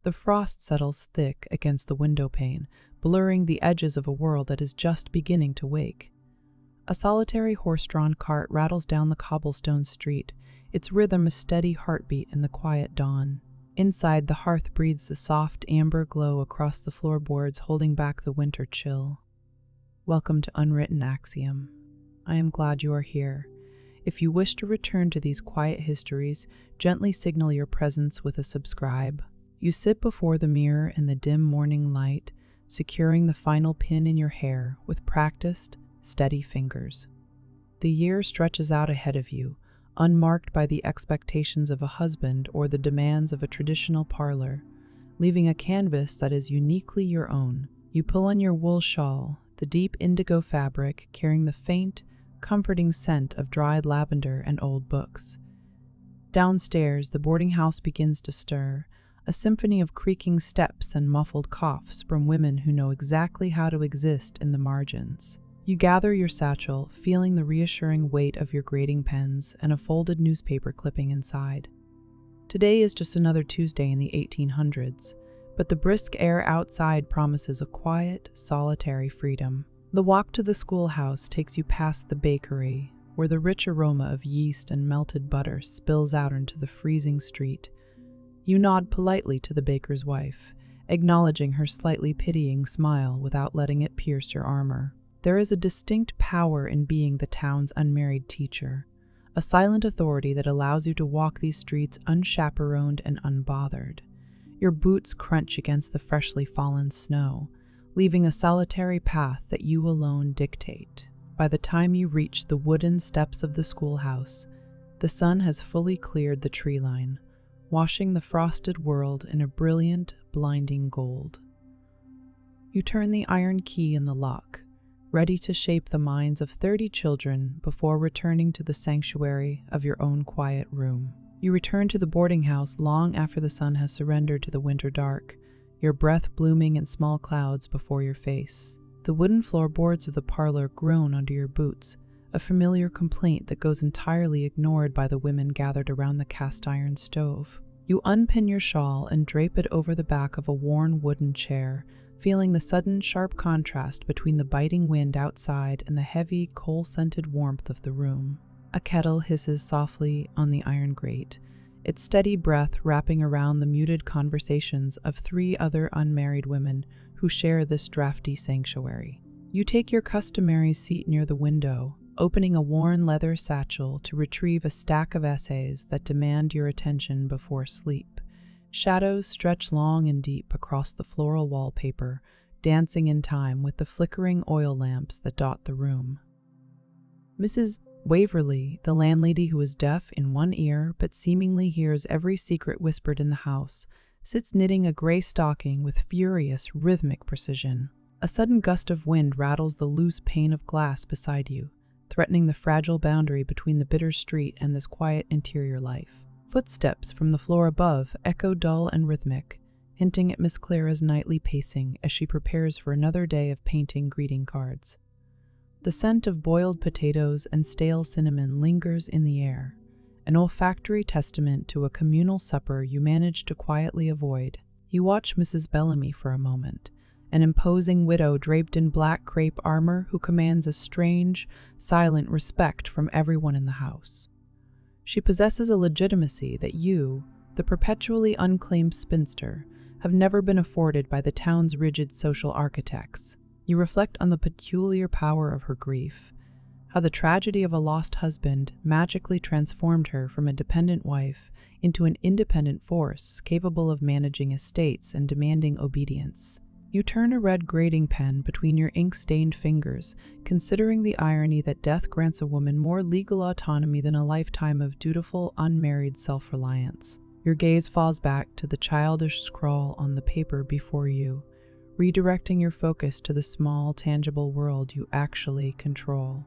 The frost settles thick against the window pane, blurring the edges of a world that is just beginning to wake. A solitary horse-drawn cart rattles down the cobblestone street, its rhythm a steady heartbeat in the quiet dawn. Inside, the hearth breathes a soft amber glow across the floorboards, holding back the winter chill. Welcome to Unwritten Axiom. I am glad you are here. If you wish to return to these quiet histories, gently signal your presence with a subscribe. You sit before the mirror in the dim morning light, securing the final pin in your hair with practiced, steady fingers. The year stretches out ahead of you, unmarked by the expectations of a husband or the demands of a traditional parlor, leaving a canvas that is uniquely your own. You pull on your wool shawl, the deep indigo fabric carrying the faint, comforting scent of dried lavender and old books. Downstairs, the boarding house begins to stir, a symphony of creaking steps and muffled coughs from women who know exactly how to exist in the margins. You gather your satchel, feeling the reassuring weight of your grading pens and a folded newspaper clipping inside. Today is just another Tuesday in the 1800s, but the brisk air outside promises a quiet, solitary freedom. The walk to the schoolhouse takes you past the bakery, where the rich aroma of yeast and melted butter spills out into the freezing street. You nod politely to the baker's wife, acknowledging her slightly pitying smile without letting it pierce your armor. There is a distinct power in being the town's unmarried teacher, a silent authority that allows you to walk these streets unchaperoned and unbothered. Your boots crunch against the freshly fallen snow, leaving a solitary path that you alone dictate. By the time you reach the wooden steps of the schoolhouse, the sun has fully cleared the tree line, washing the frosted world in a brilliant, blinding gold. You turn the iron key in the lock, ready to shape the minds of 30 children before returning to the sanctuary of your own quiet room. You return to the boarding house long after the sun has surrendered to the winter dark, your breath blooming in small clouds before your face. The wooden floorboards of the parlor groan under your boots, a familiar complaint that goes entirely ignored by the women gathered around the cast-iron stove. You unpin your shawl and drape it over the back of a worn wooden chair, feeling the sudden sharp contrast between the biting wind outside and the heavy, coal-scented warmth of the room. A kettle hisses softly on the iron grate, its steady breath wrapping around the muted conversations of 3 other unmarried women who share this drafty sanctuary. You take your customary seat near the window, opening a worn leather satchel to retrieve a stack of essays that demand your attention before sleep. Shadows stretch long and deep across the floral wallpaper, dancing in time with the flickering oil lamps that dot the room. Mrs. Waverley, the landlady who is deaf in one ear but seemingly hears every secret whispered in the house, sits knitting a gray stocking with furious, rhythmic precision. A sudden gust of wind rattles the loose pane of glass beside you, threatening the fragile boundary between the bitter street and this quiet interior life. Footsteps from the floor above echo dull and rhythmic, hinting at Miss Clara's nightly pacing as she prepares for another day of painting greeting cards. The scent of boiled potatoes and stale cinnamon lingers in the air, an olfactory testament to a communal supper you manage to quietly avoid. You watch Mrs. Bellamy for a moment, an imposing widow draped in black crepe armor who commands a strange, silent respect from everyone in the house. She possesses a legitimacy that you, the perpetually unclaimed spinster, have never been afforded by the town's rigid social architects. You reflect on the peculiar power of her grief, how the tragedy of a lost husband magically transformed her from a dependent wife into an independent force capable of managing estates and demanding obedience. You turn a red grading pen between your ink-stained fingers, considering the irony that death grants a woman more legal autonomy than a lifetime of dutiful, unmarried self-reliance. Your gaze falls back to the childish scrawl on the paper before you, redirecting your focus to the small, tangible world you actually control.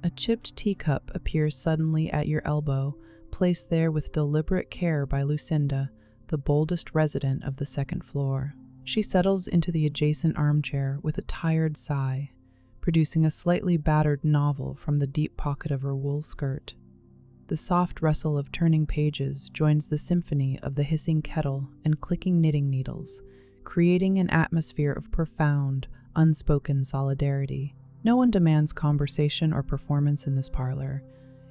A chipped teacup appears suddenly at your elbow, placed there with deliberate care by Lucinda, the boldest resident of the second floor. She settles into the adjacent armchair with a tired sigh, producing a slightly battered novel from the deep pocket of her wool skirt. The soft rustle of turning pages joins the symphony of the hissing kettle and clicking knitting needles, creating an atmosphere of profound, unspoken solidarity. No one demands conversation or performance in this parlor.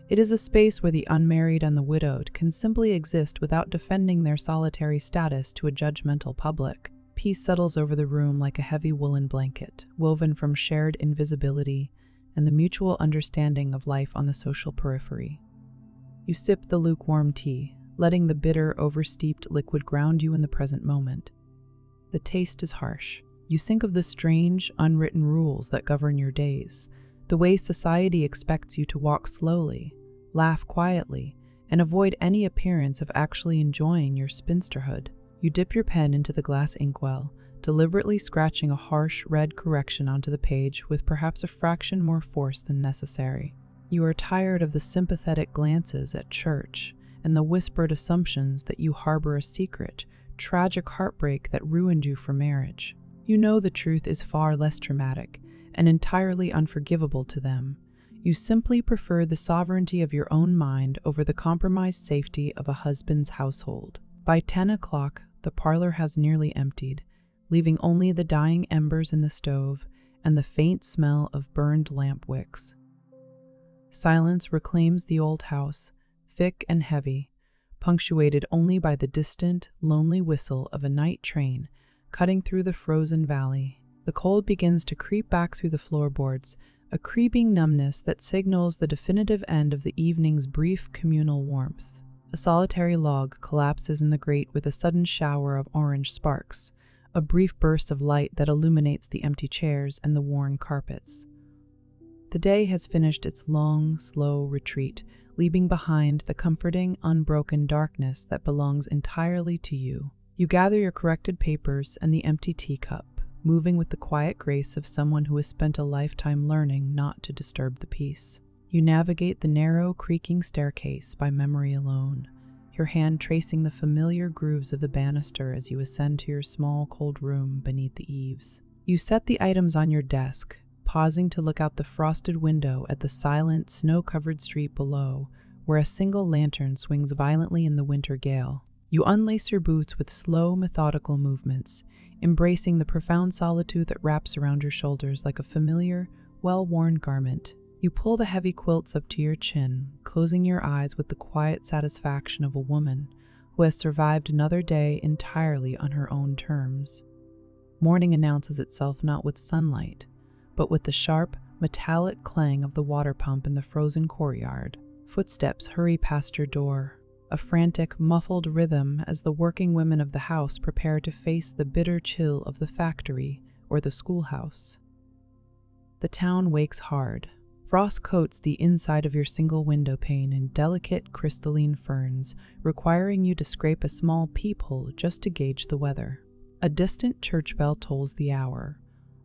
It is a space where the unmarried and the widowed can simply exist without defending their solitary status to a judgmental public. Peace settles over the room like a heavy woolen blanket, woven from shared invisibility and the mutual understanding of life on the social periphery. You sip the lukewarm tea, letting the bitter, oversteeped liquid ground you in the present moment. The taste is harsh. You think of the strange, unwritten rules that govern your days, the way society expects you to walk slowly, laugh quietly, and avoid any appearance of actually enjoying your spinsterhood. You dip your pen into the glass inkwell, deliberately scratching a harsh red correction onto the page with perhaps a fraction more force than necessary. You are tired of the sympathetic glances at church and the whispered assumptions that you harbor a secret, tragic heartbreak that ruined you for marriage. You know the truth is far less traumatic and entirely unforgivable to them. You simply prefer the sovereignty of your own mind over the compromised safety of a husband's household. By 10 o'clock, the parlor has nearly emptied, leaving only the dying embers in the stove and the faint smell of burned lamp wicks. Silence reclaims the old house, thick and heavy, punctuated only by the distant, lonely whistle of a night train cutting through the frozen valley. The cold begins to creep back through the floorboards, a creeping numbness that signals the definitive end of the evening's brief communal warmth. A solitary log collapses in the grate with a sudden shower of orange sparks, a brief burst of light that illuminates the empty chairs and the worn carpets. The day has finished its long, slow retreat, leaving behind the comforting, unbroken darkness that belongs entirely to you. You gather your corrected papers and the empty teacup, moving with the quiet grace of someone who has spent a lifetime learning not to disturb the peace. You navigate the narrow, creaking staircase by memory alone, your hand tracing the familiar grooves of the banister as you ascend to your small, cold room beneath the eaves. You set the items on your desk, pausing to look out the frosted window at the silent, snow-covered street below, where a single lantern swings violently in the winter gale. You unlace your boots with slow, methodical movements, embracing the profound solitude that wraps around your shoulders like a familiar, well-worn garment. You pull the heavy quilts up to your chin, closing your eyes with the quiet satisfaction of a woman who has survived another day entirely on her own terms. Morning announces itself not with sunlight, but with the sharp, metallic clang of the water pump in the frozen courtyard. Footsteps hurry past your door, a frantic, muffled rhythm as the working women of the house prepare to face the bitter chill of the factory or the schoolhouse. The town wakes hard. Frost coats the inside of your single window pane in delicate, crystalline ferns, requiring you to scrape a small peephole just to gauge the weather. A distant church bell tolls the hour,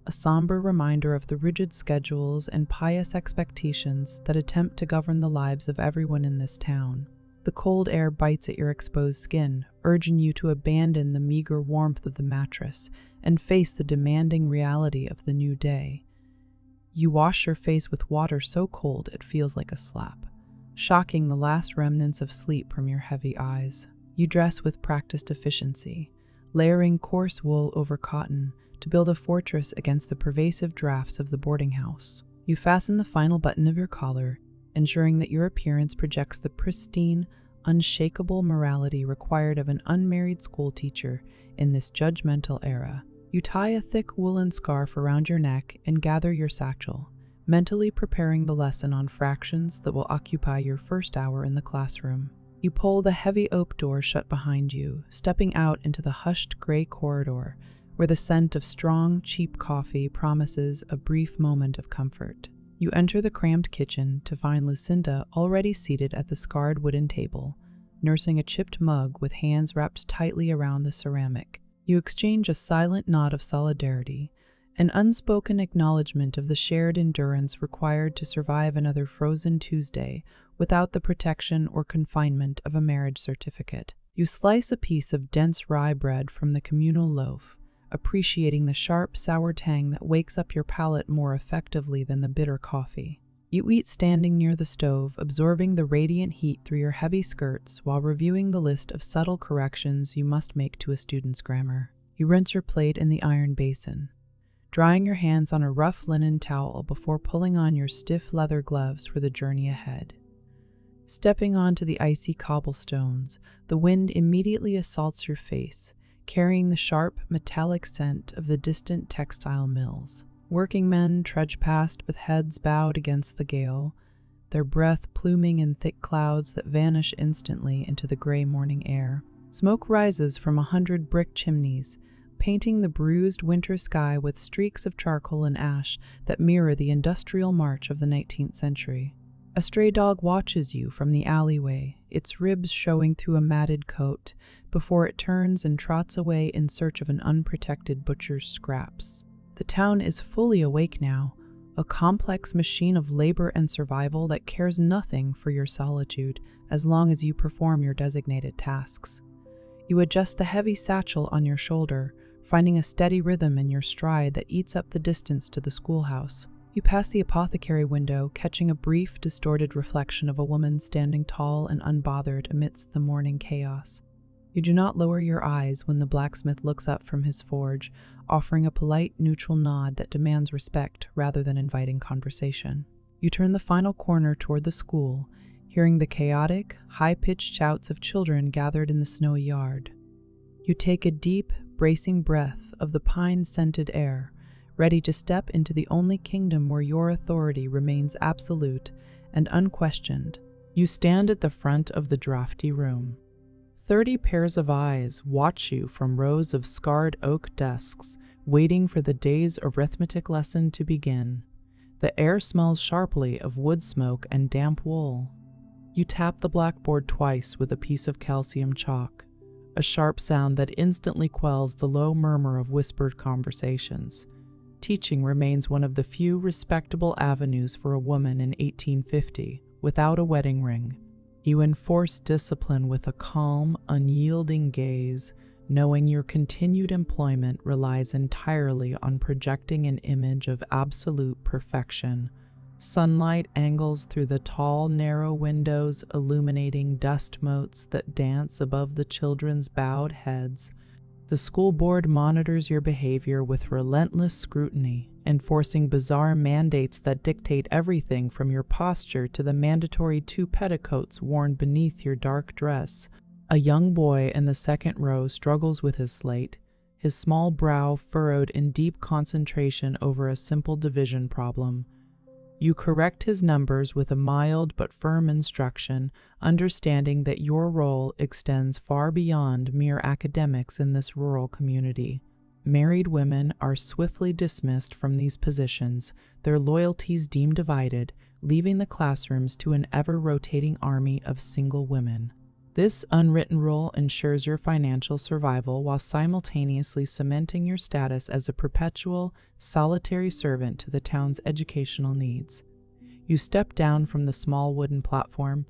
a somber reminder of the rigid schedules and pious expectations that attempt to govern the lives of everyone in this town. The cold air bites at your exposed skin, urging you to abandon the meager warmth of the mattress and face the demanding reality of the new day. You wash your face with water so cold it feels like a slap, shocking the last remnants of sleep from your heavy eyes. You dress with practiced efficiency, layering coarse wool over cotton to build a fortress against the pervasive drafts of the boarding house. You fasten the final button of your collar, ensuring that your appearance projects the pristine, unshakable morality required of an unmarried schoolteacher in this judgmental era. You tie a thick woolen scarf around your neck and gather your satchel, mentally preparing the lesson on fractions that will occupy your first hour in the classroom. You pull the heavy oak door shut behind you, stepping out into the hushed gray corridor where the scent of strong, cheap coffee promises a brief moment of comfort. You enter the cramped kitchen to find Lucinda already seated at the scarred wooden table, nursing a chipped mug with hands wrapped tightly around the ceramic. You exchange a silent nod of solidarity, an unspoken acknowledgement of the shared endurance required to survive another frozen Tuesday without the protection or confinement of a marriage certificate. You slice a piece of dense rye bread from the communal loaf, appreciating the sharp, sour tang that wakes up your palate more effectively than the bitter coffee. You eat standing near the stove, absorbing the radiant heat through your heavy skirts while reviewing the list of subtle corrections you must make to a student's grammar. You rinse your plate in the iron basin, drying your hands on a rough linen towel before pulling on your stiff leather gloves for the journey ahead. Stepping onto the icy cobblestones, the wind immediately assaults your face, carrying the sharp, metallic scent of the distant textile mills. Working men trudge past with heads bowed against the gale, their breath pluming in thick clouds that vanish instantly into the gray morning air. Smoke rises from 100 brick chimneys, painting the bruised winter sky with streaks of charcoal and ash that mirror the industrial march of the 19th century. A stray dog watches you from the alleyway, its ribs showing through a matted coat, before it turns and trots away in search of an unprotected butcher's scraps. The town is fully awake now, a complex machine of labor and survival that cares nothing for your solitude as long as you perform your designated tasks. You adjust the heavy satchel on your shoulder, finding a steady rhythm in your stride that eats up the distance to the schoolhouse. You pass the apothecary window, catching a brief, distorted reflection of a woman standing tall and unbothered amidst the morning chaos. You do not lower your eyes when the blacksmith looks up from his forge, offering a polite, neutral nod that demands respect rather than inviting conversation. You turn the final corner toward the school, hearing the chaotic, high-pitched shouts of children gathered in the snowy yard. You take a deep, bracing breath of the pine-scented air, ready to step into the only kingdom where your authority remains absolute and unquestioned. You stand at the front of the drafty room. 30 pairs of eyes watch you from rows of scarred oak desks, waiting for the day's arithmetic lesson to begin. The air smells sharply of wood smoke and damp wool. You tap the blackboard twice with a piece of calcium chalk, a sharp sound that instantly quells the low murmur of whispered conversations. Teaching remains one of the few respectable avenues for a woman in 1850 without a wedding ring. You enforce discipline with a calm, unyielding gaze, knowing your continued employment relies entirely on projecting an image of absolute perfection. Sunlight angles through the tall, narrow windows, illuminating dust motes that dance above the children's bowed heads. The school board monitors your behavior with relentless scrutiny, enforcing bizarre mandates that dictate everything from your posture to the mandatory 2 petticoats worn beneath your dark dress. A young boy in the second row struggles with his slate, his small brow furrowed in deep concentration over a simple division problem. You correct his numbers with a mild but firm instruction, understanding that your role extends far beyond mere academics in this rural community. Married women are swiftly dismissed from these positions, their loyalties deemed divided, leaving the classrooms to an ever-rotating army of single women. This unwritten rule ensures your financial survival while simultaneously cementing your status as a perpetual, solitary servant to the town's educational needs. You step down from the small wooden platform,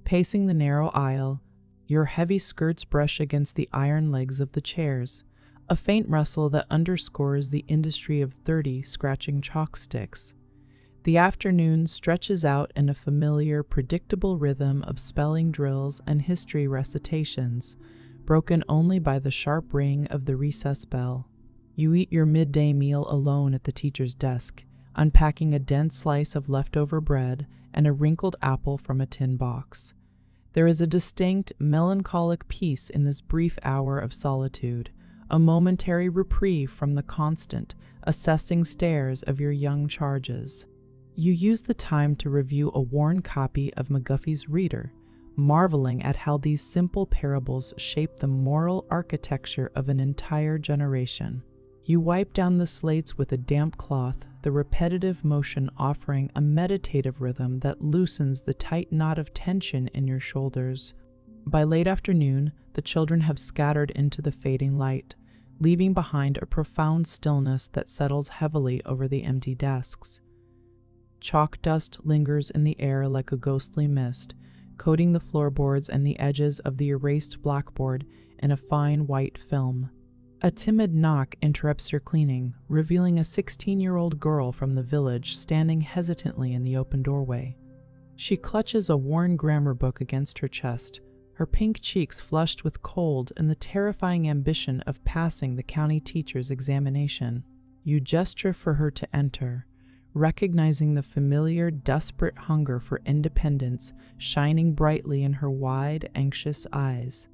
pacing the narrow aisle, your heavy skirts brush against the iron legs of the chairs, a faint rustle that underscores the industry of 30 scratching chalk sticks. The afternoon stretches out in a familiar, predictable rhythm of spelling drills and history recitations, broken only by the sharp ring of the recess bell. You eat your midday meal alone at the teacher's desk, unpacking a dense slice of leftover bread and a wrinkled apple from a tin box. There is a distinct, melancholic peace in this brief hour of solitude, a momentary reprieve from the constant, assessing stares of your young charges. You use the time to review a worn copy of McGuffey's Reader, marveling at how these simple parables shape the moral architecture of an entire generation. You wipe down the slates with a damp cloth, the repetitive motion offering a meditative rhythm that loosens the tight knot of tension in your shoulders. By late afternoon, the children have scattered into the fading light, leaving behind a profound stillness that settles heavily over the empty desks. Chalk dust lingers in the air like a ghostly mist, coating the floorboards and the edges of the erased blackboard in a fine white film. A timid knock interrupts your cleaning, revealing a 16-year-old girl from the village standing hesitantly in the open doorway. She clutches a worn grammar book against her chest, her pink cheeks flushed with cold and the terrifying ambition of passing the county teacher's examination. You gesture for her to enter, recognizing the familiar, desperate hunger for independence shining brightly in her wide, anxious eyes.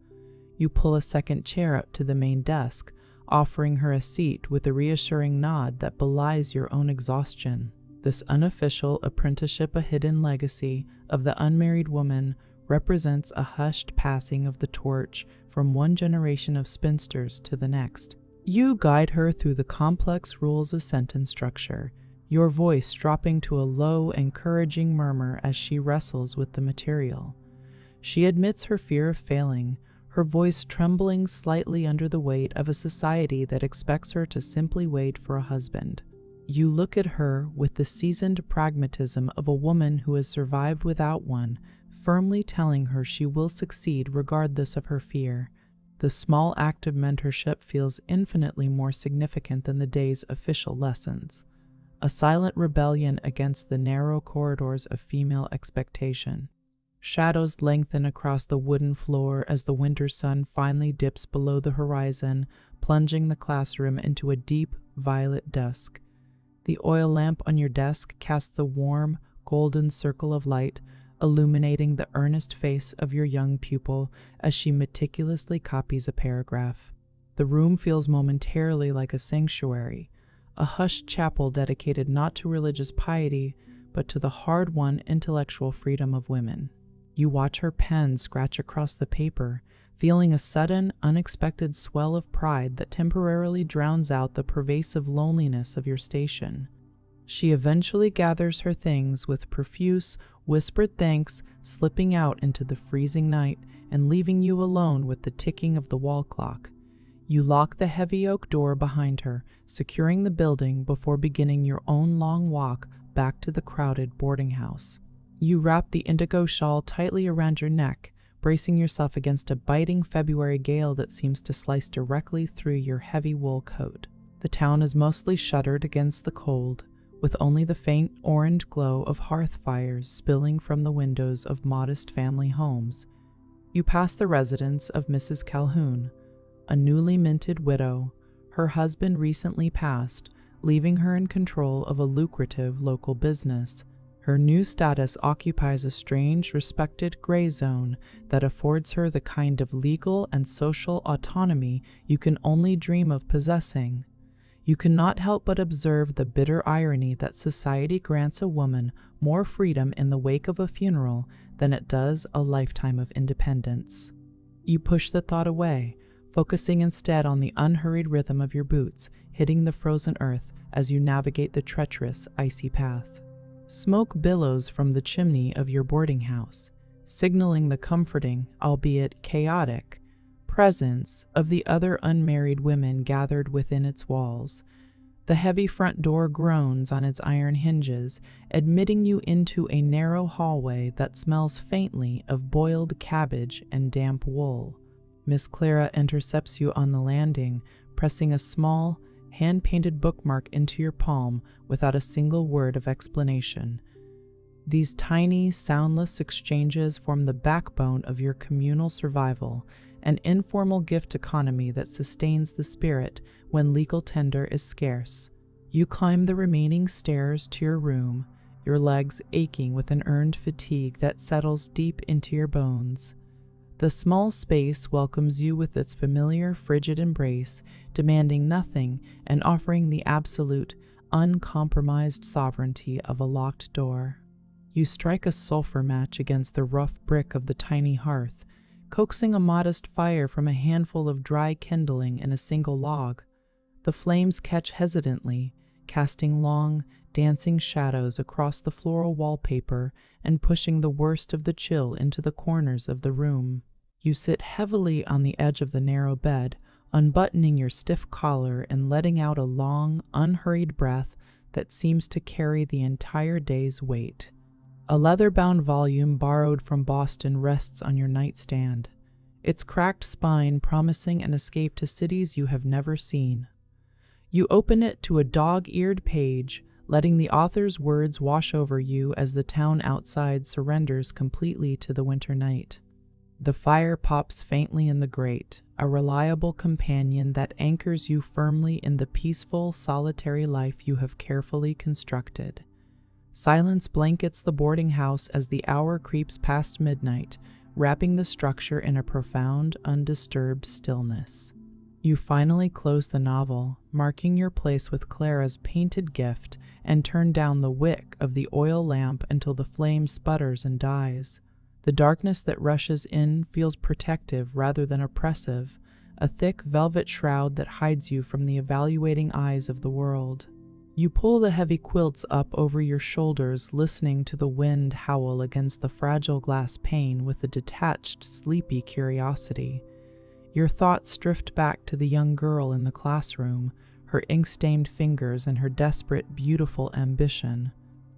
You pull a second chair up to the main desk, offering her a seat with a reassuring nod that belies your own exhaustion. This unofficial apprenticeship, a hidden legacy of the unmarried woman, represents a hushed passing of the torch from one generation of spinsters to the next. You guide her through the complex rules of sentence structure, your voice dropping to a low, encouraging murmur as she wrestles with the material. She admits her fear of failing, her voice trembling slightly under the weight of a society that expects her to simply wait for a husband. You look at her with the seasoned pragmatism of a woman who has survived without one, firmly telling her she will succeed regardless of her fear. The small act of mentorship feels infinitely more significant than the day's official lessons, a silent rebellion against the narrow corridors of female expectation. Shadows lengthen across the wooden floor as the winter sun finally dips below the horizon, plunging the classroom into a deep, violet dusk. The oil lamp on your desk casts a warm, golden circle of light, illuminating the earnest face of your young pupil as she meticulously copies a paragraph. The room feels momentarily like a sanctuary, a hushed chapel dedicated not to religious piety, but to the hard-won intellectual freedom of women. You watch her pen scratch across the paper, feeling a sudden, unexpected swell of pride that temporarily drowns out the pervasive loneliness of your station. She eventually gathers her things with profuse, whispered thanks, slipping out into the freezing night and leaving you alone with the ticking of the wall clock. You lock the heavy oak door behind her, securing the building before beginning your own long walk back to the crowded boarding house. You wrap the indigo shawl tightly around your neck, bracing yourself against a biting February gale that seems to slice directly through your heavy wool coat. The town is mostly shuttered against the cold, with only the faint orange glow of hearth fires spilling from the windows of modest family homes. You pass the residence of Mrs. Calhoun, a newly minted widow, her husband recently passed, leaving her in control of a lucrative local business. Her new status occupies a strange, respected gray zone that affords her the kind of legal and social autonomy you can only dream of possessing. You cannot help but observe the bitter irony that society grants a woman more freedom in the wake of a funeral than it does a lifetime of independence. You push the thought away, focusing instead on the unhurried rhythm of your boots hitting the frozen earth as you navigate the treacherous, icy path. Smoke billows from the chimney of your boarding house, signaling the comforting, albeit chaotic, presence of the other unmarried women gathered within its walls. The heavy front door groans on its iron hinges, admitting you into a narrow hallway that smells faintly of boiled cabbage and damp wool. Miss Clara intercepts you on the landing, pressing a small, hand-painted bookmark into your palm without a single word of explanation. These tiny, soundless exchanges form the backbone of your communal survival, an informal gift economy that sustains the spirit when legal tender is scarce. You climb the remaining stairs to your room, your legs aching with an earned fatigue that settles deep into your bones. The small space welcomes you with its familiar, frigid embrace, demanding nothing and offering the absolute, uncompromised sovereignty of a locked door. You strike a sulfur match against the rough brick of the tiny hearth, coaxing a modest fire from a handful of dry kindling in a single log. The flames catch hesitantly, casting long, dancing shadows across the floral wallpaper and pushing the worst of the chill into the corners of the room. You sit heavily on the edge of the narrow bed, unbuttoning your stiff collar and letting out a long, unhurried breath that seems to carry the entire day's weight. A leather-bound volume borrowed from Boston rests on your nightstand, its cracked spine promising an escape to cities you have never seen. You open it to a dog-eared page, letting the author's words wash over you as the town outside surrenders completely to the winter night. The fire pops faintly in the grate, a reliable companion that anchors you firmly in the peaceful, solitary life you have carefully constructed. Silence blankets the boarding house as the hour creeps past midnight, wrapping the structure in a profound, undisturbed stillness. You finally close the novel, marking your place with Clara's painted gift, and turn down the wick of the oil lamp until the flame sputters and dies. The darkness that rushes in feels protective rather than oppressive, a thick velvet shroud that hides you from the evaluating eyes of the world. You pull the heavy quilts up over your shoulders, listening to the wind howl against the fragile glass pane with a detached, sleepy curiosity. Your thoughts drift back to the young girl in the classroom, her ink-stained fingers and her desperate, beautiful ambition.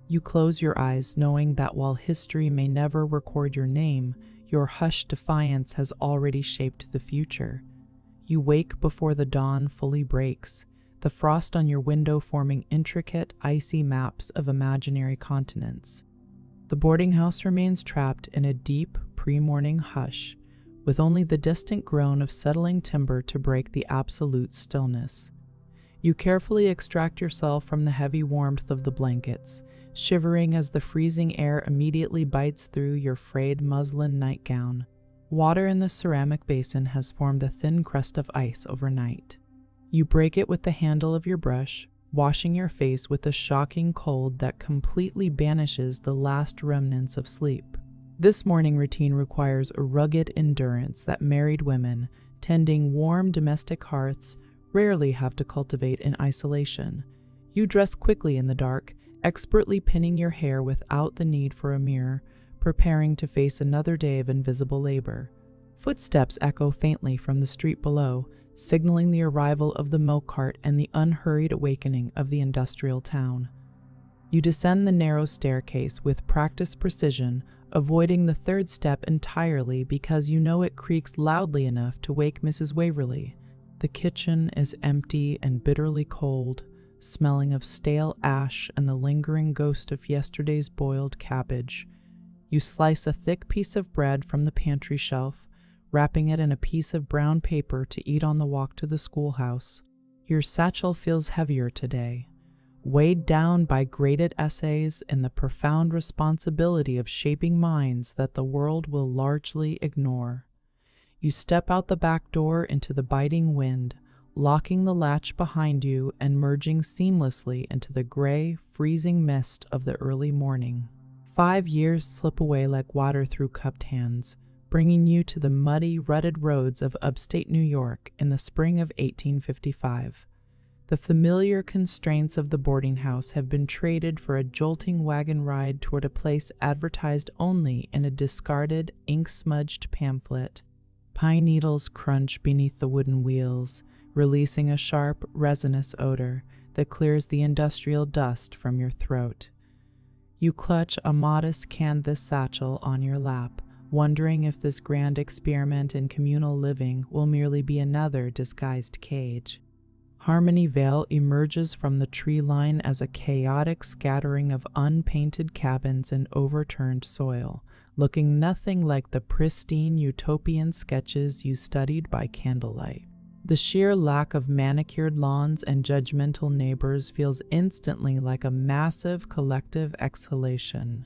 You close your eyes, knowing that while history may never record your name, your hushed defiance has already shaped the future. You wake before the dawn fully breaks, the frost on your window forming intricate, icy maps of imaginary continents. The boarding house remains trapped in a deep, pre-morning hush, with only the distant groan of settling timber to break the absolute stillness. You carefully extract yourself from the heavy warmth of the blankets, shivering as the freezing air immediately bites through your frayed muslin nightgown. Water in the ceramic basin has formed a thin crust of ice overnight. You break it with the handle of your brush, washing your face with a shocking cold that completely banishes the last remnants of sleep. This morning routine requires a rugged endurance that married women, tending warm domestic hearths, rarely have to cultivate in isolation. You dress quickly in the dark, expertly pinning your hair without the need for a mirror, preparing to face another day of invisible labor. Footsteps echo faintly from the street below, signaling the arrival of the milk cart and the unhurried awakening of the industrial town. You descend the narrow staircase with practiced precision, avoiding the third step entirely because you know it creaks loudly enough to wake Mrs. Waverly. The kitchen is empty and bitterly cold, smelling of stale ash and the lingering ghost of yesterday's boiled cabbage. You slice a thick piece of bread from the pantry shelf, wrapping it in a piece of brown paper to eat on the walk to the schoolhouse. Your satchel feels heavier today, weighed down by graded essays and the profound responsibility of shaping minds that the world will largely ignore. You step out the back door into the biting wind, locking the latch behind you and merging seamlessly into the gray, freezing mist of the early morning. 5 years slip away like water through cupped hands, bringing you to the muddy, rutted roads of upstate New York in the spring of 1855. The familiar constraints of the boarding house have been traded for a jolting wagon ride toward a place advertised only in a discarded, ink-smudged pamphlet. Pine needles crunch beneath the wooden wheels, releasing a sharp, resinous odor that clears the industrial dust from your throat. You clutch a modest canvas satchel on your lap, wondering if this grand experiment in communal living will merely be another disguised cage. Harmony Vale emerges from the tree line as a chaotic scattering of unpainted cabins and overturned soil, looking nothing like the pristine utopian sketches you studied by candlelight. The sheer lack of manicured lawns and judgmental neighbors feels instantly like a massive collective exhalation.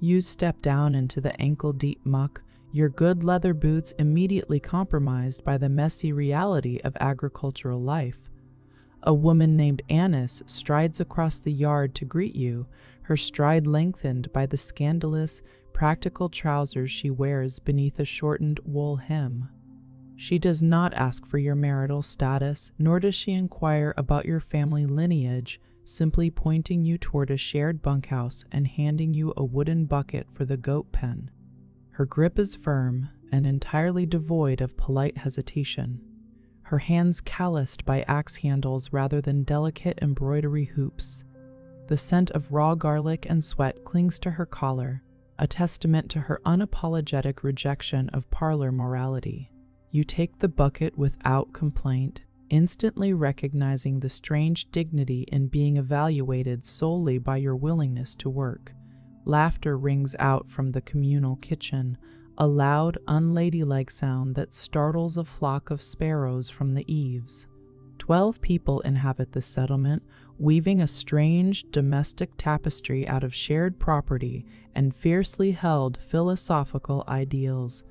You step down into the ankle-deep muck, your good leather boots immediately compromised by the messy reality of agricultural life. A woman named Annis strides across the yard to greet you, her stride lengthened by the scandalous, practical trousers she wears beneath a shortened wool hem. She does not ask for your marital status, nor does she inquire about your family lineage, simply pointing you toward a shared bunkhouse and handing you a wooden bucket for the goat pen. Her grip is firm and entirely devoid of polite hesitation, her hands calloused by axe handles rather than delicate embroidery hoops. The scent of raw garlic and sweat clings to her collar, a testament to her unapologetic rejection of parlor morality. You take the bucket without complaint, instantly recognizing the strange dignity in being evaluated solely by your willingness to work. Laughter rings out from the communal kitchen, a loud, unladylike sound that startles a flock of sparrows from the eaves. 12 people inhabit this settlement, weaving a strange domestic tapestry out of shared property and fiercely held philosophical ideals.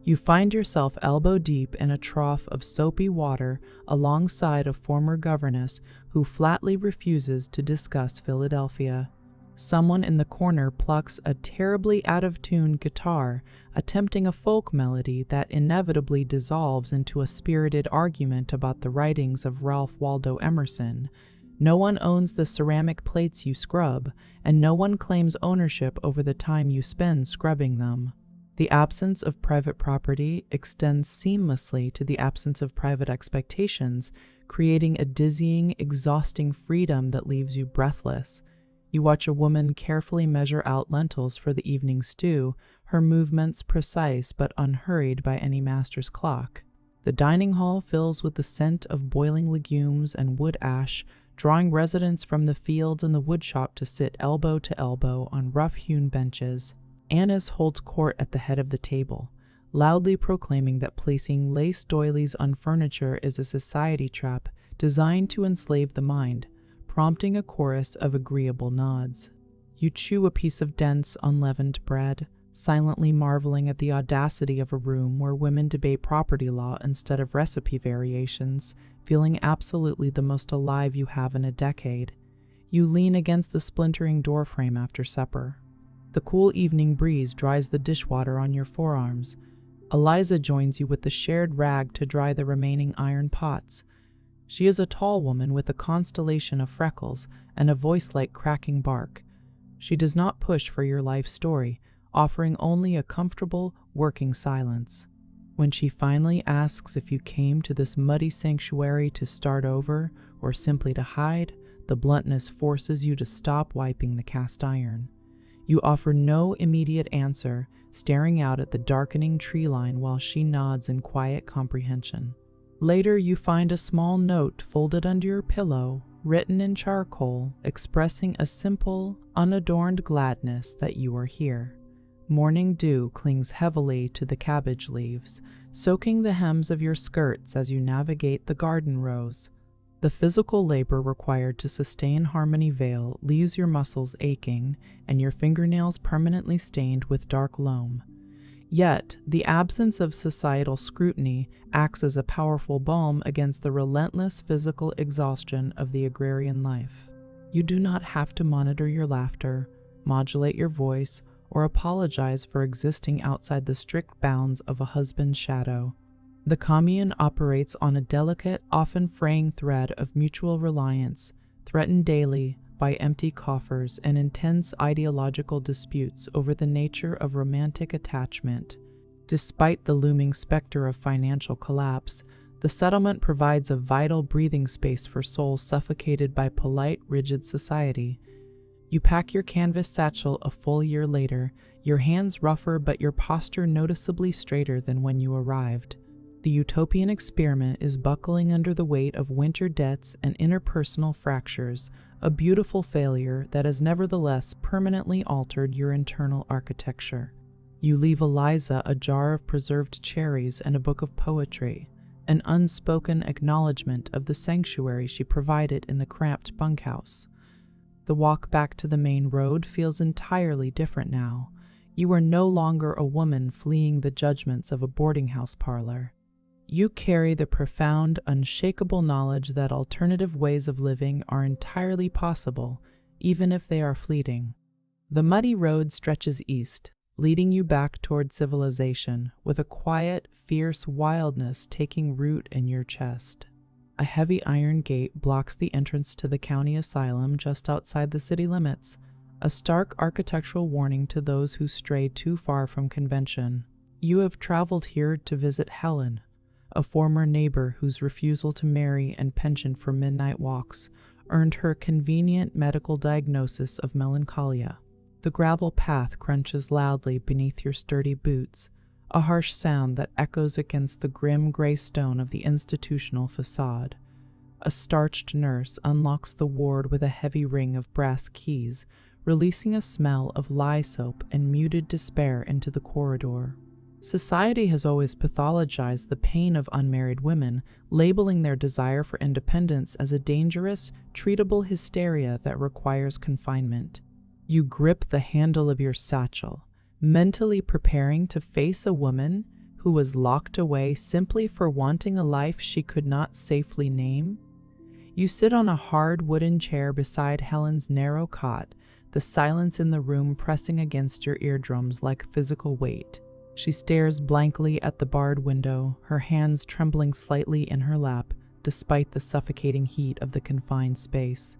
You find yourself elbow-deep in a trough of soapy water alongside a former governess who flatly refuses to discuss Philadelphia. Someone in the corner plucks a terribly out-of-tune guitar, attempting a folk melody that inevitably dissolves into a spirited argument about the writings of Ralph Waldo Emerson. No one owns the ceramic plates you scrub, and no one claims ownership over the time you spend scrubbing them. The absence of private property extends seamlessly to the absence of private expectations, creating a dizzying, exhausting freedom that leaves you breathless. You watch a woman carefully measure out lentils for the evening stew, her movements precise but unhurried by any master's clock. The dining hall fills with the scent of boiling legumes and wood ash, drawing residents from the fields and the woodshop to sit elbow to elbow on rough-hewn benches. Annis holds court at the head of the table, loudly proclaiming that placing lace doilies on furniture is a society trap designed to enslave the mind, prompting a chorus of agreeable nods. You chew a piece of dense, unleavened bread, silently marveling at the audacity of a room where women debate property law instead of recipe variations, feeling absolutely the most alive you have in a decade. You lean against the splintering doorframe after supper. The cool evening breeze dries the dishwater on your forearms. Eliza joins you with the shared rag to dry the remaining iron pots. She is a tall woman with a constellation of freckles and a voice like cracking bark. She does not push for your life story, offering only a comfortable, working silence. When she finally asks if you came to this muddy sanctuary to start over or simply to hide, the bluntness forces you to stop wiping the cast iron. You offer no immediate answer, staring out at the darkening tree line while she nods in quiet comprehension. Later, you find a small note folded under your pillow, written in charcoal, expressing a simple, unadorned gladness that you are here. Morning dew clings heavily to the cabbage leaves, soaking the hems of your skirts as you navigate the garden rows. The physical labor required to sustain Harmony Vale leaves your muscles aching and your fingernails permanently stained with dark loam. Yet, the absence of societal scrutiny acts as a powerful balm against the relentless physical exhaustion of the agrarian life. You do not have to monitor your laughter, modulate your voice, or apologize for existing outside the strict bounds of a husband's shadow. The commune operates on a delicate, often fraying thread of mutual reliance, threatened daily by empty coffers and intense ideological disputes over the nature of romantic attachment. Despite the looming specter of financial collapse, the settlement provides a vital breathing space for souls suffocated by polite, rigid society. You pack your canvas satchel a full year later, your hands rougher but your posture noticeably straighter than when you arrived. The utopian experiment is buckling under the weight of winter debts and interpersonal fractures, a beautiful failure that has nevertheless permanently altered your internal architecture. You leave Eliza a jar of preserved cherries and a book of poetry, an unspoken acknowledgement of the sanctuary she provided in the cramped bunkhouse. The walk back to the main road feels entirely different now. You are no longer a woman fleeing the judgments of a boarding house parlor. You carry the profound, unshakable knowledge that alternative ways of living are entirely possible, even if they are fleeting. The muddy road stretches east, leading you back toward civilization, with a quiet, fierce wildness taking root in your chest. A heavy iron gate blocks the entrance to the county asylum just outside the city limits, a stark architectural warning to those who stray too far from convention. You have traveled here to visit Helen, a former neighbor whose refusal to marry and penchant for midnight walks earned her convenient medical diagnosis of melancholia. The gravel path crunches loudly beneath your sturdy boots, a harsh sound that echoes against the grim gray stone of the institutional facade. A starched nurse unlocks the ward with a heavy ring of brass keys, releasing a smell of lye soap and muted despair into the corridor. Society has always pathologized the pain of unmarried women, labeling their desire for independence as a dangerous, treatable hysteria that requires confinement. You grip the handle of your satchel, mentally preparing to face a woman who was locked away simply for wanting a life she could not safely name. You sit on a hard wooden chair beside Helen's narrow cot, the silence in the room pressing against your eardrums like physical weight. She stares blankly at the barred window, her hands trembling slightly in her lap, despite the suffocating heat of the confined space.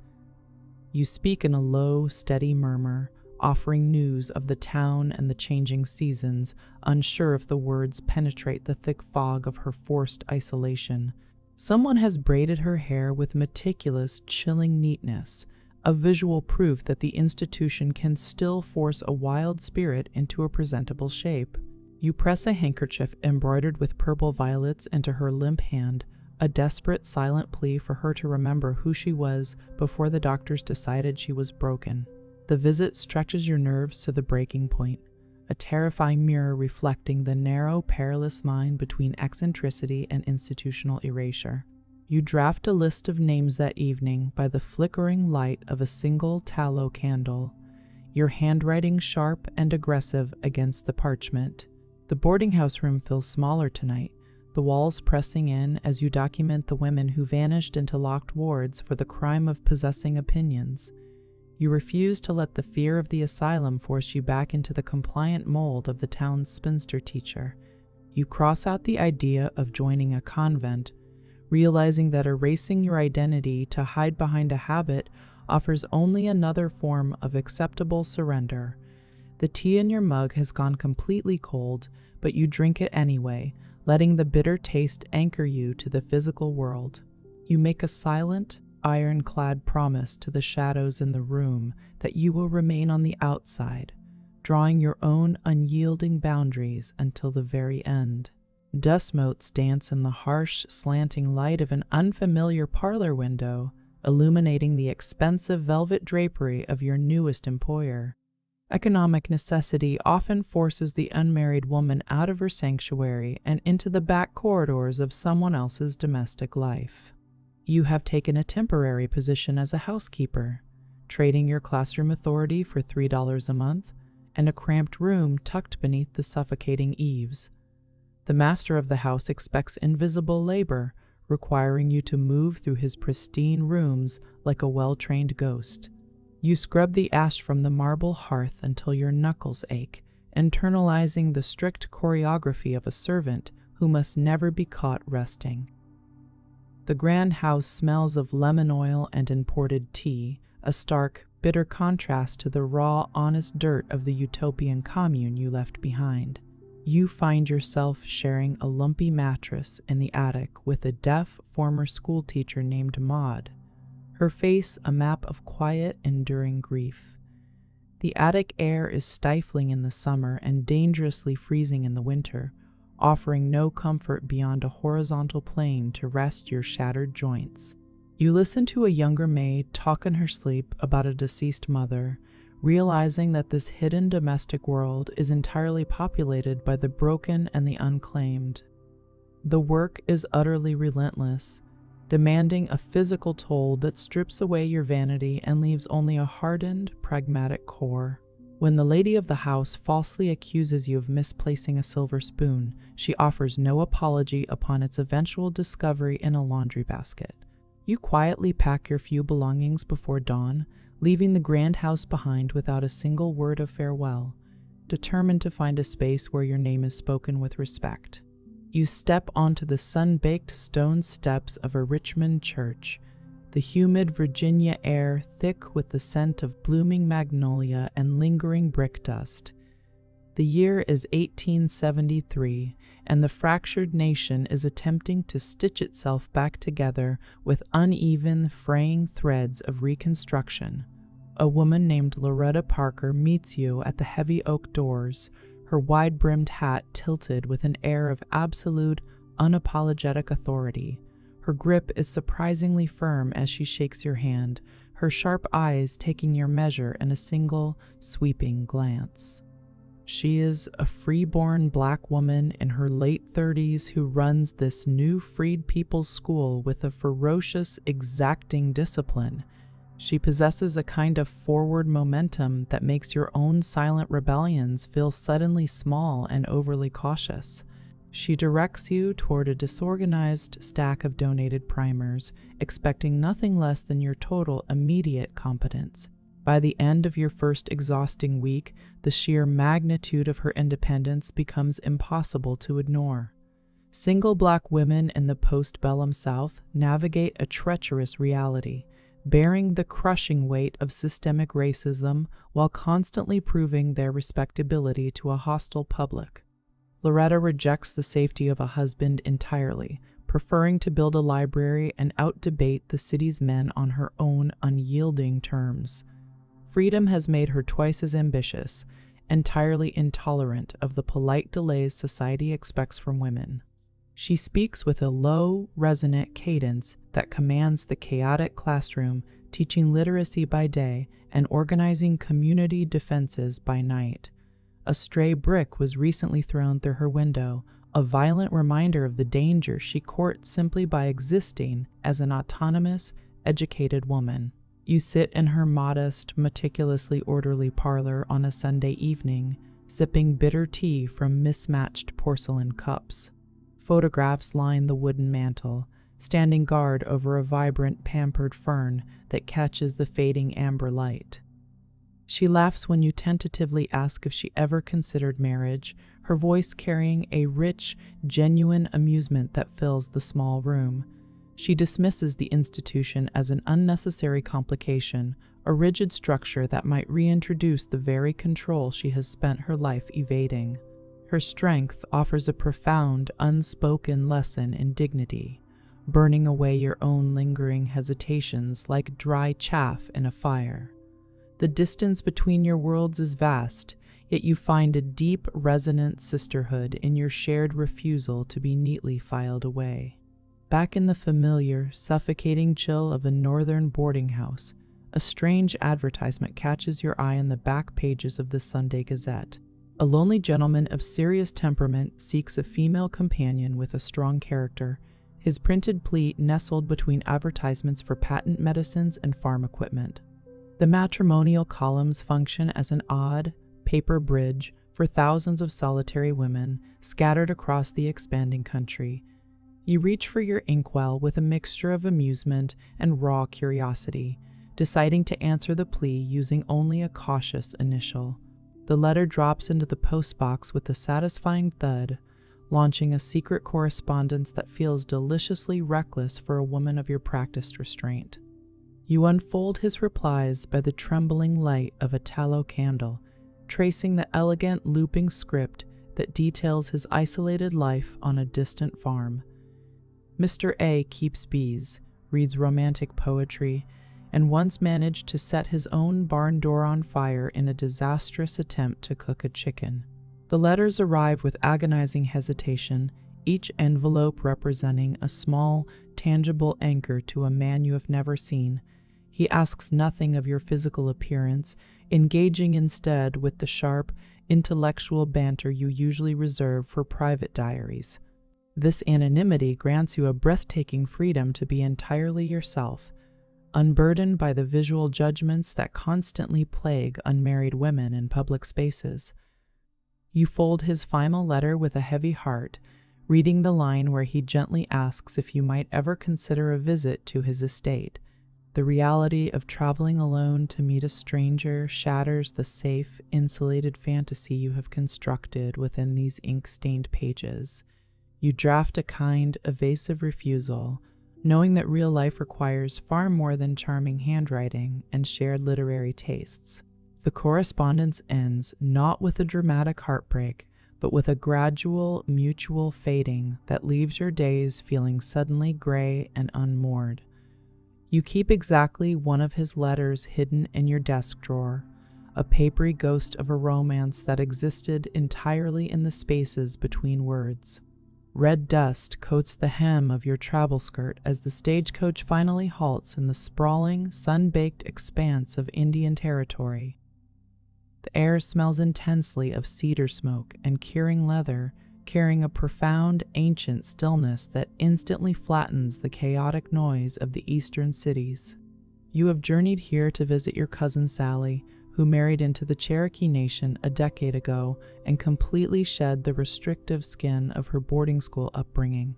You speak in a low, steady murmur, offering news of the town and the changing seasons, unsure if the words penetrate the thick fog of her forced isolation. Someone has braided her hair with meticulous, chilling neatness, a visual proof that the institution can still force a wild spirit into a presentable shape. You press a handkerchief embroidered with purple violets into her limp hand, a desperate, silent plea for her to remember who she was before the doctors decided she was broken. The visit stretches your nerves to the breaking point, a terrifying mirror reflecting the narrow, perilous line between eccentricity and institutional erasure. You draft a list of names that evening by the flickering light of a single tallow candle, your handwriting sharp and aggressive against the parchment. The boarding house room feels smaller tonight, the walls pressing in as you document the women who vanished into locked wards for the crime of possessing opinions. You refuse to let the fear of the asylum force you back into the compliant mold of the town's spinster teacher. You cross out the idea of joining a convent, realizing that erasing your identity to hide behind a habit offers only another form of acceptable surrender. The tea in your mug has gone completely cold, but you drink it anyway, letting the bitter taste anchor you to the physical world. You make a silent, ironclad promise to the shadows in the room that you will remain on the outside, drawing your own unyielding boundaries until the very end. Dust motes dance in the harsh, slanting light of an unfamiliar parlor window, illuminating the expensive velvet drapery of your newest employer. Economic necessity often forces the unmarried woman out of her sanctuary and into the back corridors of someone else's domestic life. You have taken a temporary position as a housekeeper, trading your classroom authority for $3 a month and a cramped room tucked beneath the suffocating eaves. The master of the house expects invisible labor, requiring you to move through his pristine rooms like a well-trained ghost. You scrub the ash from the marble hearth until your knuckles ache, internalizing the strict choreography of a servant who must never be caught resting. The grand house smells of lemon oil and imported tea, a stark, bitter contrast to the raw, honest dirt of the utopian commune you left behind. You find yourself sharing a lumpy mattress in the attic with a deaf former schoolteacher named Maud, her face a map of quiet, enduring grief. The attic air is stifling in the summer and dangerously freezing in the winter, offering no comfort beyond a horizontal plane to rest your shattered joints. You listen to a younger maid talk in her sleep about a deceased mother, realizing that this hidden domestic world is entirely populated by the broken and the unclaimed. The work is utterly relentless, demanding a physical toll that strips away your vanity and leaves only a hardened, pragmatic core. When the lady of the house falsely accuses you of misplacing a silver spoon, she offers no apology upon its eventual discovery in a laundry basket. You quietly pack your few belongings before dawn, leaving the grand house behind without a single word of farewell, determined to find a space where your name is spoken with respect. You step onto the sun-baked stone steps of a Richmond church, the humid Virginia air thick with the scent of blooming magnolia and lingering brick dust. The year is 1873, and the fractured nation is attempting to stitch itself back together with uneven, fraying threads of reconstruction, A woman named Loretta Parker meets you at the heavy oak doors, her wide-brimmed hat tilted with an air of absolute, unapologetic authority. Her grip is surprisingly firm as she shakes your hand, her sharp eyes taking your measure in a single, sweeping glance. She is a free-born black woman in her late 30s who runs this new freed people's school with a ferocious, exacting discipline. She possesses a kind of forward momentum that makes your own silent rebellions feel suddenly small and overly cautious. She directs you toward a disorganized stack of donated primers, expecting nothing less than your total immediate competence. By the end of your first exhausting week, the sheer magnitude of her independence becomes impossible to ignore. Single black women in the postbellum South navigate a treacherous reality, bearing the crushing weight of systemic racism while constantly proving their respectability to a hostile public. Loretta rejects the safety of a husband entirely, preferring to build a library and out-debate the city's men on her own unyielding terms. Freedom has made her twice as ambitious, entirely intolerant of the polite delays society expects from women. She speaks with a low, resonant cadence that commands the chaotic classroom, teaching literacy by day and organizing community defenses by night. A stray brick was recently thrown through her window, a violent reminder of the danger she courts simply by existing as an autonomous, educated woman. You sit in her modest, meticulously orderly parlor on a Sunday evening, sipping bitter tea from mismatched porcelain cups. Photographs line the wooden mantel, standing guard over a vibrant, pampered fern that catches the fading amber light. She laughs when you tentatively ask if she ever considered marriage, her voice carrying a rich, genuine amusement that fills the small room. She dismisses the institution as an unnecessary complication, a rigid structure that might reintroduce the very control she has spent her life evading. Her strength offers a profound, unspoken lesson in dignity, burning away your own lingering hesitations like dry chaff in a fire. The distance between your worlds is vast, yet you find a deep, resonant sisterhood in your shared refusal to be neatly filed away. Back in the familiar, suffocating chill of a northern boarding house, a strange advertisement catches your eye in the back pages of the Sunday Gazette. A lonely gentleman of serious temperament seeks a female companion with a strong character, his printed plea nestled between advertisements for patent medicines and farm equipment. The matrimonial columns function as an odd, paper bridge for thousands of solitary women scattered across the expanding country. You reach for your inkwell with a mixture of amusement and raw curiosity, deciding to answer the plea using only a cautious initial. The letter drops into the postbox with a satisfying thud, launching a secret correspondence that feels deliciously reckless for a woman of your practiced restraint. You unfold his replies by the trembling light of a tallow candle, tracing the elegant looping script that details his isolated life on a distant farm. Mr. A keeps bees, reads romantic poetry, and once managed to set his own barn door on fire in a disastrous attempt to cook a chicken. The letters arrive with agonizing hesitation, each envelope representing a small, tangible anchor to a man you have never seen. He asks nothing of your physical appearance, engaging instead with the sharp, intellectual banter you usually reserve for private diaries. This anonymity grants you a breathtaking freedom to be entirely yourself, unburdened by the visual judgments that constantly plague unmarried women in public spaces. You fold his final letter with a heavy heart, reading the line where he gently asks if you might ever consider a visit to his estate. The reality of traveling alone to meet a stranger shatters the safe, insulated fantasy you have constructed within these ink-stained pages. You draft a kind, evasive refusal, knowing that real life requires far more than charming handwriting and shared literary tastes. The correspondence ends not with a dramatic heartbreak, but with a gradual, mutual fading that leaves your days feeling suddenly gray and unmoored. You keep exactly one of his letters hidden in your desk drawer, a papery ghost of a romance that existed entirely in the spaces between words. Red dust coats the hem of your travel skirt as the stagecoach finally halts in the sprawling, sun-baked expanse of Indian Territory. The air smells intensely of cedar smoke and curing leather, carrying a profound, ancient stillness that instantly flattens the chaotic noise of the eastern cities. You have journeyed here to visit your cousin Sally, who married into the Cherokee Nation a decade ago and completely shed the restrictive skin of her boarding school upbringing.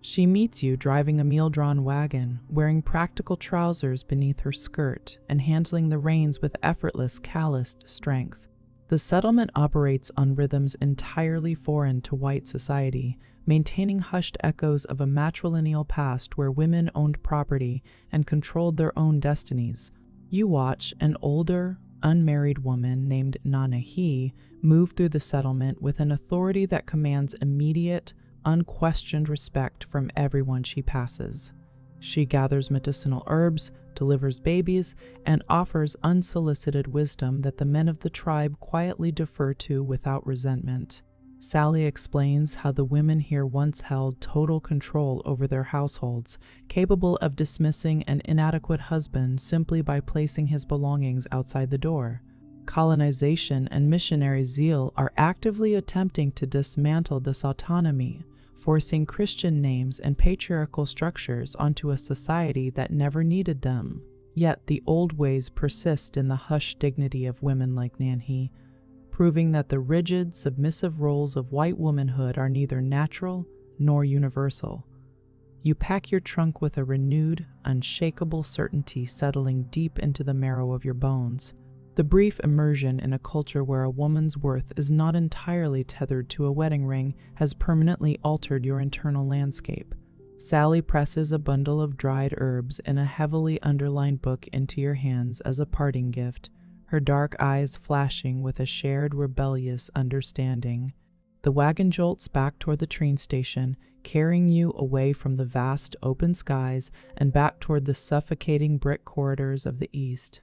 She meets you driving a mule-drawn wagon, wearing practical trousers beneath her skirt and handling the reins with effortless, calloused strength. The settlement operates on rhythms entirely foreign to white society, maintaining hushed echoes of a matrilineal past where women owned property and controlled their own destinies. You watch an older, unmarried woman named Nanahi move through the settlement with an authority that commands immediate, unquestioned respect from everyone she passes. She gathers medicinal herbs, delivers babies, and offers unsolicited wisdom that the men of the tribe quietly defer to without resentment. Sally explains how the women here once held total control over their households, capable of dismissing an inadequate husband simply by placing his belongings outside the door. Colonization and missionary zeal are actively attempting to dismantle this autonomy, forcing Christian names and patriarchal structures onto a society that never needed them. Yet the old ways persist in the hushed dignity of women like Nanhi, proving that the rigid, submissive roles of white womanhood are neither natural nor universal. You pack your trunk with a renewed, unshakable certainty settling deep into the marrow of your bones. The brief immersion in a culture where a woman's worth is not entirely tethered to a wedding ring has permanently altered your internal landscape. Sally presses a bundle of dried herbs in a heavily underlined book into your hands as a parting gift, her dark eyes flashing with a shared rebellious understanding. The wagon jolts back toward the train station, carrying you away from the vast open skies and back toward the suffocating brick corridors of the east.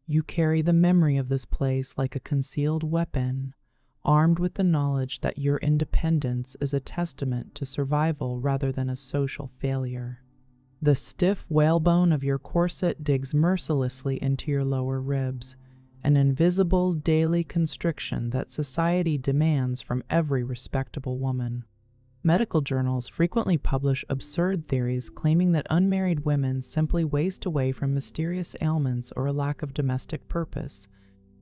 You carry the memory of this place like a concealed weapon, armed with the knowledge that your independence is a testament to survival rather than a social failure. The stiff whalebone of your corset digs mercilessly into your lower ribs, an invisible daily constriction that society demands from every respectable woman. Medical journals frequently publish absurd theories claiming that unmarried women simply waste away from mysterious ailments or a lack of domestic purpose.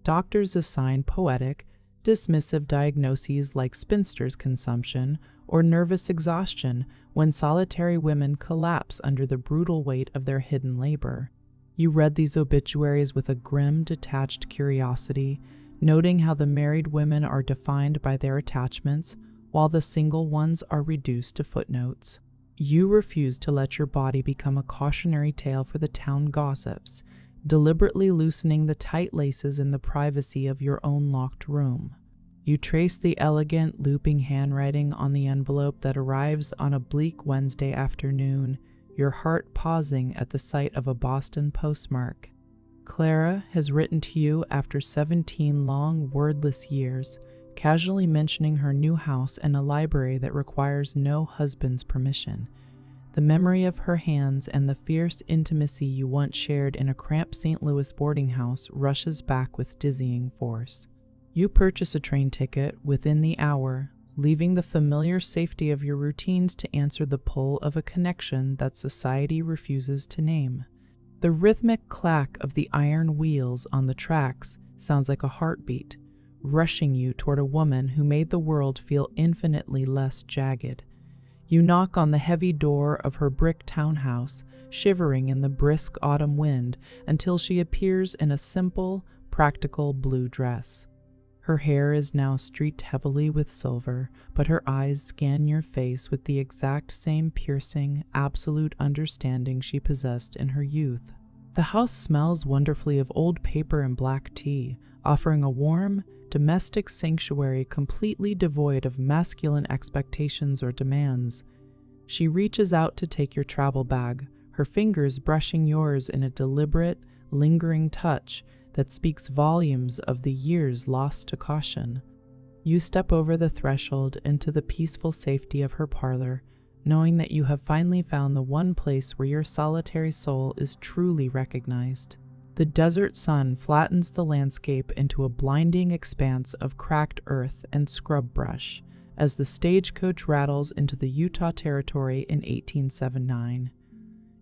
Doctors assign poetic, dismissive diagnoses like spinster's consumption or nervous exhaustion when solitary women collapse under the brutal weight of their hidden labor. You read these obituaries with a grim, detached curiosity, noting how the married women are defined by their attachments, while the single ones are reduced to footnotes. You refuse to let your body become a cautionary tale for the town gossips, deliberately loosening the tight laces in the privacy of your own locked room. You trace the elegant, looping handwriting on the envelope that arrives on a bleak Wednesday afternoon, your heart pausing at the sight of a Boston postmark. Clara has written to you after 17 long, wordless years, casually mentioning her new house and a library that requires no husband's permission. The memory of her hands and the fierce intimacy you once shared in a cramped St. Louis boarding house rushes back with dizzying force. You purchase a train ticket within the hour, leaving the familiar safety of your routines to answer the pull of a connection that society refuses to name. The rhythmic clack of the iron wheels on the tracks sounds like a heartbeat, rushing you toward a woman who made the world feel infinitely less jagged. You knock on the heavy door of her brick townhouse, shivering in the brisk autumn wind, until she appears in a simple, practical blue dress. Her hair is now streaked heavily with silver, but her eyes scan your face with the exact same piercing, absolute understanding she possessed in her youth. The house smells wonderfully of old paper and black tea, offering a warm, domestic sanctuary completely devoid of masculine expectations or demands. She reaches out to take your travel bag, her fingers brushing yours in a deliberate, lingering touch that speaks volumes of the years lost to caution. You step over the threshold into the peaceful safety of her parlor, knowing that you have finally found the one place where your solitary soul is truly recognized. The desert sun flattens the landscape into a blinding expanse of cracked earth and scrub brush as the stagecoach rattles into the Utah Territory in 1879.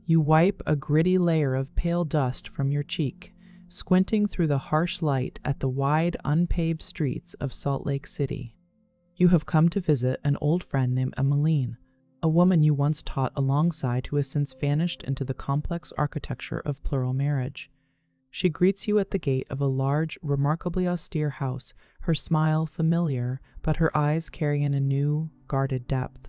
You wipe a gritty layer of pale dust from your cheek, squinting through the harsh light at the wide, unpaved streets of Salt Lake City. You have come to visit an old friend named Emmeline, a woman you once taught alongside who has since vanished into the complex architecture of plural marriage. She greets you at the gate of a large, remarkably austere house, her smile familiar, but her eyes carrying a new, guarded depth.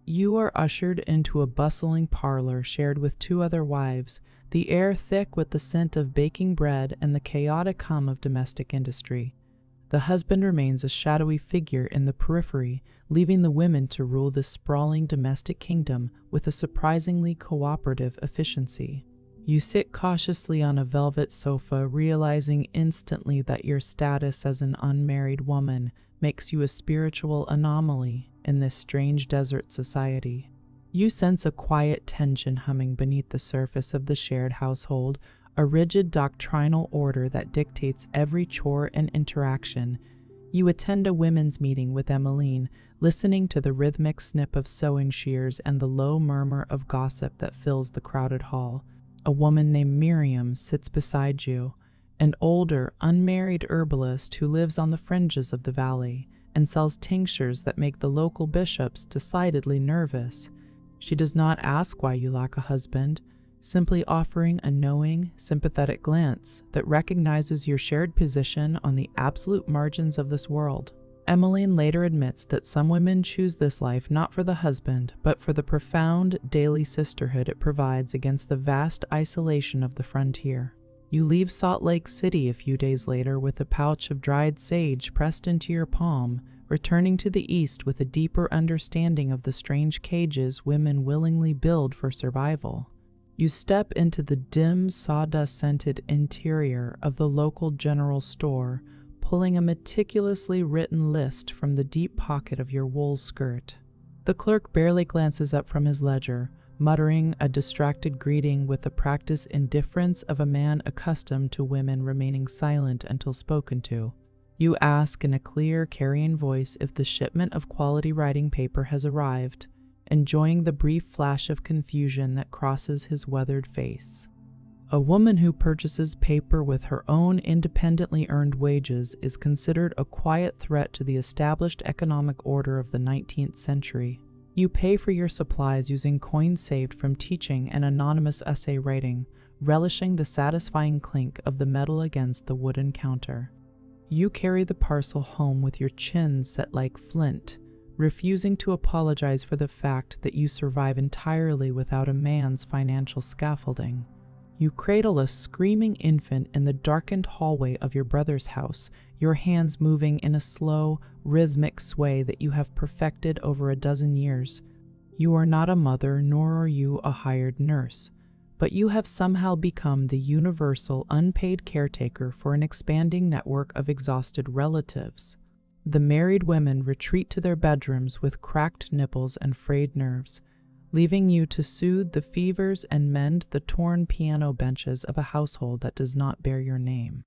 You are ushered into a bustling parlor shared with two other wives, the air thick with the scent of baking bread and the chaotic hum of domestic industry. The husband remains a shadowy figure in the periphery, leaving the women to rule this sprawling domestic kingdom with a surprisingly cooperative efficiency. You sit cautiously on a velvet sofa, realizing instantly that your status as an unmarried woman makes you a spiritual anomaly in this strange desert society. You sense a quiet tension humming beneath the surface of the shared household, a rigid doctrinal order that dictates every chore and interaction. You attend a women's meeting with Emmeline, listening to the rhythmic snip of sewing shears and the low murmur of gossip that fills the crowded hall. A woman named Miriam sits beside you, an older, unmarried herbalist who lives on the fringes of the valley and sells tinctures that make the local bishops decidedly nervous. She does not ask why you lack a husband, simply offering a knowing, sympathetic glance that recognizes your shared position on the absolute margins of this world. Emmeline later admits that some women choose this life not for the husband, but for the profound daily sisterhood it provides against the vast isolation of the frontier. You leave Salt Lake City a few days later with a pouch of dried sage pressed into your palm, returning to the east with a deeper understanding of the strange cages women willingly build for survival. You step into the dim, sawdust-scented interior of the local general store, pulling a meticulously written list from the deep pocket of your wool skirt. The clerk barely glances up from his ledger, muttering a distracted greeting with the practiced indifference of a man accustomed to women remaining silent until spoken to. You ask in a clear, carrying voice if the shipment of quality writing paper has arrived, enjoying the brief flash of confusion that crosses his weathered face. A woman who purchases paper with her own independently earned wages is considered a quiet threat to the established economic order of the 19th century. You pay for your supplies using coins saved from teaching and anonymous essay writing, relishing the satisfying clink of the metal against the wooden counter. You carry the parcel home with your chin set like flint, refusing to apologize for the fact that you survive entirely without a man's financial scaffolding. You cradle a screaming infant in the darkened hallway of your brother's house, your hands moving in a slow, rhythmic sway that you have perfected over a dozen years. You are not a mother, nor are you a hired nurse, but you have somehow become the universal, unpaid caretaker for an expanding network of exhausted relatives. The married women retreat to their bedrooms with cracked nipples and frayed nerves, leaving you to soothe the fevers and mend the torn piano benches of a household that does not bear your name.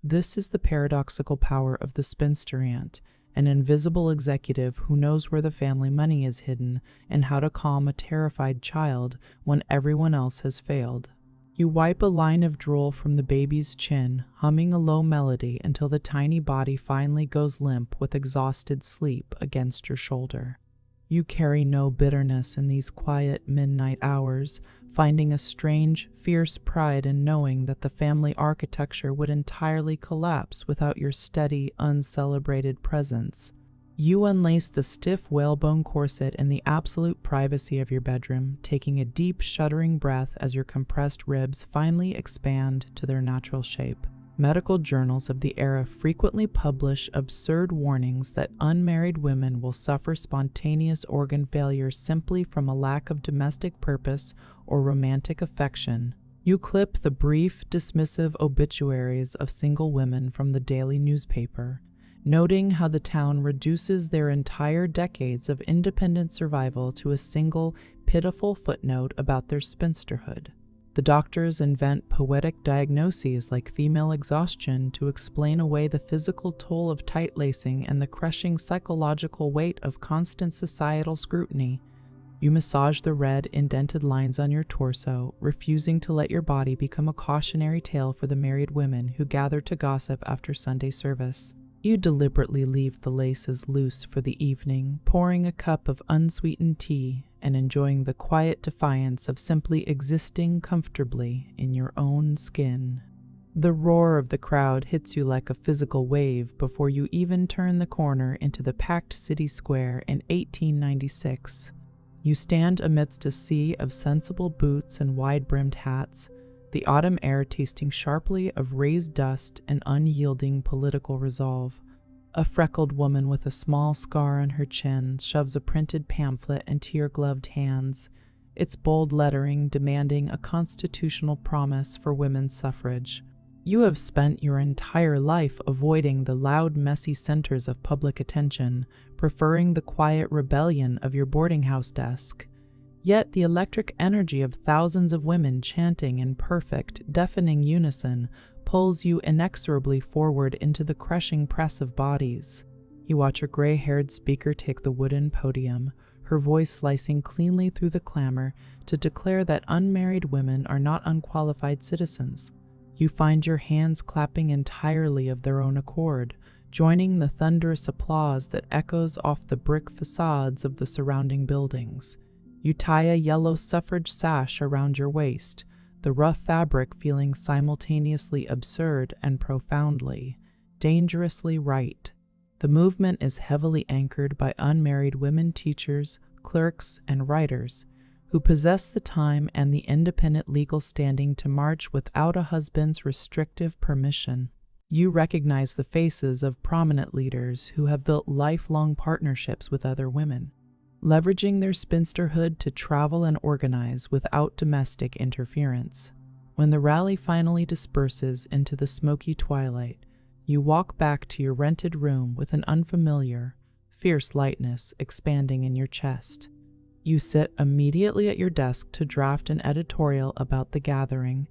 This is the paradoxical power of the spinster aunt, an invisible executive who knows where the family money is hidden and how to calm a terrified child when everyone else has failed. You wipe a line of drool from the baby's chin, humming a low melody until the tiny body finally goes limp with exhausted sleep against your shoulder. You carry no bitterness in these quiet midnight hours, finding a strange, fierce pride in knowing that the family architecture would entirely collapse without your steady, uncelebrated presence. You unlace the stiff whalebone corset in the absolute privacy of your bedroom, taking a deep, shuddering breath as your compressed ribs finally expand to their natural shape. Medical journals of the era frequently publish absurd warnings that unmarried women will suffer spontaneous organ failure simply from a lack of domestic purpose or romantic affection. You clip the brief, dismissive obituaries of single women from the daily newspaper, noting how the town reduces their entire decades of independent survival to a single, pitiful footnote about their spinsterhood. The doctors invent poetic diagnoses like female exhaustion to explain away the physical toll of tight lacing and the crushing psychological weight of constant societal scrutiny. You massage the red, indented lines on your torso, refusing to let your body become a cautionary tale for the married women who gather to gossip after Sunday service. You deliberately leave the laces loose for the evening, pouring a cup of unsweetened tea and enjoying the quiet defiance of simply existing comfortably in your own skin. The roar of the crowd hits you like a physical wave before you even turn the corner into the packed city square in 1896. You stand amidst a sea of sensible boots and wide-brimmed hats, the autumn air tasting sharply of raised dust and unyielding political resolve. A freckled woman with a small scar on her chin shoves a printed pamphlet into your gloved hands, its bold lettering demanding a constitutional promise for women's suffrage. You have spent your entire life avoiding the loud, messy centers of public attention, preferring the quiet rebellion of your boarding house desk. Yet the electric energy of thousands of women chanting in perfect, deafening unison pulls you inexorably forward into the crushing press of bodies. You watch a gray-haired speaker take the wooden podium, her voice slicing cleanly through the clamor to declare that unmarried women are not unqualified citizens. You find your hands clapping entirely of their own accord, joining the thunderous applause that echoes off the brick facades of the surrounding buildings. You tie a yellow suffrage sash around your waist, the rough fabric feeling simultaneously absurd and profoundly, dangerously right. The movement is heavily anchored by unmarried women teachers, clerks, and writers who possess the time and the independent legal standing to march without a husband's restrictive permission. You recognize the faces of prominent leaders who have built lifelong partnerships with other women, leveraging their spinsterhood to travel and organize without domestic interference. When the rally finally disperses into the smoky twilight, you walk back to your rented room with an unfamiliar, fierce lightness expanding in your chest. You sit immediately at your desk to draft an editorial about the gathering,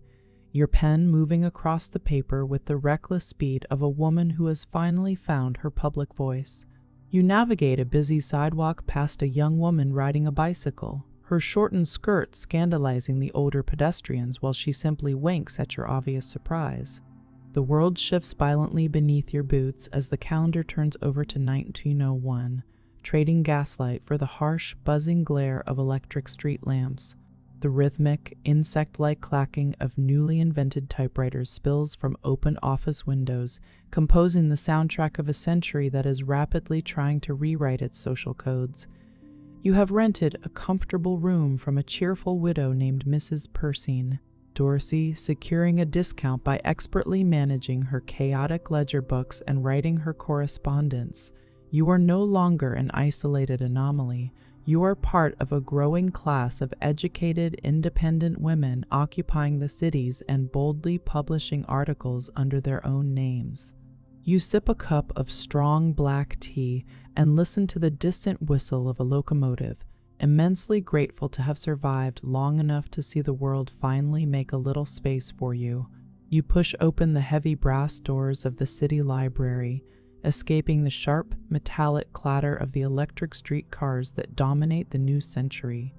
your pen moving across the paper with the reckless speed of a woman who has finally found her public voice. You navigate a busy sidewalk past a young woman riding a bicycle, her shortened skirt scandalizing the older pedestrians while she simply winks at your obvious surprise. The world shifts violently beneath your boots as the calendar turns over to 1901, trading gaslight for the harsh, buzzing glare of electric street lamps. The rhythmic, insect-like clacking of newly invented typewriters spills from open office windows, composing the soundtrack of a century that is rapidly trying to rewrite its social codes. You have rented a comfortable room from a cheerful widow named Mrs. Persine, Dorsey securing a discount by expertly managing her chaotic ledger books and writing her correspondence. You are no longer an isolated anomaly. You are part of a growing class of educated, independent women occupying the cities and boldly publishing articles under their own names. You sip a cup of strong black tea and listen to the distant whistle of a locomotive, immensely grateful to have survived long enough to see the world finally make a little space for you. You push open the heavy brass doors of the city library, escaping the sharp, metallic clatter of the electric streetcars that dominate the new century.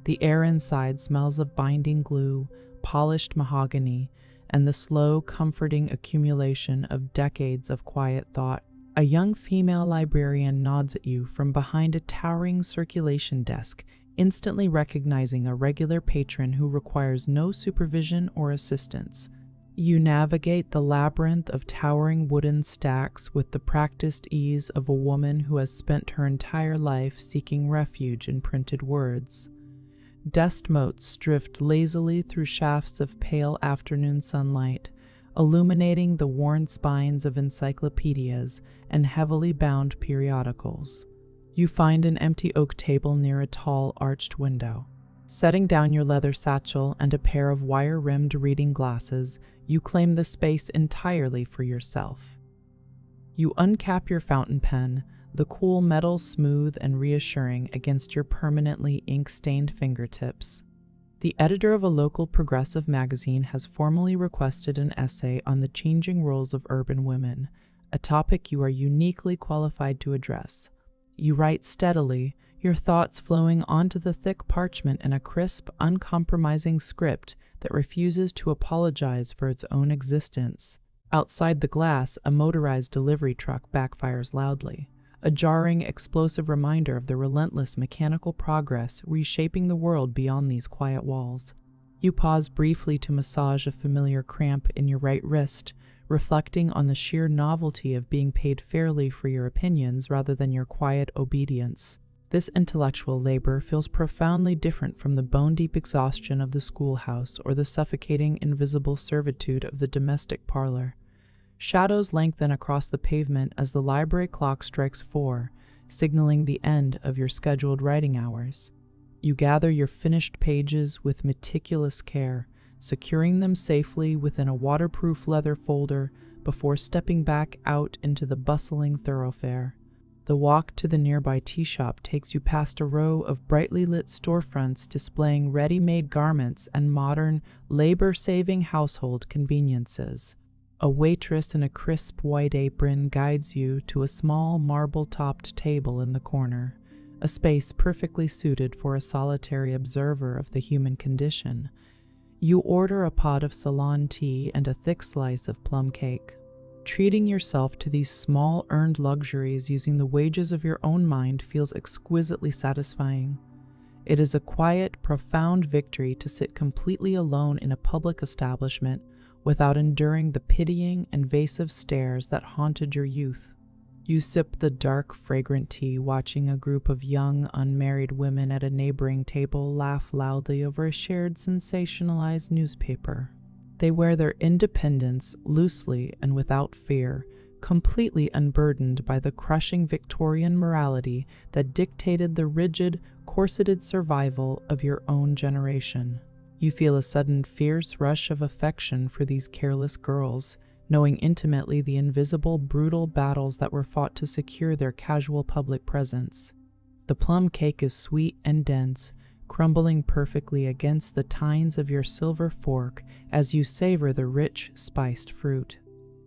The air inside smells of binding glue, polished mahogany, and the slow, comforting accumulation of decades of quiet thought. A young female librarian nods at you from behind a towering circulation desk, instantly recognizing a regular patron who requires no supervision or assistance. You navigate the labyrinth of towering wooden stacks with the practiced ease of a woman who has spent her entire life seeking refuge in printed words. Dust motes drift lazily through shafts of pale afternoon sunlight, illuminating the worn spines of encyclopedias and heavily bound periodicals. You find an empty oak table near a tall, arched window. Setting down your leather satchel and a pair of wire-rimmed reading glasses, you claim the space entirely for yourself. You uncap your fountain pen, the cool metal smooth and reassuring against your permanently ink-stained fingertips. The editor of a local progressive magazine has formally requested an essay on the changing roles of urban women, a topic you are uniquely qualified to address. You write steadily, your thoughts flowing onto the thick parchment in a crisp, uncompromising script that refuses to apologize for its own existence. Outside the glass, a motorized delivery truck backfires loudly, a jarring, explosive reminder of the relentless mechanical progress reshaping the world beyond these quiet walls. You pause briefly to massage a familiar cramp in your right wrist, reflecting on the sheer novelty of being paid fairly for your opinions rather than your quiet obedience. This intellectual labor feels profoundly different from the bone-deep exhaustion of the schoolhouse or the suffocating invisible servitude of the domestic parlor. Shadows lengthen across the pavement as the library clock strikes 4, signaling the end of your scheduled writing hours. You gather your finished pages with meticulous care, securing them safely within a waterproof leather folder before stepping back out into the bustling thoroughfare. The walk to the nearby tea shop takes you past a row of brightly lit storefronts displaying ready-made garments and modern, labor-saving household conveniences. A waitress in a crisp white apron guides you to a small marble-topped table in the corner, a space perfectly suited for a solitary observer of the human condition. You order a pot of Ceylon tea and a thick slice of plum cake. Treating yourself to these small earned luxuries using the wages of your own mind feels exquisitely satisfying. It is a quiet, profound victory to sit completely alone in a public establishment without enduring the pitying, invasive stares that haunted your youth. You sip the dark, fragrant tea, watching a group of young, unmarried women at a neighboring table laugh loudly over a shared, sensationalized newspaper. They wear their independence loosely and without fear, completely unburdened by the crushing Victorian morality that dictated the rigid, corseted survival of your own generation. You feel a sudden fierce rush of affection for these careless girls, knowing intimately the invisible, brutal battles that were fought to secure their casual public presence. The plum cake is sweet and dense, crumbling perfectly against the tines of your silver fork as you savor the rich, spiced fruit.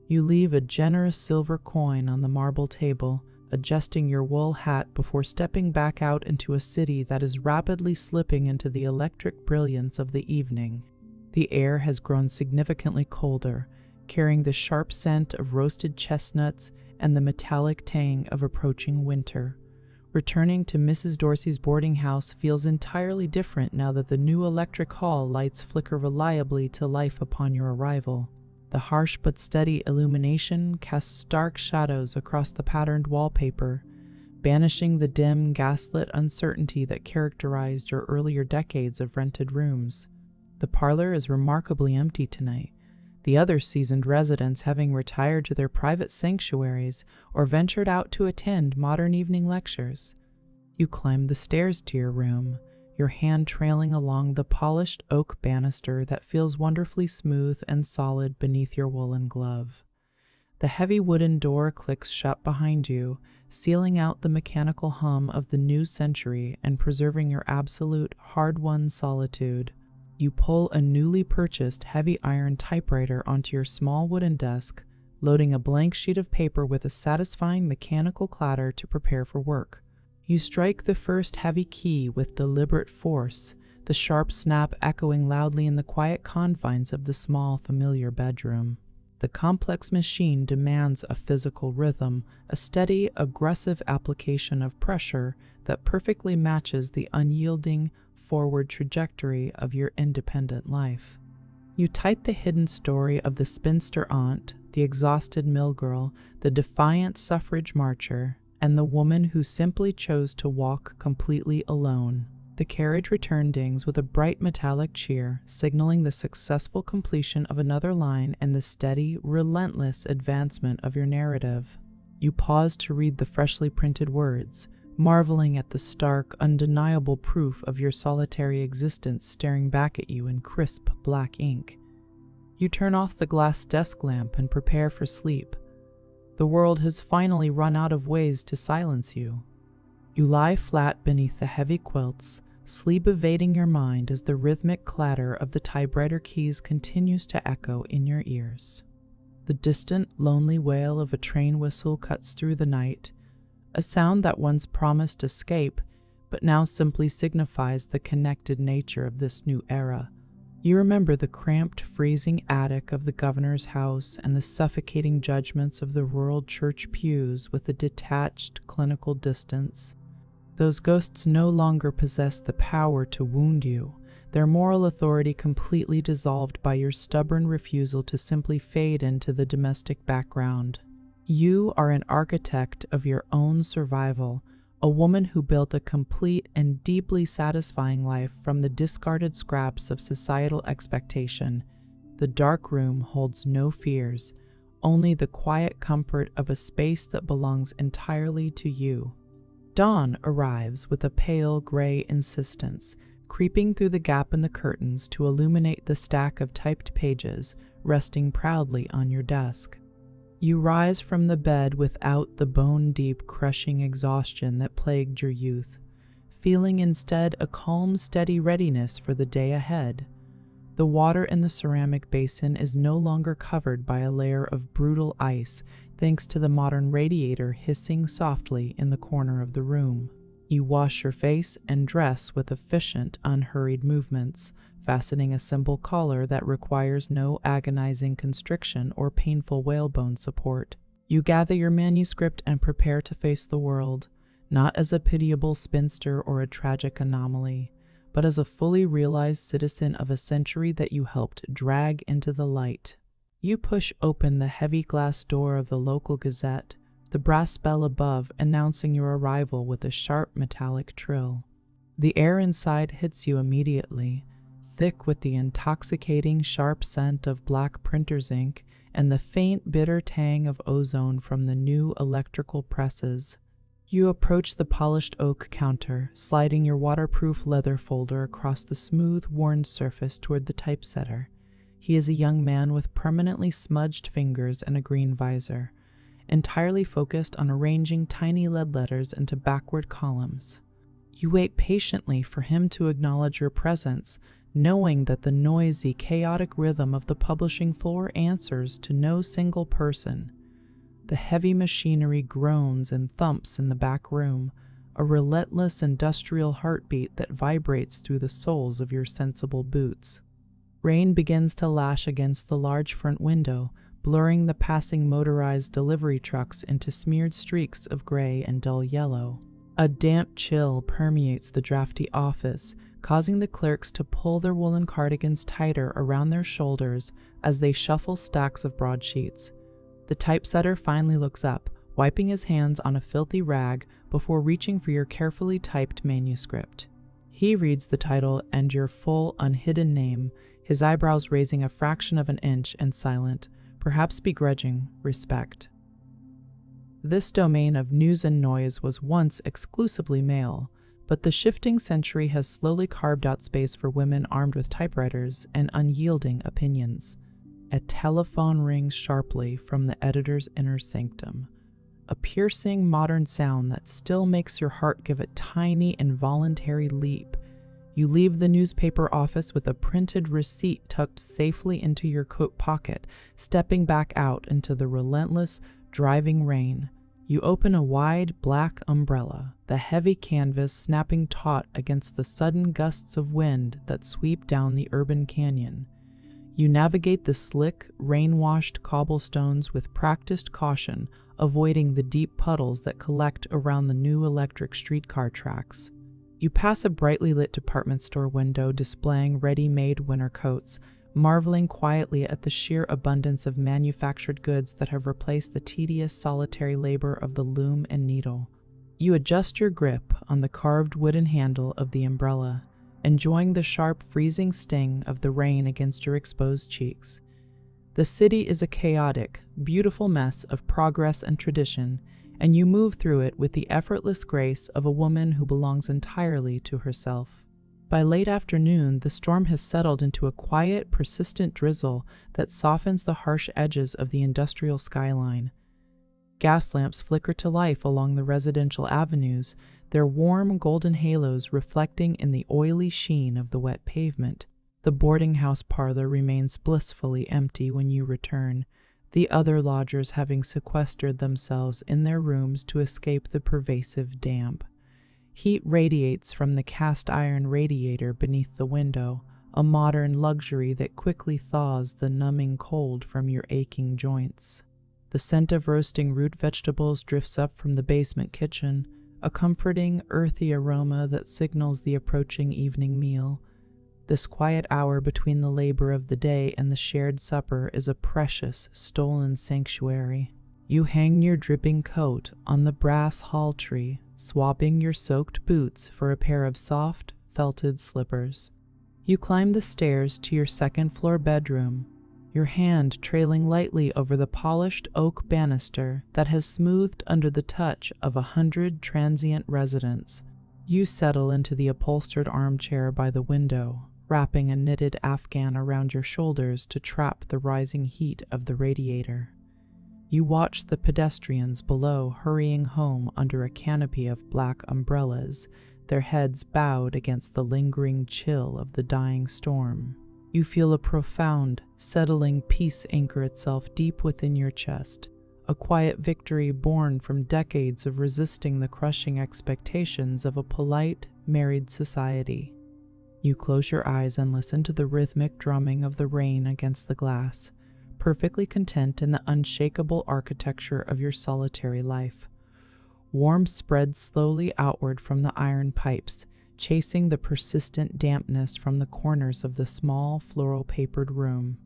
You leave a generous silver coin on the marble table, adjusting your wool hat before stepping back out into a city that is rapidly slipping into the electric brilliance of the evening. The air has grown significantly colder, carrying the sharp scent of roasted chestnuts and the metallic tang of approaching winter. Returning to Mrs. Dorsey's boarding house feels entirely different now that the new electric hall lights flicker reliably to life upon your arrival. The harsh but steady illumination casts stark shadows across the patterned wallpaper, banishing the dim, gaslit uncertainty that characterized your earlier decades of rented rooms. The parlor is remarkably empty tonight, the other seasoned residents having retired to their private sanctuaries or ventured out to attend modern evening lectures. You climb the stairs to your room, your hand trailing along the polished oak banister that feels wonderfully smooth and solid beneath your woolen glove. The heavy wooden door clicks shut behind you, sealing out the mechanical hum of the new century and preserving your absolute, hard-won solitude. You pull a newly purchased heavy iron typewriter onto your small wooden desk, loading a blank sheet of paper with a satisfying mechanical clatter to prepare for work. You strike the first heavy key with deliberate force, the sharp snap echoing loudly in the quiet confines of the small, familiar bedroom. The complex machine demands a physical rhythm, a steady, aggressive application of pressure that perfectly matches the unyielding, forward trajectory of your independent life. You type the hidden story of the spinster aunt, the exhausted mill girl, the defiant suffrage marcher, and the woman who simply chose to walk completely alone. The carriage return dings with a bright metallic cheer, signaling the successful completion of another line and the steady, relentless advancement of your narrative. You pause to read the freshly printed words, marveling at the stark, undeniable proof of your solitary existence staring back at you in crisp black ink. You turn off the glass desk lamp and prepare for sleep. The world has finally run out of ways to silence you. You lie flat beneath the heavy quilts, sleep evading your mind as the rhythmic clatter of the typewriter keys continues to echo in your ears. The distant, lonely wail of a train whistle cuts through the night, a sound that once promised escape, but now simply signifies the connected nature of this new era. You remember the cramped, freezing attic of the governor's house and the suffocating judgments of the rural church pews with a detached, clinical distance. Those ghosts no longer possess the power to wound you, their moral authority completely dissolved by your stubborn refusal to simply fade into the domestic background. You are an architect of your own survival, a woman who built a complete and deeply satisfying life from the discarded scraps of societal expectation. The dark room holds no fears, only the quiet comfort of a space that belongs entirely to you. Dawn arrives with a pale gray insistence, creeping through the gap in the curtains to illuminate the stack of typed pages resting proudly on your desk. You rise from the bed without the bone-deep, crushing exhaustion that plagued your youth, feeling instead a calm, steady readiness for the day ahead. The water in the ceramic basin is no longer covered by a layer of brutal ice, thanks to the modern radiator hissing softly in the corner of the room. You wash your face and dress with efficient, unhurried movements, fastening a simple collar that requires no agonizing constriction or painful whalebone support. You gather your manuscript and prepare to face the world, not as a pitiable spinster or a tragic anomaly, but as a fully realized citizen of a century that you helped drag into the light. You push open the heavy glass door of the local gazette, the brass bell above announcing your arrival with a sharp metallic trill. The air inside hits you immediately, thick with the intoxicating sharp scent of black printer's ink and the faint bitter tang of ozone from the new electrical presses. You approach the polished oak counter, sliding your waterproof leather folder across the smooth, worn surface toward the typesetter. He is a young man with permanently smudged fingers and a green visor, entirely focused on arranging tiny lead letters into backward columns. You wait patiently for him to acknowledge your presence, knowing that the noisy, chaotic rhythm of the publishing floor answers to no single person. The heavy machinery groans and thumps in the back room, a relentless industrial heartbeat that vibrates through the soles of your sensible boots. Rain begins to lash against the large front window, blurring the passing motorized delivery trucks into smeared streaks of gray and dull yellow. A damp chill permeates the drafty office, causing the clerks to pull their woolen cardigans tighter around their shoulders as they shuffle stacks of broadsheets. The typesetter finally looks up, wiping his hands on a filthy rag before reaching for your carefully typed manuscript. He reads the title and your full, unhidden name, his eyebrows raising a fraction of an inch and silent, perhaps begrudging, respect. This domain of news and noise was once exclusively male, but the shifting century has slowly carved out space for women armed with typewriters and unyielding opinions. A telephone rings sharply from the editor's inner sanctum, a piercing modern sound that still makes your heart give a tiny involuntary leap. You leave the newspaper office with a printed receipt tucked safely into your coat pocket, stepping back out into the relentless, driving rain. You open a wide, black umbrella, the heavy canvas snapping taut against the sudden gusts of wind that sweep down the urban canyon. You navigate the slick, rain-washed cobblestones with practiced caution, avoiding the deep puddles that collect around the new electric streetcar tracks. You pass a brightly lit department store window displaying ready-made winter coats, marveling quietly at the sheer abundance of manufactured goods that have replaced the tedious, solitary labor of the loom and needle. You adjust your grip on the carved wooden handle of the umbrella, enjoying the sharp, freezing sting of the rain against your exposed cheeks. The city is a chaotic, beautiful mess of progress and tradition, and you move through it with the effortless grace of a woman who belongs entirely to herself. By late afternoon, the storm has settled into a quiet, persistent drizzle that softens the harsh edges of the industrial skyline. Gas lamps flicker to life along the residential avenues, their warm golden halos reflecting in the oily sheen of the wet pavement. The boarding house parlor remains blissfully empty when you return, the other lodgers having sequestered themselves in their rooms to escape the pervasive damp. Heat radiates from the cast iron radiator beneath the window, a modern luxury that quickly thaws the numbing cold from your aching joints. The scent of roasting root vegetables drifts up from the basement kitchen, a comforting, earthy aroma that signals the approaching evening meal. This quiet hour between the labor of the day and the shared supper is a precious, stolen sanctuary. You hang your dripping coat on the brass hall tree, swapping your soaked boots for a pair of soft, felted slippers. You climb the stairs to your second-floor bedroom, your hand trailing lightly over the polished oak banister that has smoothed under the touch of 100 transient residents. You settle into the upholstered armchair by the window, wrapping a knitted afghan around your shoulders to trap the rising heat of the radiator. You watch the pedestrians below hurrying home under a canopy of black umbrellas, their heads bowed against the lingering chill of the dying storm. You feel a profound, settling peace anchor itself deep within your chest, a quiet victory born from decades of resisting the crushing expectations of a polite, married society. You close your eyes and listen to the rhythmic drumming of the rain against the glass, perfectly content in the unshakable architecture of your solitary life. Warmth spreads slowly outward from the iron pipes, chasing the persistent dampness from the corners of the small, floral-papered room.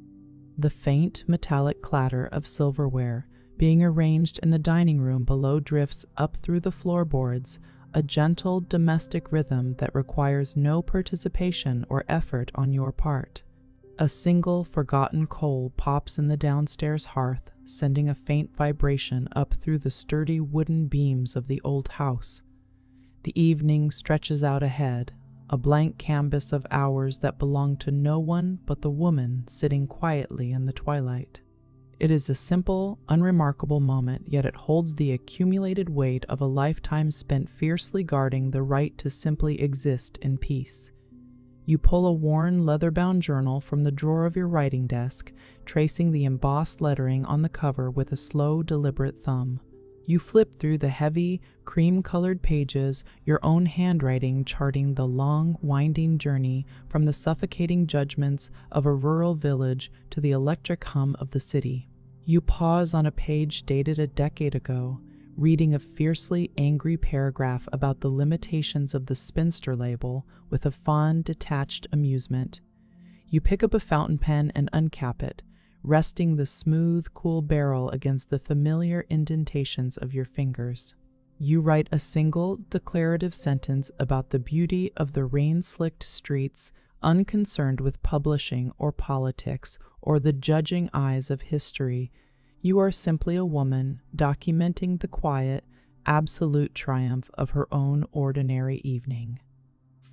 The faint, metallic clatter of silverware being arranged in the dining room below drifts up through the floorboards, a gentle, domestic rhythm that requires no participation or effort on your part. A single, forgotten coal pops in the downstairs hearth, sending a faint vibration up through the sturdy wooden beams of the old house. The evening stretches out ahead, a blank canvas of hours that belong to no one but the woman sitting quietly in the twilight. It is a simple, unremarkable moment, yet it holds the accumulated weight of a lifetime spent fiercely guarding the right to simply exist in peace. You pull a worn, leather-bound journal from the drawer of your writing desk, tracing the embossed lettering on the cover with a slow, deliberate thumb. You flip through the heavy, cream-colored pages, your own handwriting charting the long, winding journey from the suffocating judgments of a rural village to the electric hum of the city. You pause on a page dated a decade ago, reading a fiercely angry paragraph about the limitations of the spinster label with a fond, detached amusement. You pick up a fountain pen and uncap it, resting the smooth, cool barrel against the familiar indentations of your fingers. You write a single, declarative sentence about the beauty of the rain-slicked streets, unconcerned with publishing or politics or the judging eyes of history. You are simply a woman documenting the quiet, absolute triumph of her own ordinary evening.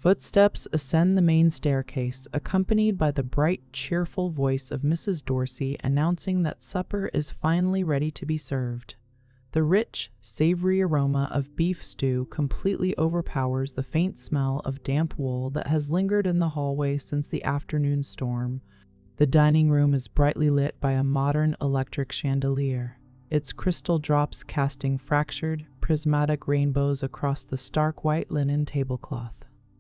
Footsteps ascend the main staircase, accompanied by the bright, cheerful voice of Mrs. Dorsey announcing that supper is finally ready to be served. The rich, savory aroma of beef stew completely overpowers the faint smell of damp wool that has lingered in the hallway since the afternoon storm. The dining room is brightly lit by a modern electric chandelier, its crystal drops casting fractured, prismatic rainbows across the stark white linen tablecloth.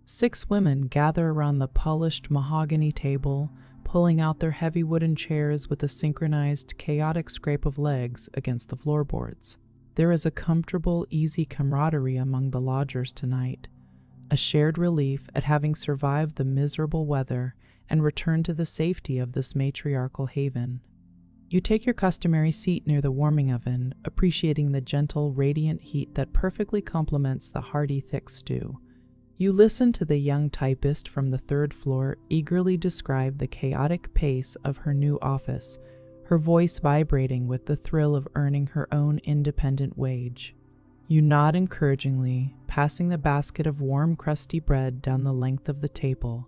6 women gather around the polished mahogany table, pulling out their heavy wooden chairs with a synchronized, chaotic scrape of legs against the floorboards. There is a comfortable, easy camaraderie among the lodgers tonight, a shared relief at having survived the miserable weather and returned to the safety of this matriarchal haven. You take your customary seat near the warming oven, appreciating the gentle, radiant heat that perfectly complements the hearty, thick stew. You listen to the young typist from the third floor eagerly describe the chaotic pace of her new office, her voice vibrating with the thrill of earning her own independent wage. You nod encouragingly, passing the basket of warm, crusty bread down the length of the table,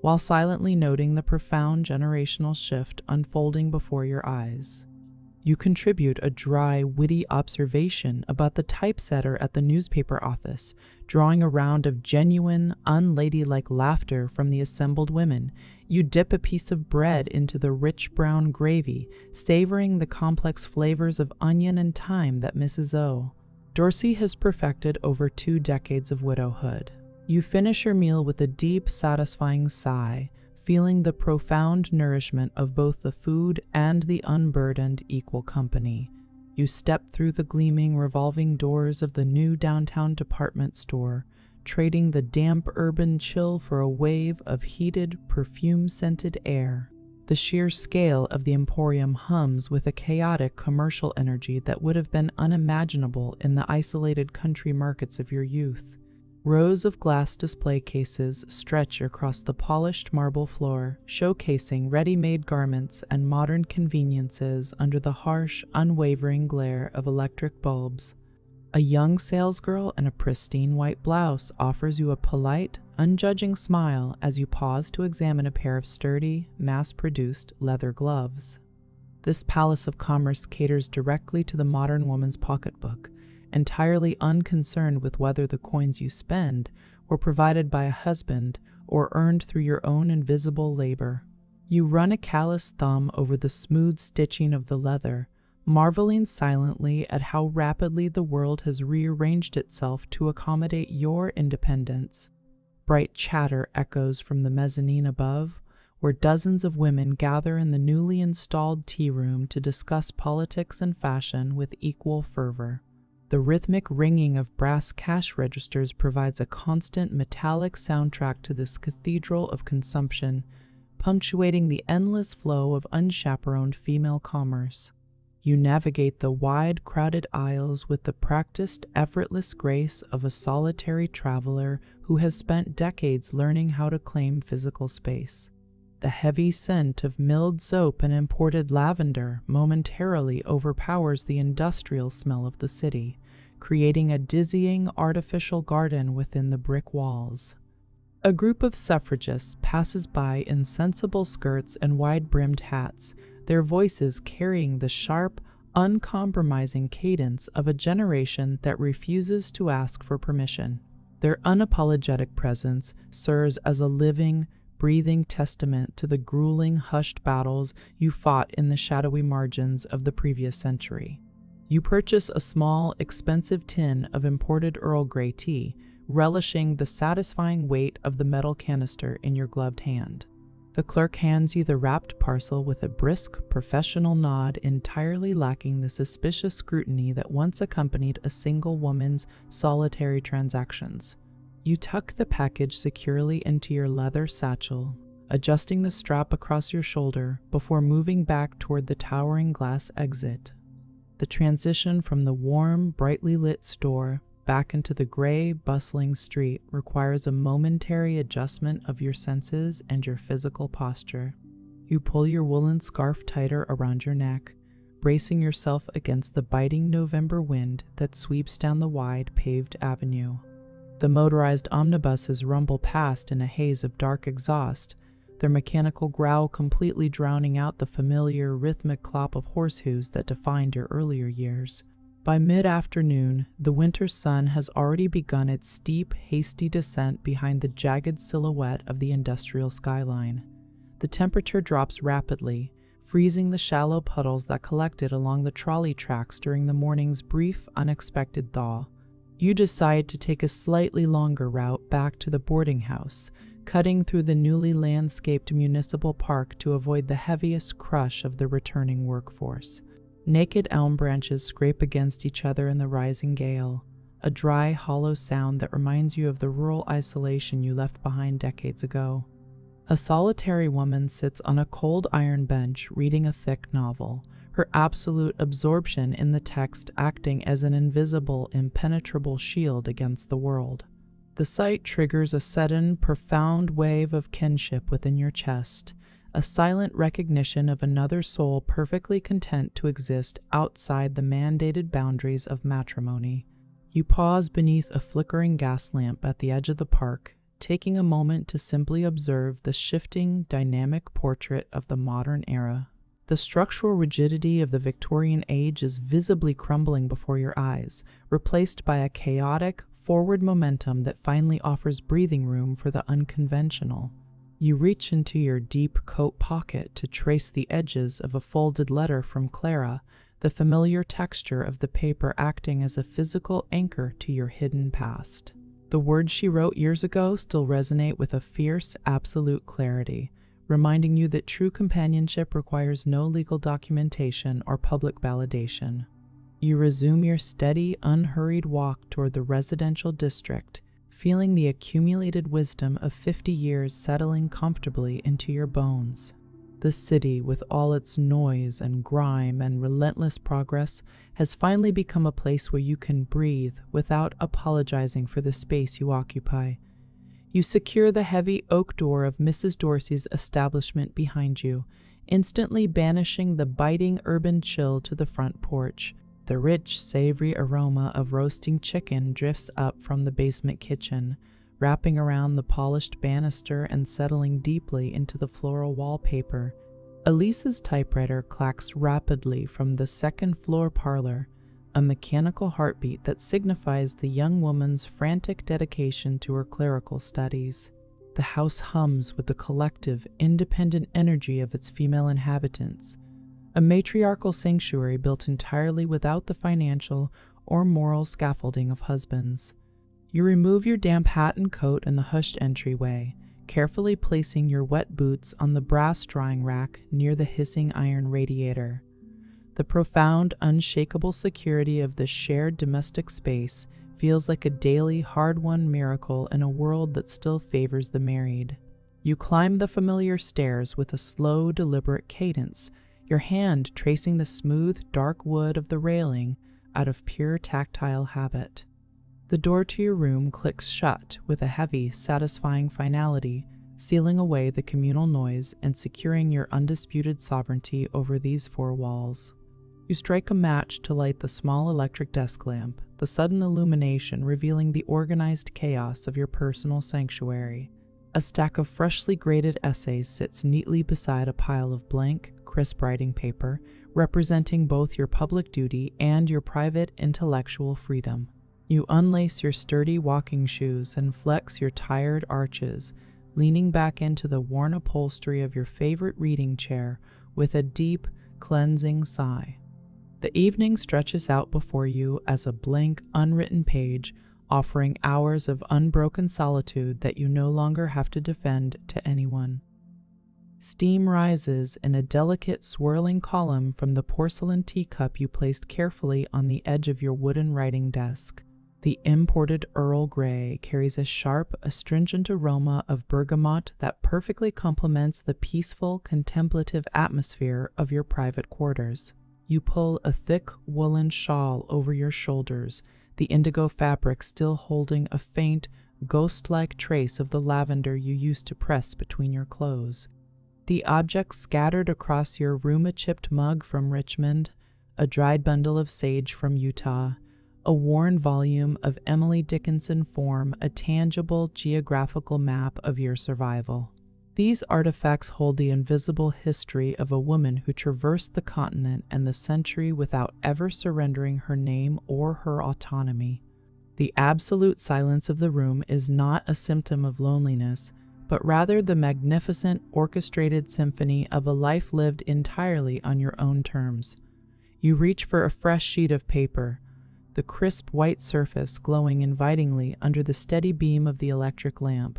while silently noting the profound generational shift unfolding before your eyes. You contribute a dry, witty observation about the typesetter at the newspaper office, drawing a round of genuine, unladylike laughter from the assembled women. You dip a piece of bread into the rich brown gravy, savoring the complex flavors of onion and thyme that Mrs. Dorsey has perfected over 2 decades of widowhood. You finish your meal with a deep, satisfying sigh, feeling the profound nourishment of both the food and the unburdened equal company. You step through the gleaming, revolving doors of the new downtown department store, trading the damp urban chill for a wave of heated, perfume-scented air. The sheer scale of the emporium hums with a chaotic commercial energy that would have been unimaginable in the isolated country markets of your youth. Rows of glass display cases stretch across the polished marble floor, showcasing ready-made garments and modern conveniences under the harsh, unwavering glare of electric bulbs. A young salesgirl in a pristine white blouse offers you a polite, unjudging smile as you pause to examine a pair of sturdy, mass-produced leather gloves. This palace of commerce caters directly to the modern woman's pocketbook, entirely unconcerned with whether the coins you spend were provided by a husband or earned through your own invisible labor. You run a callous thumb over the smooth stitching of the leather, marveling silently at how rapidly the world has rearranged itself to accommodate your independence. Bright chatter echoes from the mezzanine above, where dozens of women gather in the newly installed tea room to discuss politics and fashion with equal fervor. The rhythmic ringing of brass cash registers provides a constant metallic soundtrack to this cathedral of consumption, punctuating the endless flow of unchaperoned female commerce. You navigate the wide, crowded aisles with the practiced, effortless grace of a solitary traveler who has spent decades learning how to claim physical space. The heavy scent of milled soap and imported lavender momentarily overpowers the industrial smell of the city, creating a dizzying artificial garden within the brick walls. A group of suffragists passes by in sensible skirts and wide-brimmed hats, their voices carrying the sharp, uncompromising cadence of a generation that refuses to ask for permission. Their unapologetic presence serves as a living, breathing testament to the grueling, hushed battles you fought in the shadowy margins of the previous century. You purchase a small, expensive tin of imported Earl Grey tea, relishing the satisfying weight of the metal canister in your gloved hand. The clerk hands you the wrapped parcel with a brisk, professional nod entirely lacking the suspicious scrutiny that once accompanied a single woman's solitary transactions. You tuck the package securely into your leather satchel, adjusting the strap across your shoulder before moving back toward the towering glass exit. The transition from the warm, brightly lit store back into the gray, bustling street requires a momentary adjustment of your senses and your physical posture. You pull your woolen scarf tighter around your neck, bracing yourself against the biting November wind that sweeps down the wide, paved avenue. The motorized omnibuses rumble past in a haze of dark exhaust, their mechanical growl completely drowning out the familiar, rhythmic clop of horse hooves that defined your earlier years. By mid-afternoon, the winter sun has already begun its steep, hasty descent behind the jagged silhouette of the industrial skyline. The temperature drops rapidly, freezing the shallow puddles that collected along the trolley tracks during the morning's brief, unexpected thaw. You decide to take a slightly longer route back to the boarding house, cutting through the newly landscaped municipal park to avoid the heaviest crush of the returning workforce. Naked elm branches scrape against each other in the rising gale, a dry, hollow sound that reminds you of the rural isolation you left behind decades ago. A solitary woman sits on a cold iron bench reading a thick novel, her absolute absorption in the text acting as an invisible, impenetrable shield against the world. The sight triggers a sudden, profound wave of kinship within your chest, a silent recognition of another soul perfectly content to exist outside the mandated boundaries of matrimony. You pause beneath a flickering gas lamp at the edge of the park, taking a moment to simply observe the shifting, dynamic portrait of the modern era. The structural rigidity of the Victorian age is visibly crumbling before your eyes, replaced by a chaotic, forward momentum that finally offers breathing room for the unconventional. You reach into your deep coat pocket to trace the edges of a folded letter from Clara, the familiar texture of the paper acting as a physical anchor to your hidden past. The words she wrote years ago still resonate with a fierce, absolute clarity, reminding you that true companionship requires no legal documentation or public validation. You resume your steady, unhurried walk toward the residential district, feeling the accumulated wisdom of 50 years settling comfortably into your bones. The city, with all its noise and grime and relentless progress, has finally become a place where you can breathe without apologizing for the space you occupy. You secure the heavy oak door of Mrs. Dorsey's establishment behind you, instantly banishing the biting urban chill to the front porch. The rich, savory aroma of roasting chicken drifts up from the basement kitchen, wrapping around the polished banister and settling deeply into the floral wallpaper. Elise's typewriter clacks rapidly from the second-floor parlor, a mechanical heartbeat that signifies the young woman's frantic dedication to her clerical studies. The house hums with the collective, independent energy of its female inhabitants, a matriarchal sanctuary built entirely without the financial or moral scaffolding of husbands. You remove your damp hat and coat in the hushed entryway, carefully placing your wet boots on the brass drying rack near the hissing iron radiator. The profound, unshakable security of this shared domestic space feels like a daily, hard-won miracle in a world that still favors the married. You climb the familiar stairs with a slow, deliberate cadence, your hand tracing the smooth, dark wood of the railing out of pure tactile habit. The door to your room clicks shut with a heavy, satisfying finality, sealing away the communal noise and securing your undisputed sovereignty over these four walls. You strike a match to light the small electric desk lamp, the sudden illumination revealing the organized chaos of your personal sanctuary. A stack of freshly graded essays sits neatly beside a pile of blank, crisp writing paper, representing both your public duty and your private intellectual freedom. You unlace your sturdy walking shoes and flex your tired arches, leaning back into the worn upholstery of your favorite reading chair with a deep, cleansing sigh. The evening stretches out before you as a blank, unwritten page, offering hours of unbroken solitude that you no longer have to defend to anyone. Steam rises in a delicate, swirling column from the porcelain teacup you placed carefully on the edge of your wooden writing desk. The imported Earl Grey carries a sharp, astringent aroma of bergamot that perfectly complements the peaceful, contemplative atmosphere of your private quarters. You pull a thick woolen shawl over your shoulders, the indigo fabric still holding a faint, ghost-like trace of the lavender you used to press between your clothes. The objects scattered across your room-a-chipped mug from Richmond, a dried bundle of sage from Utah, a worn volume of Emily Dickinson form a tangible geographical map of your survival. These artifacts hold the invisible history of a woman who traversed the continent and the century without ever surrendering her name or her autonomy. The absolute silence of the room is not a symptom of loneliness, but rather the magnificent orchestrated symphony of a life lived entirely on your own terms. You reach for a fresh sheet of paper, the crisp white surface glowing invitingly under the steady beam of the electric lamp.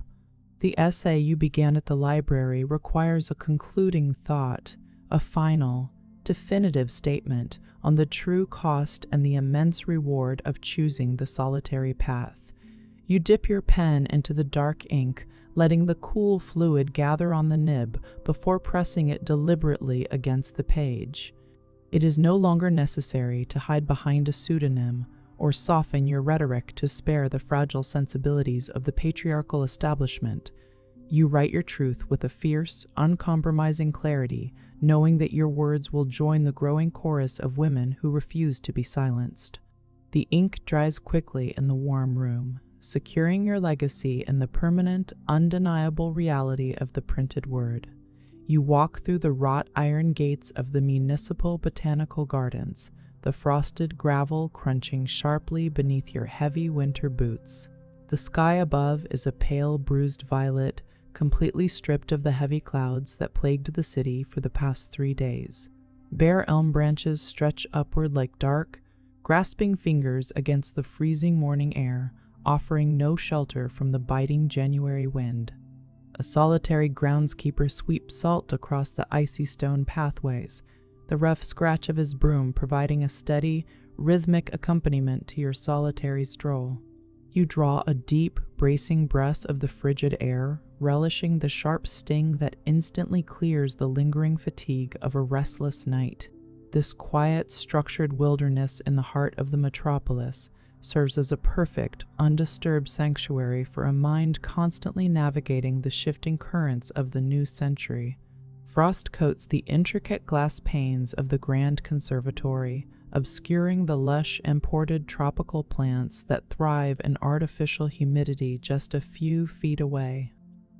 The essay you began at the library requires a concluding thought, a final, definitive statement on the true cost and the immense reward of choosing the solitary path. You dip your pen into the dark ink, letting the cool fluid gather on the nib before pressing it deliberately against the page. It is no longer necessary to hide behind a pseudonym or soften your rhetoric to spare the fragile sensibilities of the patriarchal establishment. You write your truth with a fierce, uncompromising clarity, knowing that your words will join the growing chorus of women who refuse to be silenced. The ink dries quickly in the warm room, securing your legacy in the permanent, undeniable reality of the printed word. You walk through the wrought iron gates of the municipal botanical gardens, the frosted gravel crunching sharply beneath your heavy winter boots. The sky above is a pale, bruised violet, completely stripped of the heavy clouds that plagued the city for the past 3 days. Bare elm branches stretch upward like dark, grasping fingers against the freezing morning air, offering no shelter from the biting January wind. A solitary groundskeeper sweeps salt across the icy stone pathways, the rough scratch of his broom providing a steady, rhythmic accompaniment to your solitary stroll. You draw a deep, bracing breath of the frigid air, relishing the sharp sting that instantly clears the lingering fatigue of a restless night. This quiet, structured wilderness in the heart of the metropolis serves as a perfect, undisturbed sanctuary for a mind constantly navigating the shifting currents of the new century. Frost coats the intricate glass panes of the grand conservatory, obscuring the lush imported tropical plants that thrive in artificial humidity just a few feet away.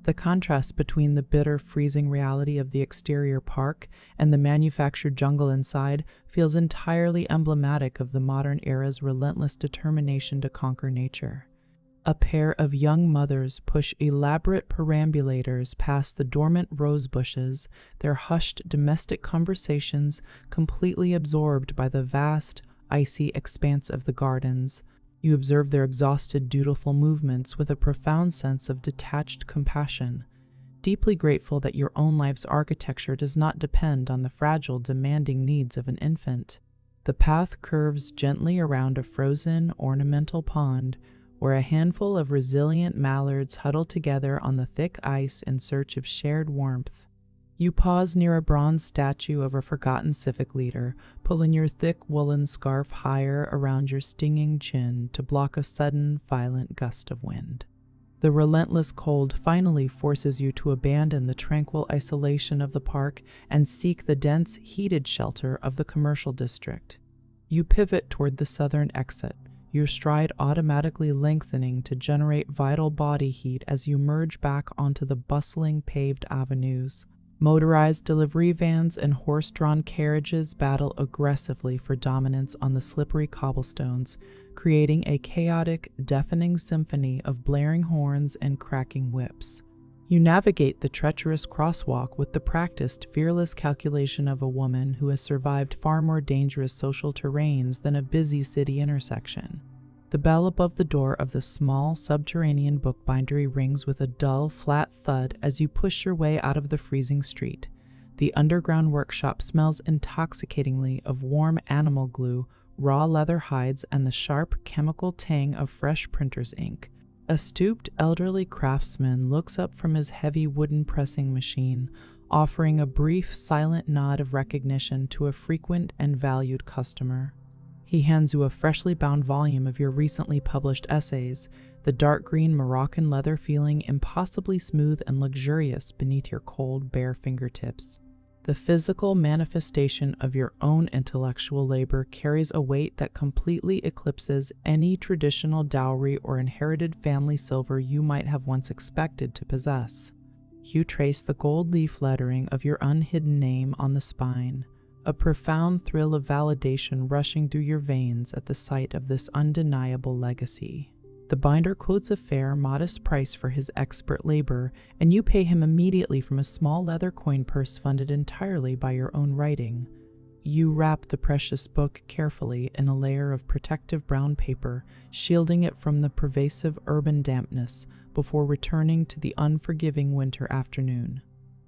The contrast between the bitter, freezing reality of the exterior park and the manufactured jungle inside feels entirely emblematic of the modern era's relentless determination to conquer nature. A pair of young mothers push elaborate perambulators past the dormant rose bushes, their hushed domestic conversations completely absorbed by the vast, icy expanse of the gardens. You observe their exhausted, dutiful movements with a profound sense of detached compassion, deeply grateful that your own life's architecture does not depend on the fragile, demanding needs of an infant. The path curves gently around a frozen, ornamental pond, where a handful of resilient mallards huddle together on the thick ice in search of shared warmth. You pause near a bronze statue of a forgotten civic leader, pulling your thick woolen scarf higher around your stinging chin to block a sudden, violent gust of wind. The relentless cold finally forces you to abandon the tranquil isolation of the park and seek the dense, heated shelter of the commercial district. You pivot toward the southern exit, your stride automatically lengthening to generate vital body heat as you merge back onto the bustling paved avenues. Motorized delivery vans and horse-drawn carriages battle aggressively for dominance on the slippery cobblestones, creating a chaotic, deafening symphony of blaring horns and cracking whips. You navigate the treacherous crosswalk with the practiced, fearless calculation of a woman who has survived far more dangerous social terrains than a busy city intersection. The bell above the door of the small, subterranean bookbindery rings with a dull, flat thud as you push your way out of the freezing street. The underground workshop smells intoxicatingly of warm animal glue, raw leather hides, and the sharp, chemical tang of fresh printer's ink. A stooped, elderly craftsman looks up from his heavy wooden pressing machine, offering a brief, silent nod of recognition to a frequent and valued customer. He hands you a freshly bound volume of your recently published essays, the dark green Moroccan leather feeling impossibly smooth and luxurious beneath your cold, bare fingertips. The physical manifestation of your own intellectual labor carries a weight that completely eclipses any traditional dowry or inherited family silver you might have once expected to possess. You trace the gold leaf lettering of your unhidden name on the spine, a profound thrill of validation rushing through your veins at the sight of this undeniable legacy. The binder quotes a fair, modest price for his expert labor, and you pay him immediately from a small leather coin purse funded entirely by your own writing. You wrap the precious book carefully in a layer of protective brown paper, shielding it from the pervasive urban dampness before returning to the unforgiving winter afternoon.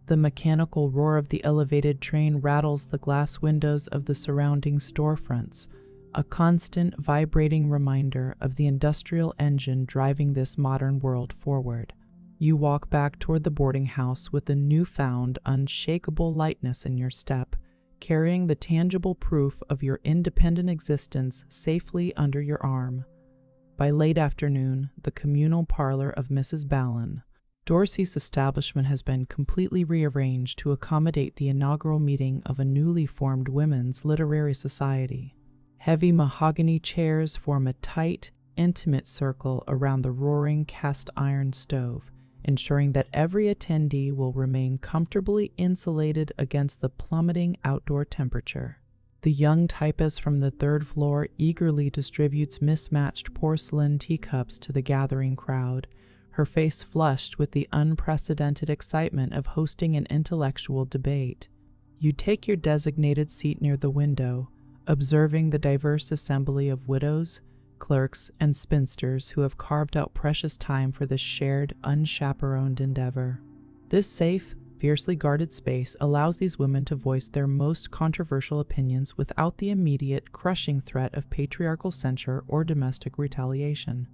The mechanical roar of the elevated train rattles the glass windows of the surrounding storefronts, a constant, vibrating reminder of the industrial engine driving this modern world forward. You walk back toward the boarding house with a newfound, unshakable lightness in your step, carrying the tangible proof of your independent existence safely under your arm. By late afternoon, the communal parlor of Mrs. Ballon, Dorsey's establishment has been completely rearranged to accommodate the inaugural meeting of a newly formed women's literary society. Heavy mahogany chairs form a tight, intimate circle around the roaring cast-iron stove, ensuring that every attendee will remain comfortably insulated against the plummeting outdoor temperature. The young typist from the third floor eagerly distributes mismatched porcelain teacups to the gathering crowd, her face flushed with the unprecedented excitement of hosting an intellectual debate. You take your designated seat near the window, observing the diverse assembly of widows, clerks, and spinsters who have carved out precious time for this shared, unchaperoned endeavor. This safe, fiercely guarded space allows these women to voice their most controversial opinions without the immediate, crushing threat of patriarchal censure or domestic retaliation.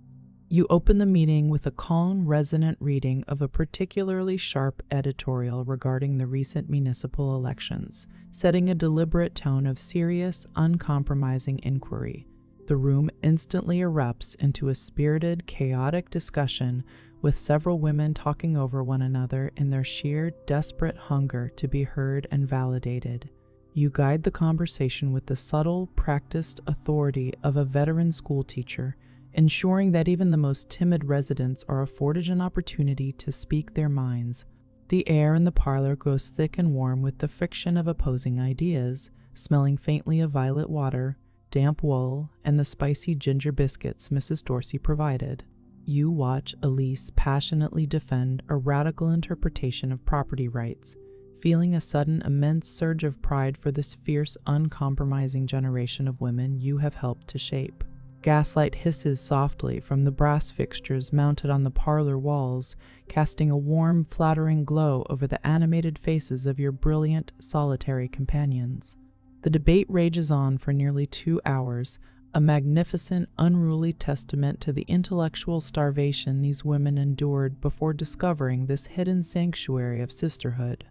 You open the meeting with a calm, resonant reading of a particularly sharp editorial regarding the recent municipal elections, setting a deliberate tone of serious, uncompromising inquiry. The room instantly erupts into a spirited, chaotic discussion, with several women talking over one another in their sheer, desperate hunger to be heard and validated. You guide the conversation with the subtle, practiced authority of a veteran schoolteacher, ensuring that even the most timid residents are afforded an opportunity to speak their minds. The air in the parlor grows thick and warm with the friction of opposing ideas, smelling faintly of violet water, damp wool, and the spicy ginger biscuits Mrs. Dorsey provided. You watch Elise passionately defend a radical interpretation of property rights, feeling a sudden immense surge of pride for this fierce, uncompromising generation of women you have helped to shape. Gaslight hisses softly from the brass fixtures mounted on the parlor walls, casting a warm, flattering glow over the animated faces of your brilliant, solitary companions. The debate rages on for nearly 2 hours, a magnificent, unruly testament to the intellectual starvation these women endured before discovering this hidden sanctuary of sisterhood.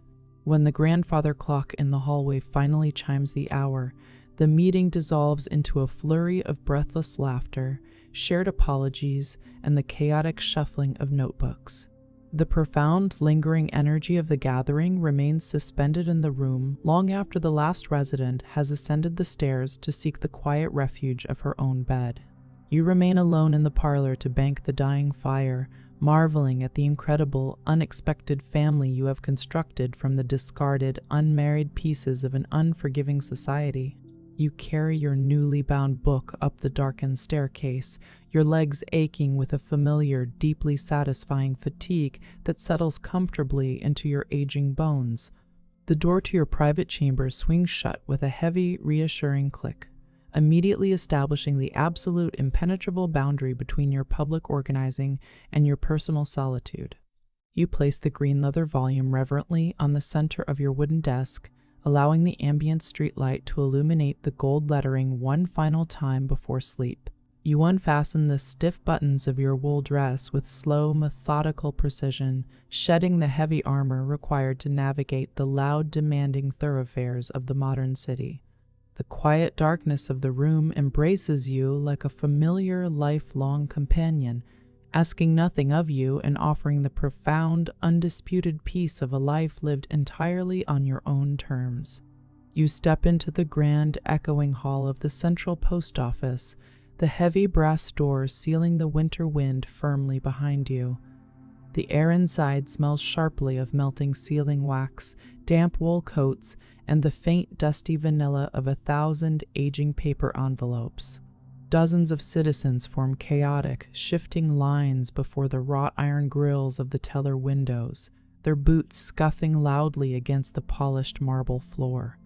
When the grandfather clock in the hallway finally chimes the hour, the meeting dissolves into a flurry of breathless laughter, shared apologies, and the chaotic shuffling of notebooks. The profound, lingering energy of the gathering remains suspended in the room long after the last resident has ascended the stairs to seek the quiet refuge of her own bed. You remain alone in the parlor to bank the dying fire, marveling at the incredible, unexpected family you have constructed from the discarded, unmarried pieces of an unforgiving society. You carry your newly bound book up the darkened staircase, your legs aching with a familiar, deeply satisfying fatigue that settles comfortably into your aging bones. The door to your private chamber swings shut with a heavy, reassuring click, immediately establishing the absolute impenetrable boundary between your public organizing and your personal solitude. You place the green leather volume reverently on the center of your wooden desk, allowing the ambient streetlight to illuminate the gold lettering one final time before sleep. You unfasten the stiff buttons of your wool dress with slow, methodical precision, shedding the heavy armor required to navigate the loud, demanding thoroughfares of the modern city. The quiet darkness of the room embraces you like a familiar, lifelong companion, asking nothing of you and offering the profound, undisputed peace of a life lived entirely on your own terms. You step into the grand, echoing hall of the central post office, the heavy brass doors sealing the winter wind firmly behind you. The air inside smells sharply of melting sealing wax, damp wool coats, and the faint, dusty vanilla of 1,000 aging paper envelopes. Dozens of citizens form chaotic, shifting lines before the wrought iron grilles of the teller windows, their boots scuffing loudly against the polished marble floor.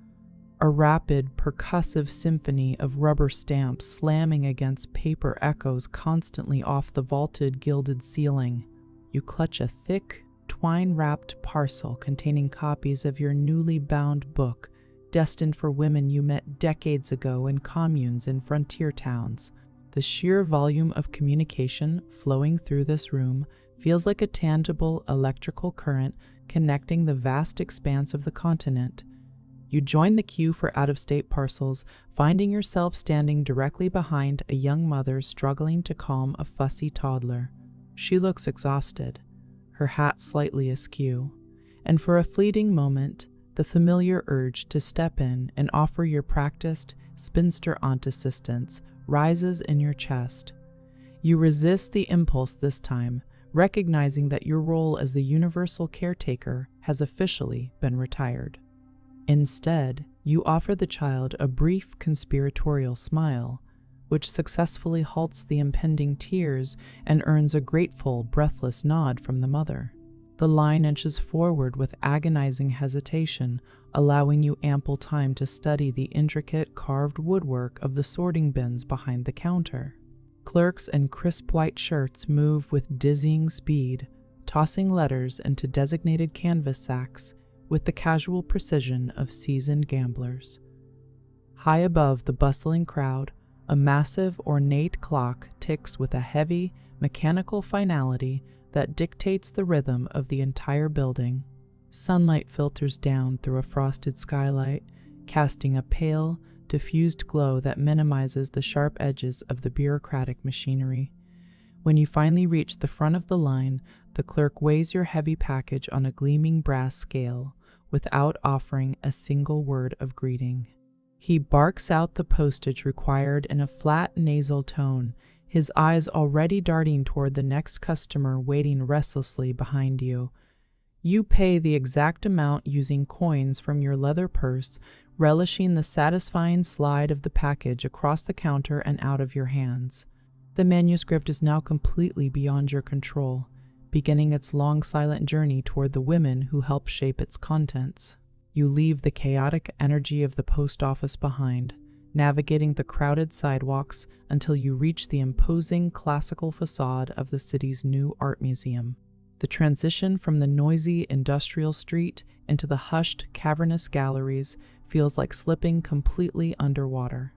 A rapid, percussive symphony of rubber stamps slamming against paper echoes constantly off the vaulted, gilded ceiling. You clutch a thick, twine-wrapped parcel containing copies of your newly bound book, destined for women you met decades ago in communes in frontier towns. The sheer volume of communication flowing through this room feels like a tangible electrical current connecting the vast expanse of the continent. You join the queue for out-of-state parcels, finding yourself standing directly behind a young mother struggling to calm a fussy toddler. She looks exhausted, her hat slightly askew, and for a fleeting moment, the familiar urge to step in and offer your practiced spinster aunt assistance rises in your chest. You resist the impulse this time, recognizing that your role as the universal caretaker has officially been retired. Instead, you offer the child a brief conspiratorial smile, which successfully halts the impending tears and earns a grateful, breathless nod from the mother. The line inches forward with agonizing hesitation, allowing you ample time to study the intricate carved woodwork of the sorting bins behind the counter. Clerks in crisp white shirts move with dizzying speed, tossing letters into designated canvas sacks with the casual precision of seasoned gamblers. High above the bustling crowd, a massive, ornate clock ticks with a heavy, mechanical finality that dictates the rhythm of the entire building. Sunlight filters down through a frosted skylight, casting a pale, diffused glow that minimizes the sharp edges of the bureaucratic machinery. When you finally reach the front of the line, the clerk weighs your heavy package on a gleaming brass scale, without offering a single word of greeting. He barks out the postage required in a flat nasal tone, his eyes already darting toward the next customer waiting restlessly behind you. You pay the exact amount using coins from your leather purse, relishing the satisfying slide of the package across the counter and out of your hands. The manuscript is now completely beyond your control, beginning its long silent journey toward the women who help shape its contents. You leave the chaotic energy of the post office behind, navigating the crowded sidewalks until you reach the imposing classical facade of the city's new art museum. The transition from the noisy industrial street into the hushed, cavernous galleries feels like slipping completely underwater.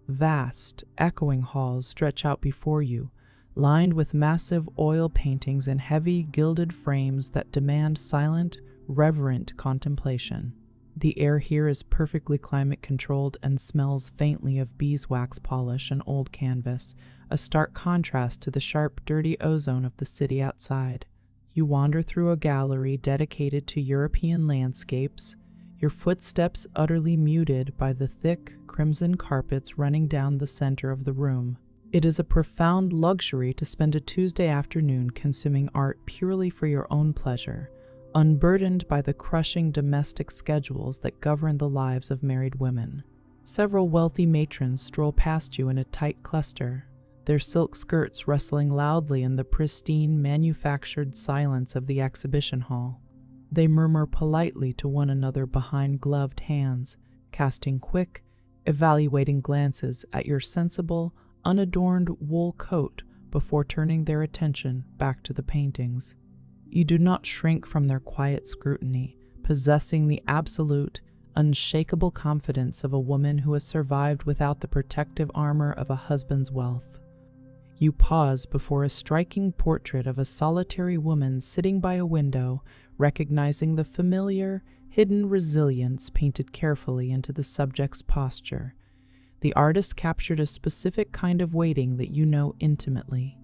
Vast, echoing halls stretch out before you, lined with massive oil paintings and heavy, gilded frames that demand silent, reverent contemplation. The air here is perfectly climate-controlled and smells faintly of beeswax polish and old canvas, a stark contrast to the sharp, dirty ozone of the city outside. You wander through a gallery dedicated to European landscapes, your footsteps utterly muted by the thick, crimson carpets running down the center of the room. It is a profound luxury to spend a Tuesday afternoon consuming art purely for your own pleasure, unburdened by the crushing domestic schedules that govern the lives of married women. Several wealthy matrons stroll past you in a tight cluster, their silk skirts rustling loudly in the pristine, manufactured silence of the exhibition hall. They murmur politely to one another behind gloved hands, casting quick, evaluating glances at your sensible, unadorned wool coat before turning their attention back to the paintings. You do not shrink from their quiet scrutiny, possessing the absolute, unshakable confidence of a woman who has survived without the protective armor of a husband's wealth. You pause before a striking portrait of a solitary woman sitting by a window, recognizing the familiar, hidden resilience painted carefully into the subject's posture. The artist captured a specific kind of waiting that you know intimately,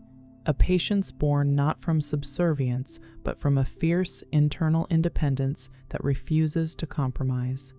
a patience born not from subservience, but from a fierce internal independence that refuses to compromise.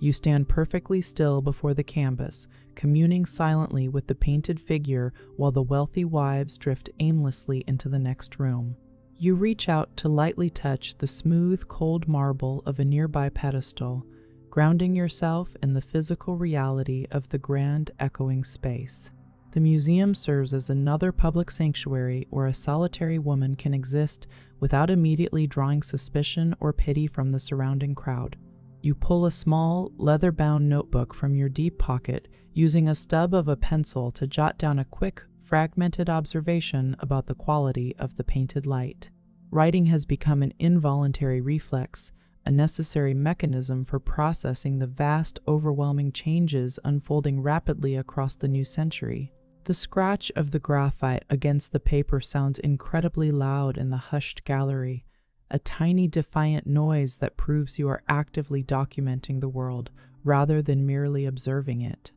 You stand perfectly still before the canvas, communing silently with the painted figure while the wealthy wives drift aimlessly into the next room. You reach out to lightly touch the smooth, cold marble of a nearby pedestal, grounding yourself in the physical reality of the grand, echoing space. The museum serves as another public sanctuary where a solitary woman can exist without immediately drawing suspicion or pity from the surrounding crowd. You pull a small, leather-bound notebook from your deep pocket, using a stub of a pencil to jot down a quick, fragmented observation about the quality of the painted light. Writing has become an involuntary reflex, a necessary mechanism for processing the vast, overwhelming changes unfolding rapidly across the new century. The scratch of the graphite against the paper sounds incredibly loud in the hushed gallery, a tiny defiant noise that proves you are actively documenting the world, rather than merely observing it.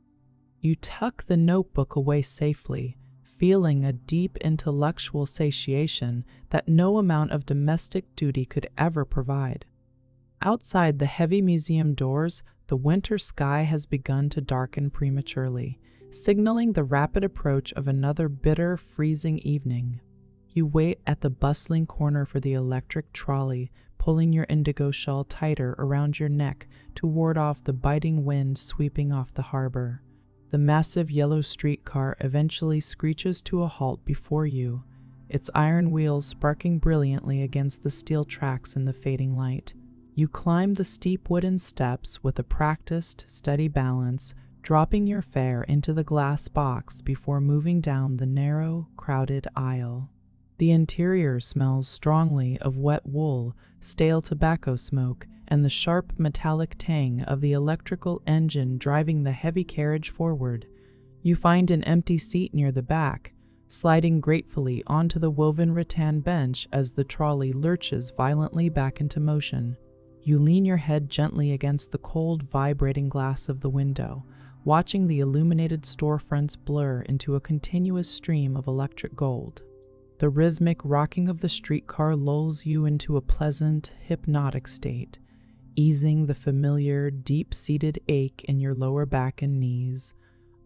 You tuck the notebook away safely, feeling a deep intellectual satiation that no amount of domestic duty could ever provide. Outside the heavy museum doors, the winter sky has begun to darken prematurely, signaling the rapid approach of another bitter, freezing evening. You wait at the bustling corner for the electric trolley, pulling your indigo shawl tighter around your neck to ward off the biting wind sweeping off the harbor. The massive yellow streetcar eventually screeches to a halt before you, its iron wheels sparking brilliantly against the steel tracks in the fading light. You climb the steep wooden steps with a practiced, steady balance, dropping your fare into the glass box before moving down the narrow, crowded aisle. The interior smells strongly of wet wool, stale tobacco smoke, and the sharp metallic tang of the electrical engine driving the heavy carriage forward. You find an empty seat near the back, sliding gratefully onto the woven rattan bench as the trolley lurches violently back into motion. You lean your head gently against the cold, vibrating glass of the window, watching the illuminated storefronts blur into a continuous stream of electric gold. The rhythmic rocking of the streetcar lulls you into a pleasant, hypnotic state, easing the familiar, deep-seated ache in your lower back and knees.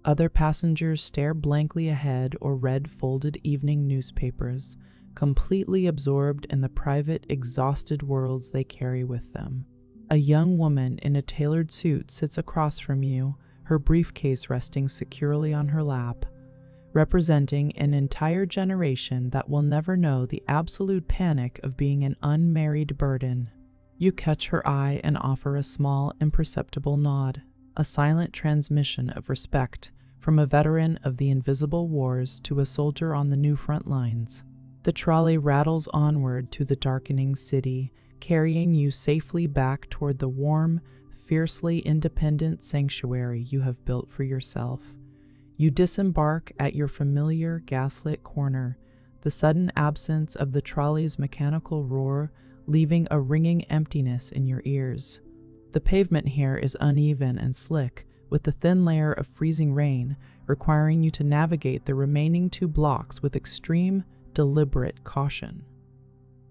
Other passengers stare blankly ahead or read folded evening newspapers, completely absorbed in the private, exhausted worlds they carry with them. A young woman in a tailored suit sits across from you, her briefcase resting securely on her lap, representing an entire generation that will never know the absolute panic of being an unmarried burden. You catch her eye and offer a small, imperceptible nod, a silent transmission of respect from a veteran of the invisible wars to a soldier on the new front lines. The trolley rattles onward to the darkening city, carrying you safely back toward the warm, fiercely independent sanctuary you have built for yourself. You disembark at your familiar gaslit corner, the sudden absence of the trolley's mechanical roar leaving a ringing emptiness in your ears. The pavement here is uneven and slick, with a thin layer of freezing rain, requiring you to navigate the remaining 2 blocks with extreme, deliberate caution.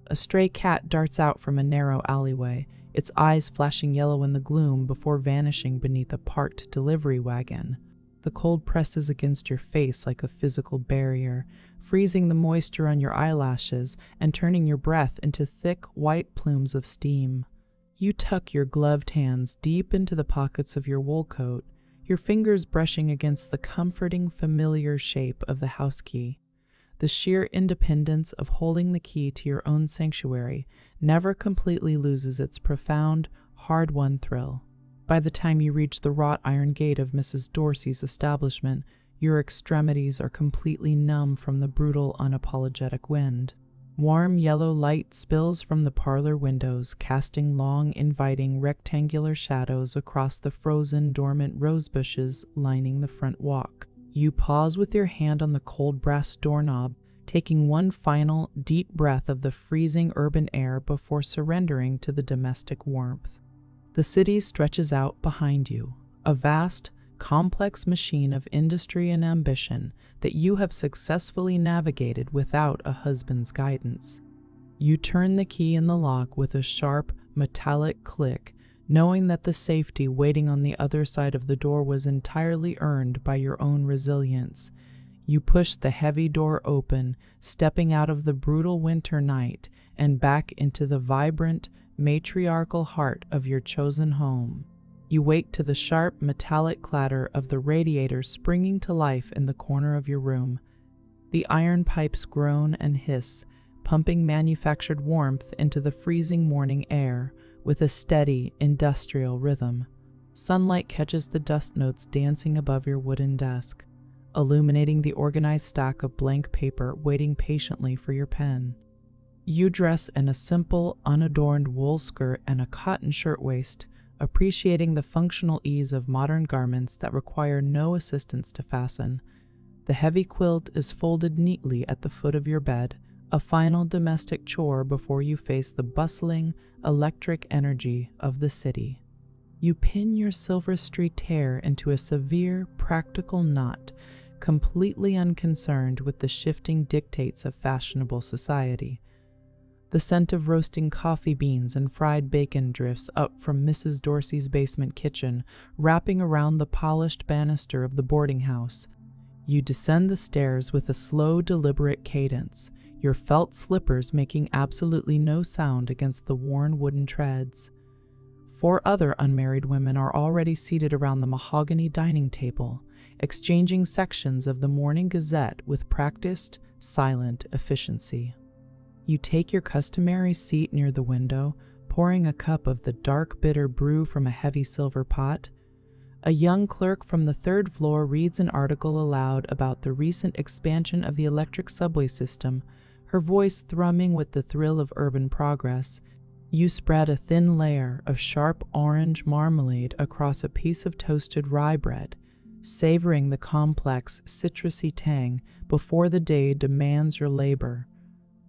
A stray cat darts out from a narrow alleyway, its eyes flashing yellow in the gloom before vanishing beneath a parked delivery wagon. The cold presses against your face like a physical barrier, freezing the moisture on your eyelashes and turning your breath into thick, white plumes of steam. You tuck your gloved hands deep into the pockets of your wool coat, your fingers brushing against the comforting, familiar shape of the house key. The sheer independence of holding the key to your own sanctuary never completely loses its profound, hard-won thrill. By the time you reach the wrought iron gate of Mrs. Dorsey's establishment, your extremities are completely numb from the brutal, unapologetic wind. Warm yellow light spills from the parlor windows, casting long, inviting, rectangular shadows across the frozen, dormant rose bushes lining the front walk. You pause with your hand on the cold brass doorknob, taking one final, deep breath of the freezing urban air before surrendering to the domestic warmth. The city stretches out behind you, a vast, complex machine of industry and ambition that you have successfully navigated without a husband's guidance. You turn the key in the lock with a sharp, metallic click, knowing that the safety waiting on the other side of the door was entirely earned by your own resilience. You push the heavy door open, stepping out of the brutal winter night and back into the vibrant, matriarchal heart of your chosen home. You wake to the sharp, metallic clatter of the radiator springing to life in the corner of your room. The iron pipes groan and hiss, pumping manufactured warmth into the freezing morning air with a steady, industrial rhythm. Sunlight catches the dust notes dancing above your wooden desk, illuminating the organized stack of blank paper waiting patiently for your pen. You dress in a simple, unadorned wool skirt and a cotton shirtwaist, appreciating the functional ease of modern garments that require no assistance to fasten. The heavy quilt is folded neatly at the foot of your bed, a final domestic chore before you face the bustling, electric energy of the city. You pin your silver-streaked hair into a severe, practical knot, completely unconcerned with the shifting dictates of fashionable society. The scent of roasting coffee beans and fried bacon drifts up from Mrs. Dorsey's basement kitchen, wrapping around the polished banister of the boarding house. You descend the stairs with a slow, deliberate cadence, your felt slippers making absolutely no sound against the worn wooden treads. 4 other unmarried women are already seated around the mahogany dining table, exchanging sections of the Morning Gazette with practiced, silent efficiency. You take your customary seat near the window, pouring a cup of the dark, bitter brew from a heavy silver pot. A young clerk from the 3rd floor reads an article aloud about the recent expansion of the electric subway system, her voice thrumming with the thrill of urban progress. You spread a thin layer of sharp orange marmalade across a piece of toasted rye bread, savoring the complex, citrusy tang before the day demands your labor.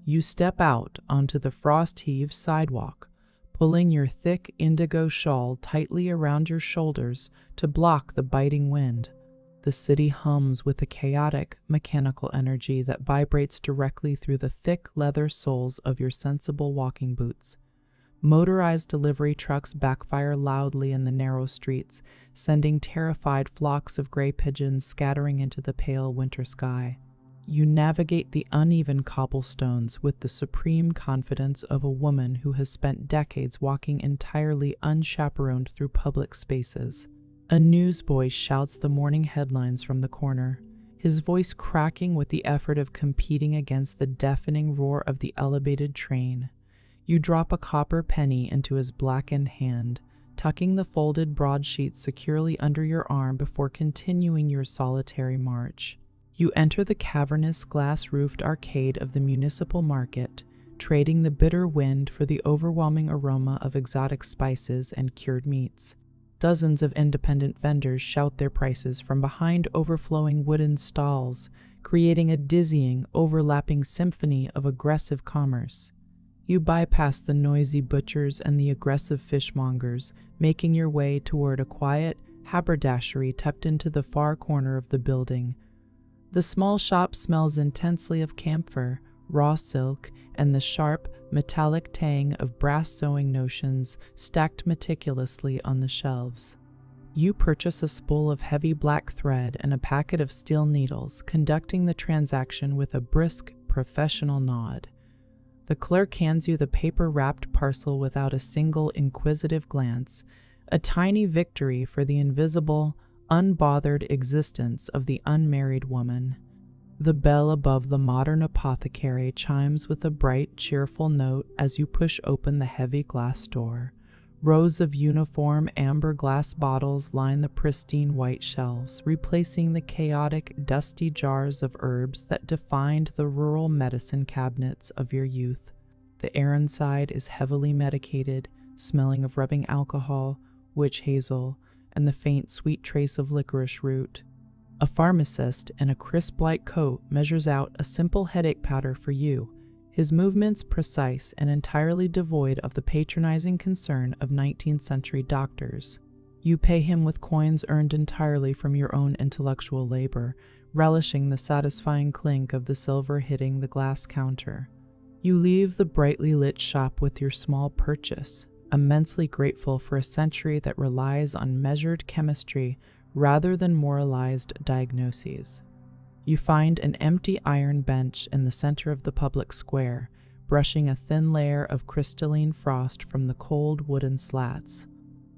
You step out onto the frost-heaved sidewalk, pulling your thick indigo shawl tightly around your shoulders to block the biting wind. The city hums with a chaotic, mechanical energy that vibrates directly through the thick leather soles of your sensible walking boots. Motorized delivery trucks backfire loudly in the narrow streets, sending terrified flocks of gray pigeons scattering into the pale winter sky. You navigate the uneven cobblestones with the supreme confidence of a woman who has spent decades walking entirely unchaperoned through public spaces. A newsboy shouts the morning headlines from the corner, his voice cracking with the effort of competing against the deafening roar of the elevated train. You drop a copper penny into his blackened hand, tucking the folded broadsheet securely under your arm before continuing your solitary march. You enter the cavernous, glass-roofed arcade of the municipal market, trading the bitter wind for the overwhelming aroma of exotic spices and cured meats. Dozens of independent vendors shout their prices from behind overflowing wooden stalls, creating a dizzying, overlapping symphony of aggressive commerce. You bypass the noisy butchers and the aggressive fishmongers, making your way toward a quiet haberdashery tucked into the far corner of the building. The small shop smells intensely of camphor, raw silk, and the sharp, metallic tang of brass sewing notions stacked meticulously on the shelves. You purchase a spool of heavy black thread and a packet of steel needles, conducting the transaction with a brisk, professional nod. The clerk hands you the paper-wrapped parcel without a single inquisitive glance, a tiny victory for the invisible, unbothered existence of the unmarried woman. The bell above the modern apothecary chimes with a bright, cheerful note as you push open the heavy glass door. Rows of uniform amber glass bottles line the pristine white shelves, replacing the chaotic, dusty jars of herbs that defined the rural medicine cabinets of your youth. The air inside is heavily medicated, smelling of rubbing alcohol, witch hazel, and the faint, sweet trace of licorice root. A pharmacist in a crisp light coat measures out a simple headache powder for you, his movements precise and entirely devoid of the patronizing concern of 19th century doctors. You pay him with coins earned entirely from your own intellectual labor, relishing the satisfying clink of the silver hitting the glass counter. You leave the brightly lit shop with your small purchase, immensely grateful for a century that relies on measured chemistry rather than moralized diagnoses. You find an empty iron bench in the center of the public square, brushing a thin layer of crystalline frost from the cold wooden slats.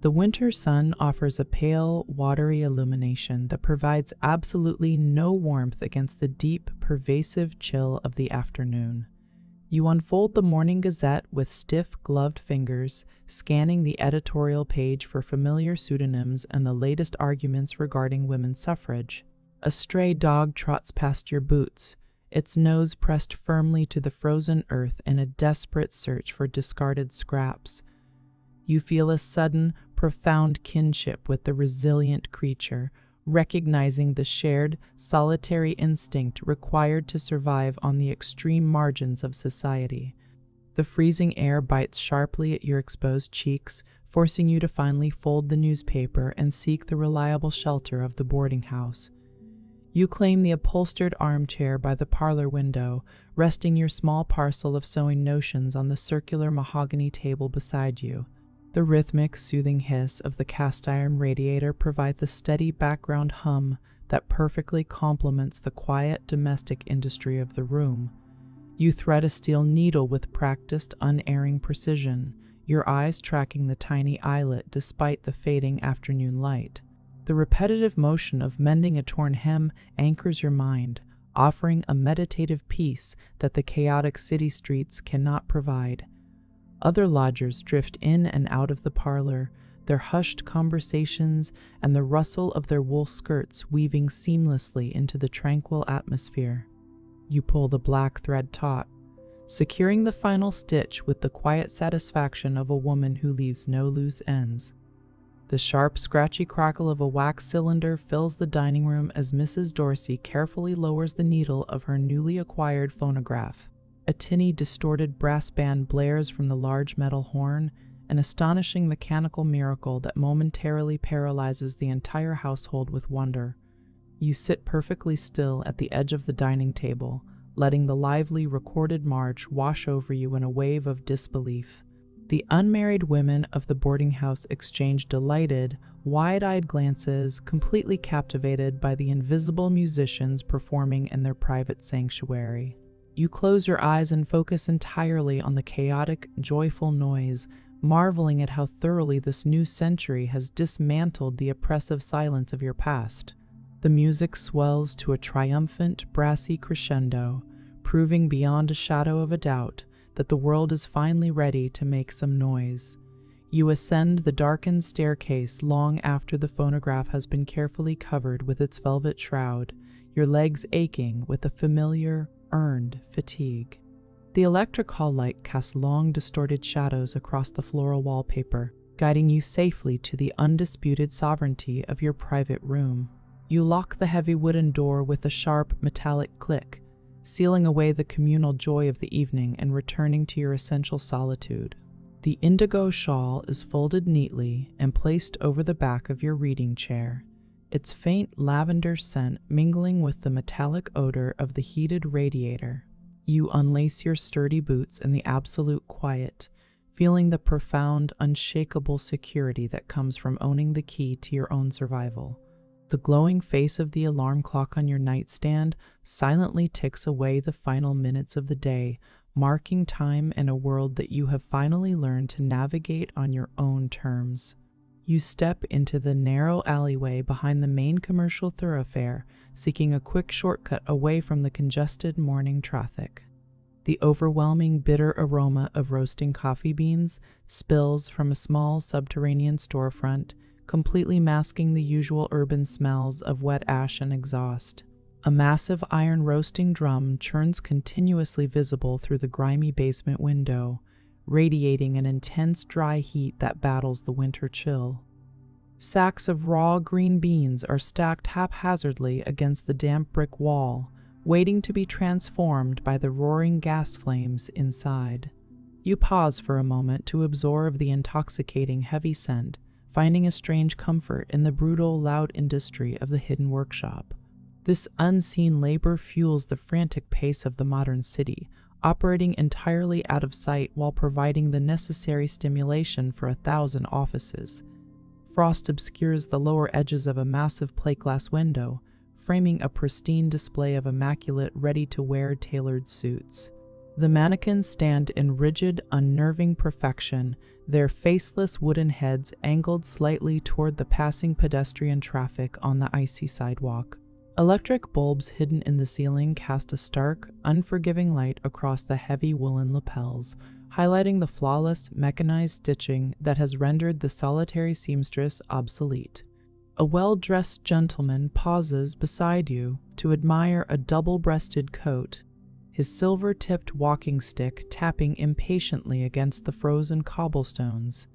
The winter sun offers a pale, watery illumination that provides absolutely no warmth against the deep, pervasive chill of the afternoon. You unfold the Morning Gazette with stiff, gloved fingers, scanning the editorial page for familiar pseudonyms and the latest arguments regarding women's suffrage. A stray dog trots past your boots, its nose pressed firmly to the frozen earth in a desperate search for discarded scraps. You feel a sudden, profound kinship with the resilient creature, recognizing the shared, solitary instinct required to survive on the extreme margins of society. The freezing air bites sharply at your exposed cheeks, forcing you to finally fold the newspaper and seek the reliable shelter of the boarding house. You claim the upholstered armchair by the parlor window, resting your small parcel of sewing notions on the circular mahogany table beside you. The rhythmic, soothing hiss of the cast-iron radiator provides a steady background hum that perfectly complements the quiet domestic industry of the room. You thread a steel needle with practiced, unerring precision, your eyes tracking the tiny eyelet despite the fading afternoon light. The repetitive motion of mending a torn hem anchors your mind, offering a meditative peace that the chaotic city streets cannot provide. Other lodgers drift in and out of the parlor, their hushed conversations and the rustle of their wool skirts weaving seamlessly into the tranquil atmosphere. You pull the black thread taut, securing the final stitch with the quiet satisfaction of a woman who leaves no loose ends. The sharp, scratchy crackle of a wax cylinder fills the dining room as Mrs. Dorsey carefully lowers the needle of her newly acquired phonograph. A tinny, distorted brass band blares from the large metal horn, an astonishing mechanical miracle that momentarily paralyzes the entire household with wonder. You sit perfectly still at the edge of the dining table, letting the lively, recorded march wash over you in a wave of disbelief. The unmarried women of the boarding house exchange delighted, wide-eyed glances, completely captivated by the invisible musicians performing in their private sanctuary. You close your eyes and focus entirely on the chaotic, joyful noise, marveling at how thoroughly this new century has dismantled the oppressive silence of your past. The music swells to a triumphant, brassy crescendo, proving beyond a shadow of a doubt that the world is finally ready to make some noise. You ascend the darkened staircase long after the phonograph has been carefully covered with its velvet shroud, your legs aching with a familiar, earned fatigue. The electric hall light casts long, distorted shadows across the floral wallpaper, guiding you safely to the undisputed sovereignty of your private room. You lock the heavy wooden door with a sharp, metallic click, sealing away the communal joy of the evening and returning to your essential solitude. The indigo shawl is folded neatly and placed over the back of your reading chair, its faint lavender scent mingling with the metallic odor of the heated radiator. You unlace your sturdy boots in the absolute quiet, feeling the profound, unshakable security that comes from owning the key to your own survival. The glowing face of the alarm clock on your nightstand silently ticks away the final minutes of the day, marking time in a world that you have finally learned to navigate on your own terms. You step into the narrow alleyway behind the main commercial thoroughfare, seeking a quick shortcut away from the congested morning traffic. The overwhelming bitter aroma of roasting coffee beans spills from a small subterranean storefront, completely masking the usual urban smells of wet ash and exhaust. A massive iron roasting drum churns continuously visible through the grimy basement window, radiating an intense dry heat that battles the winter chill. Sacks of raw green beans are stacked haphazardly against the damp brick wall, waiting to be transformed by the roaring gas flames inside. You pause for a moment to absorb the intoxicating heavy scent, finding a strange comfort in the brutal, loud industry of the hidden workshop. This unseen labor fuels the frantic pace of the modern city, operating entirely out of sight while providing the necessary stimulation for 1,000 offices. Frost obscures the lower edges of a massive plate glass window, framing a pristine display of immaculate, ready-to-wear tailored suits. The mannequins stand in rigid, unnerving perfection, their faceless wooden heads angled slightly toward the passing pedestrian traffic on the icy sidewalk. Electric bulbs hidden in the ceiling cast a stark, unforgiving light across the heavy woolen lapels, highlighting the flawless, mechanized stitching that has rendered the solitary seamstress obsolete. A well-dressed gentleman pauses beside you to admire a double-breasted coat, his silver-tipped walking stick tapping impatiently against the frozen cobblestones.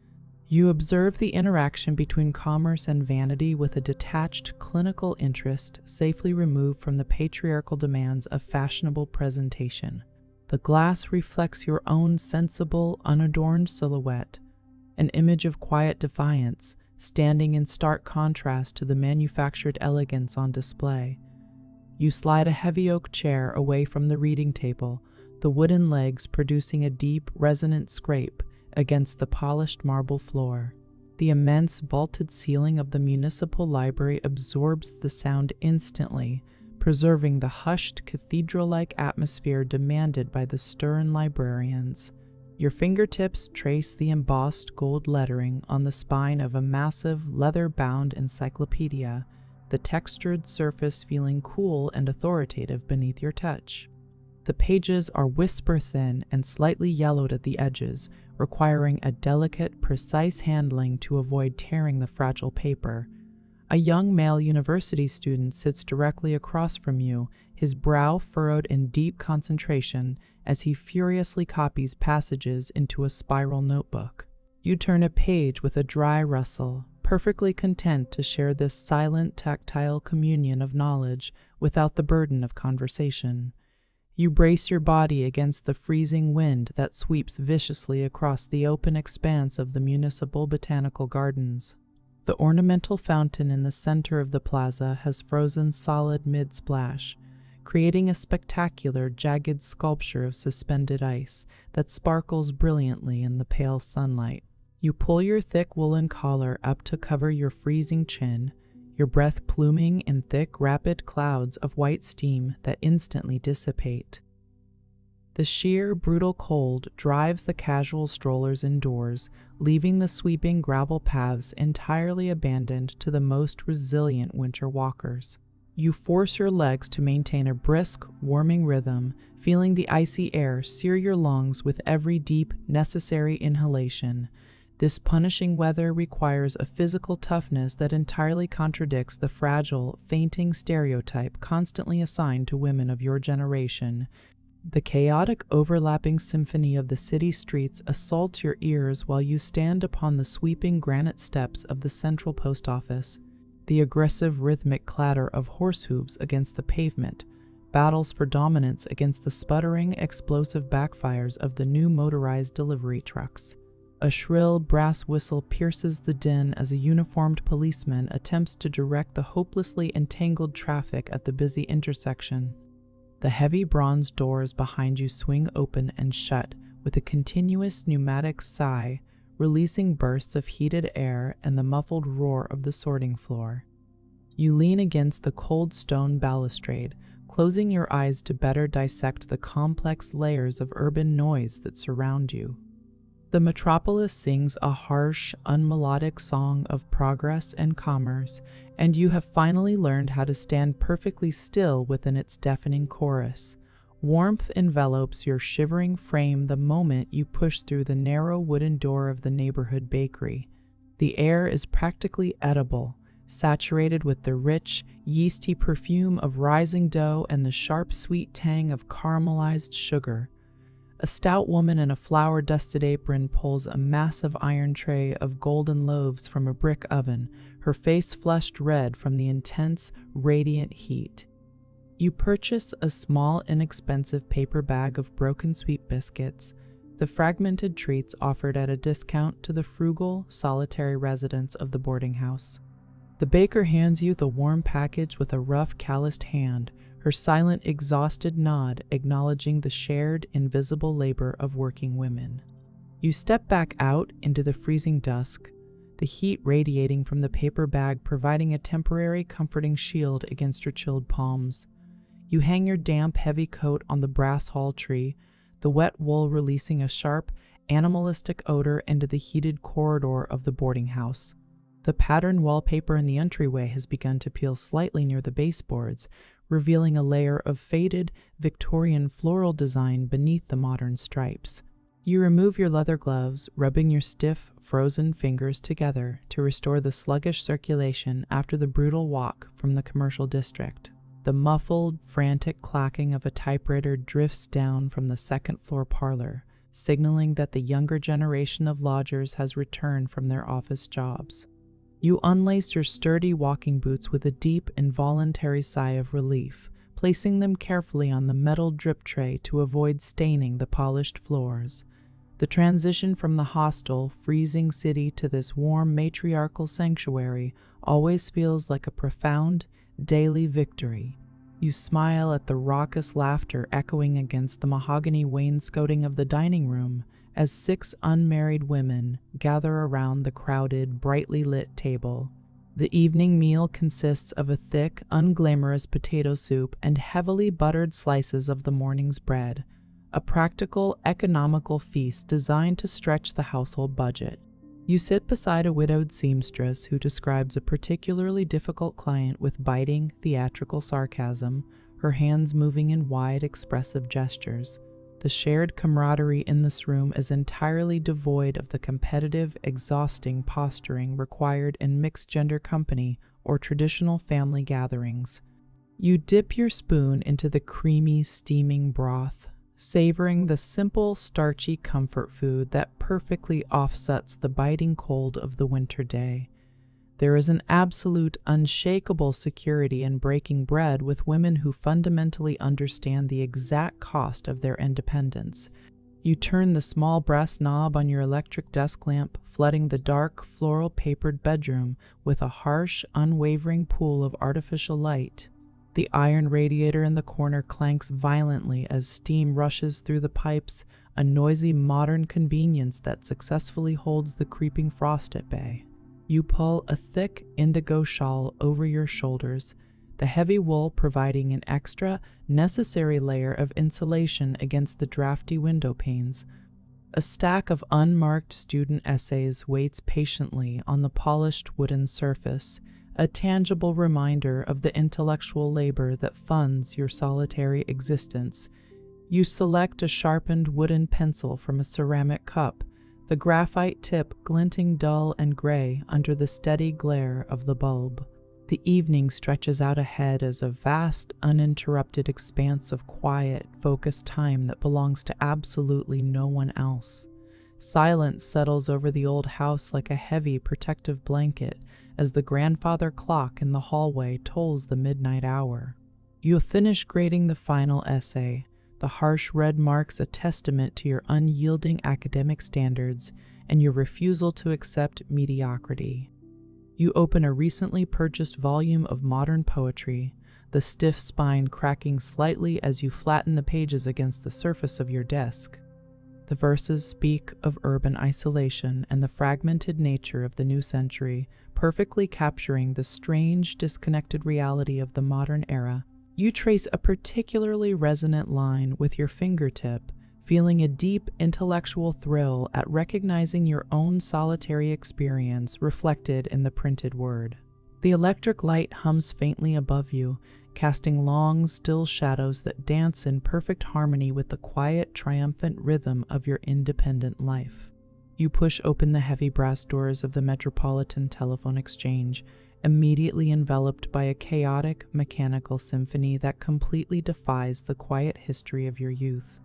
You observe the interaction between commerce and vanity with a detached, clinical interest safely removed from the patriarchal demands of fashionable presentation. The glass reflects your own sensible, unadorned silhouette, an image of quiet defiance, standing in stark contrast to the manufactured elegance on display. You slide a heavy oak chair away from the reading table, the wooden legs producing a deep, resonant scrape against the polished marble floor. The immense vaulted ceiling of the municipal library absorbs the sound instantly, preserving the hushed, cathedral-like atmosphere demanded by the stern librarians. Your fingertips trace the embossed gold lettering on the spine of a massive, leather-bound encyclopedia, the textured surface feeling cool and authoritative beneath your touch. The pages are whisper-thin and slightly yellowed at the edges, requiring a delicate, precise handling to avoid tearing the fragile paper. A young male university student sits directly across from you, his brow furrowed in deep concentration as he furiously copies passages into a spiral notebook. You turn a page with a dry rustle, perfectly content to share this silent, tactile communion of knowledge without the burden of conversation. You brace your body against the freezing wind that sweeps viciously across the open expanse of the municipal botanical gardens. The ornamental fountain in the center of the plaza has frozen solid mid-splash, creating a spectacular, jagged sculpture of suspended ice that sparkles brilliantly in the pale sunlight. You pull your thick woolen collar up to cover your freezing chin, your breath pluming in thick, rapid clouds of white steam that instantly dissipate. The sheer, brutal cold drives the casual strollers indoors, leaving the sweeping gravel paths entirely abandoned to the most resilient winter walkers. You force your legs to maintain a brisk, warming rhythm, feeling the icy air sear your lungs with every deep, necessary inhalation. This punishing weather requires a physical toughness that entirely contradicts the fragile, fainting stereotype constantly assigned to women of your generation. The chaotic, overlapping symphony of the city streets assaults your ears while you stand upon the sweeping granite steps of the central post office. The aggressive, rhythmic clatter of horse hooves against the pavement battles for dominance against the sputtering, explosive backfires of the new motorized delivery trucks. A shrill brass whistle pierces the din as a uniformed policeman attempts to direct the hopelessly entangled traffic at the busy intersection. The heavy bronze doors behind you swing open and shut with a continuous pneumatic sigh, releasing bursts of heated air and the muffled roar of the sorting floor. You lean against the cold stone balustrade, closing your eyes to better dissect the complex layers of urban noise that surround you. The metropolis sings a harsh, unmelodic song of progress and commerce, and you have finally learned how to stand perfectly still within its deafening chorus. Warmth envelops your shivering frame the moment you push through the narrow wooden door of the neighborhood bakery. The air is practically edible, saturated with the rich, yeasty perfume of rising dough and the sharp, sweet tang of caramelized sugar. A stout woman in a flour-dusted apron pulls a massive iron tray of golden loaves from a brick oven, her face flushed red from the intense, radiant heat. You purchase a small, inexpensive paper bag of broken sweet biscuits, the fragmented treats offered at a discount to the frugal, solitary residents of the boarding house. The baker hands you the warm package with a rough, calloused hand, her silent, exhausted nod acknowledging the shared, invisible labor of working women. You step back out into the freezing dusk, the heat radiating from the paper bag providing a temporary, comforting shield against your chilled palms. You hang your damp, heavy coat on the brass hall tree, the wet wool releasing a sharp, animalistic odor into the heated corridor of the boarding house. The patterned wallpaper in the entryway has begun to peel slightly near the baseboards, revealing a layer of faded, Victorian floral design beneath the modern stripes. You remove your leather gloves, rubbing your stiff, frozen fingers together to restore the sluggish circulation after the brutal walk from the commercial district. The muffled, frantic clacking of a typewriter drifts down from the second-floor parlor, signaling that the younger generation of lodgers has returned from their office jobs. You unlace your sturdy walking boots with a deep, involuntary sigh of relief, placing them carefully on the metal drip tray to avoid staining the polished floors. The transition from the hostile, freezing city to this warm, matriarchal sanctuary always feels like a profound, daily victory. You smile at the raucous laughter echoing against the mahogany wainscoting of the dining room as 6 unmarried women gather around the crowded, brightly lit table. The evening meal consists of a thick, unglamorous potato soup and heavily buttered slices of the morning's bread, a practical, economical feast designed to stretch the household budget. You sit beside a widowed seamstress who describes a particularly difficult client with biting, theatrical sarcasm, her hands moving in wide, expressive gestures. The shared camaraderie in this room is entirely devoid of the competitive, exhausting posturing required in mixed-gender company or traditional family gatherings. You dip your spoon into the creamy, steaming broth, savoring the simple, starchy comfort food that perfectly offsets the biting cold of the winter day. There is an absolute, unshakable security in breaking bread with women who fundamentally understand the exact cost of their independence. You turn the small brass knob on your electric desk lamp, flooding the dark, floral-papered bedroom with a harsh, unwavering pool of artificial light. The iron radiator in the corner clanks violently as steam rushes through the pipes, a noisy modern convenience that successfully holds the creeping frost at bay. You pull a thick indigo shawl over your shoulders, the heavy wool providing an extra, necessary layer of insulation against the drafty window panes. A stack of unmarked student essays waits patiently on the polished wooden surface, a tangible reminder of the intellectual labor that funds your solitary existence. You select a sharpened wooden pencil from a ceramic cup, the graphite tip glinting dull and gray under the steady glare of the bulb. The evening stretches out ahead as a vast, uninterrupted expanse of quiet, focused time that belongs to absolutely no one else. Silence settles over the old house like a heavy, protective blanket as the grandfather clock in the hallway tolls the midnight hour. You finish grading the final essay, the harsh red marks a testament to your unyielding academic standards and your refusal to accept mediocrity. You open a recently purchased volume of modern poetry, the stiff spine cracking slightly as you flatten the pages against the surface of your desk. The verses speak of urban isolation and the fragmented nature of the new century, perfectly capturing the strange, disconnected reality of the modern era. You trace a particularly resonant line with your fingertip, feeling a deep intellectual thrill at recognizing your own solitary experience reflected in the printed word. The electric light hums faintly above you, casting long, still shadows that dance in perfect harmony with the quiet, triumphant rhythm of your independent life. You push open the heavy brass doors of the Metropolitan Telephone Exchange, immediately enveloped by a chaotic, mechanical symphony that completely defies the quiet history of your youth.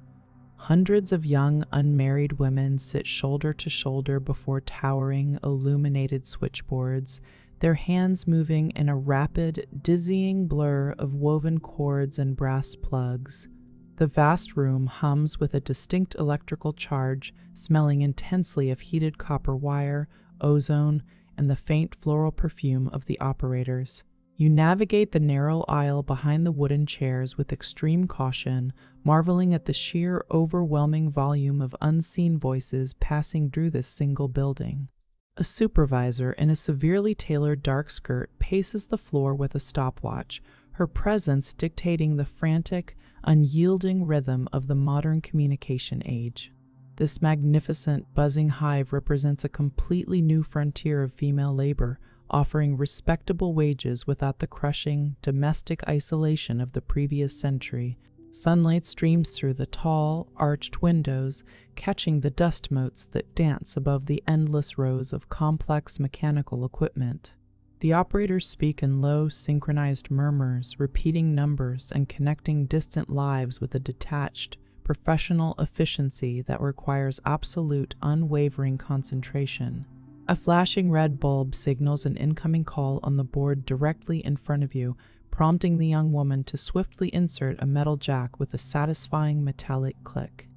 Hundreds of young, unmarried women sit shoulder to shoulder before towering, illuminated switchboards, their hands moving in a rapid, dizzying blur of woven cords and brass plugs. The vast room hums with a distinct electrical charge, smelling intensely of heated copper wire, ozone, and the faint floral perfume of the operators. You navigate the narrow aisle behind the wooden chairs with extreme caution, marveling at the sheer, overwhelming volume of unseen voices passing through this single building. A supervisor in a severely tailored dark skirt paces the floor with a stopwatch, her presence dictating the frantic, unyielding rhythm of the modern communication age. This magnificent, buzzing hive represents a completely new frontier of female labor, offering respectable wages without the crushing, domestic isolation of the previous century. Sunlight streams through the tall, arched windows, catching the dust motes that dance above the endless rows of complex mechanical equipment. The operators speak in low, synchronized murmurs, repeating numbers and connecting distant lives with a detached, professional efficiency that requires absolute, unwavering concentration. A flashing red bulb signals an incoming call on the board directly in front of you, prompting the young woman to swiftly insert a metal jack with a satisfying metallic click.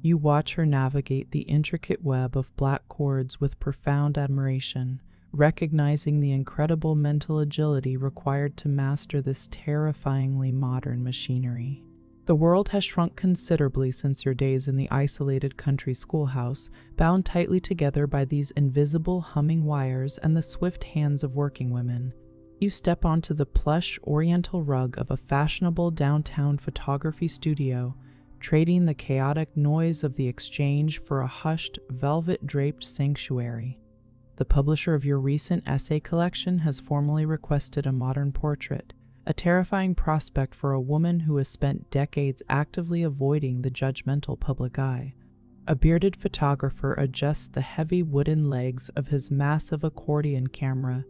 You watch her navigate the intricate web of black cords with profound admiration, recognizing the incredible mental agility required to master this terrifyingly modern machinery. The world has shrunk considerably since your days in the isolated country schoolhouse, bound tightly together by these invisible humming wires and the swift hands of working women. You step onto the plush oriental rug of a fashionable downtown photography studio, trading the chaotic noise of the exchange for a hushed, velvet-draped sanctuary. The publisher of your recent essay collection has formally requested a modern portrait, a terrifying prospect for a woman who has spent decades actively avoiding the judgmental public eye. A bearded photographer adjusts the heavy wooden legs of his massive accordion camera,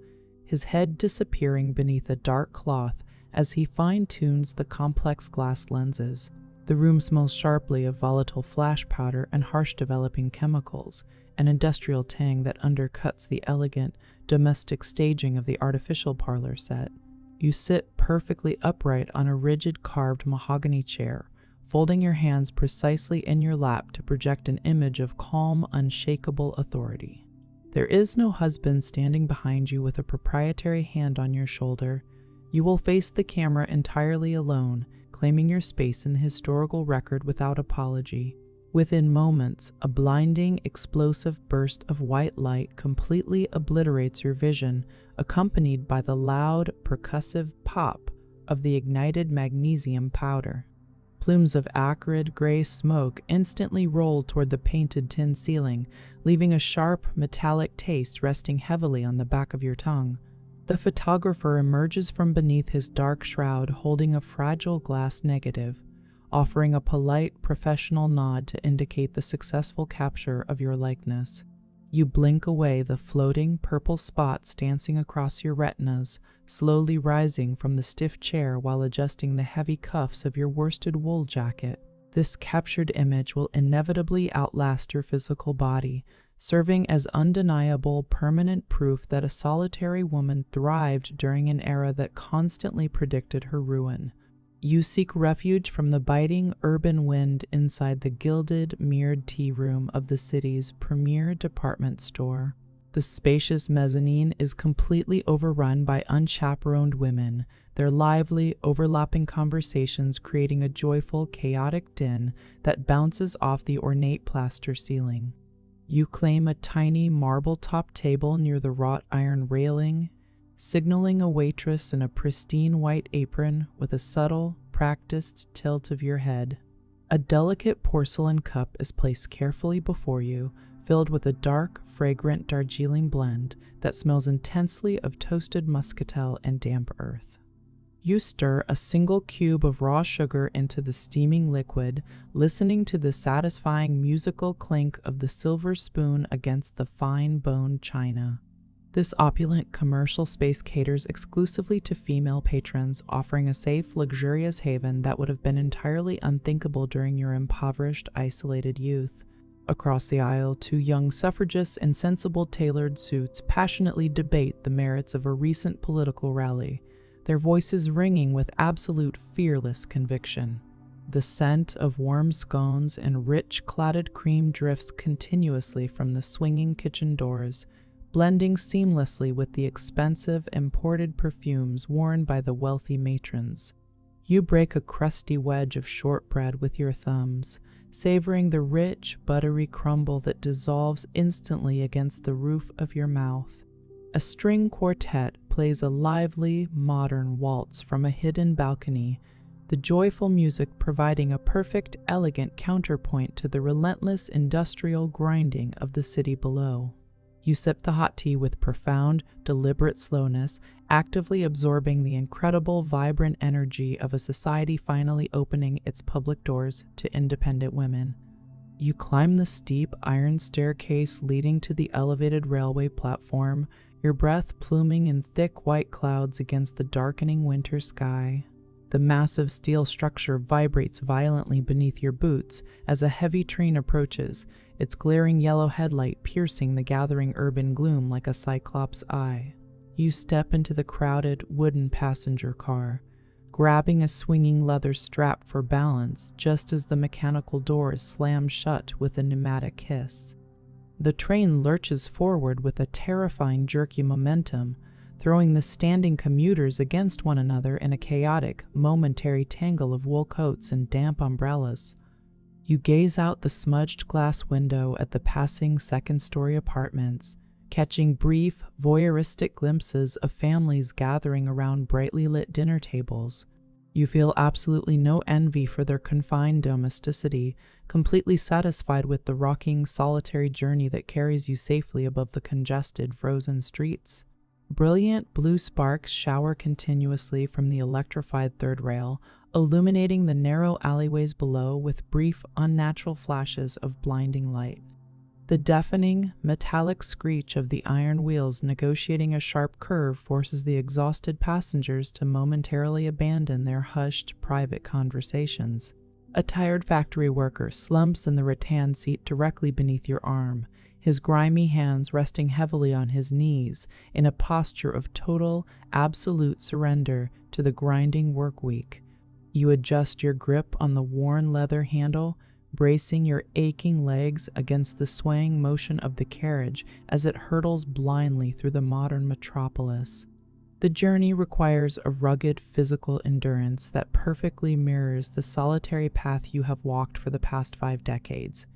his head disappearing beneath a dark cloth as he fine-tunes the complex glass lenses. The room smells sharply of volatile flash powder and harsh developing chemicals, an industrial tang that undercuts the elegant, domestic staging of the artificial parlor set. You sit perfectly upright on a rigid carved mahogany chair, folding your hands precisely in your lap to project an image of calm, unshakable authority. There is no husband standing behind you with a proprietary hand on your shoulder. You will face the camera entirely alone, claiming your space in the historical record without apology. Within moments, a blinding, explosive burst of white light completely obliterates your vision, accompanied by the loud, percussive pop of the ignited magnesium powder. Plumes of acrid, gray smoke instantly roll toward the painted tin ceiling, leaving a sharp, metallic taste resting heavily on the back of your tongue. The photographer emerges from beneath his dark shroud holding a fragile glass negative, offering a polite, professional nod to indicate the successful capture of your likeness. You blink away the floating purple spots dancing across your retinas, slowly rising from the stiff chair while adjusting the heavy cuffs of your worsted wool jacket. This captured image will inevitably outlast your physical body, serving as undeniable, permanent proof that a solitary woman thrived during an era that constantly predicted her ruin. You seek refuge from the biting urban wind inside the gilded, mirrored tea room of the city's premier department store. The spacious mezzanine is completely overrun by unchaperoned women, their lively, overlapping conversations creating a joyful, chaotic din that bounces off the ornate plaster ceiling. You claim a tiny marble-topped table near the wrought iron railing, signaling a waitress in a pristine white apron with a subtle, practiced tilt of your head. A delicate porcelain cup is placed carefully before you, filled with a dark, fragrant Darjeeling blend that smells intensely of toasted muscatel and damp earth. You stir a single cube of raw sugar into the steaming liquid, listening to the satisfying musical clink of the silver spoon against the fine-boned china. This opulent commercial space caters exclusively to female patrons, offering a safe, luxurious haven that would have been entirely unthinkable during your impoverished, isolated youth. Across the aisle, two young suffragists in sensible tailored suits passionately debate the merits of a recent political rally, their voices ringing with absolute fearless conviction. The scent of warm scones and rich clotted cream drifts continuously from the swinging kitchen doors, blending seamlessly with the expensive imported perfumes worn by the wealthy matrons. You break a crusty wedge of shortbread with your thumbs, savoring the rich, buttery crumble that dissolves instantly against the roof of your mouth. A string quartet plays a lively, modern waltz from a hidden balcony, the joyful music providing a perfect, elegant counterpoint to the relentless industrial grinding of the city below. You sip the hot tea with profound, deliberate slowness, actively absorbing the incredible, vibrant energy of a society finally opening its public doors to independent women. You climb the steep iron staircase leading to the elevated railway platform, your breath pluming in thick white clouds against the darkening winter sky. The massive steel structure vibrates violently beneath your boots as a heavy train approaches, its glaring yellow headlight piercing the gathering urban gloom like a cyclops' eye. You step into the crowded, wooden passenger car, grabbing a swinging leather strap for balance just as the mechanical doors slam shut with a pneumatic hiss. The train lurches forward with a terrifying jerky momentum, throwing the standing commuters against one another in a chaotic, momentary tangle of wool coats and damp umbrellas. You gaze out the smudged glass window at the passing second-story apartments, catching brief, voyeuristic glimpses of families gathering around brightly lit dinner tables. You feel absolutely no envy for their confined domesticity, completely satisfied with the rocking, solitary journey that carries you safely above the congested, frozen streets. Brilliant blue sparks shower continuously from the electrified third rail, illuminating the narrow alleyways below with brief, unnatural flashes of blinding light. The deafening, metallic screech of the iron wheels negotiating a sharp curve forces the exhausted passengers to momentarily abandon their hushed, private conversations. A tired factory worker slumps in the rattan seat directly beneath your arm, his grimy hands resting heavily on his knees in a posture of total, absolute surrender to the grinding work week. You adjust your grip on the worn leather handle, bracing your aching legs against the swaying motion of the carriage as it hurtles blindly through the modern metropolis. The journey requires a rugged physical endurance that perfectly mirrors the solitary path you have walked for the past 5 decades.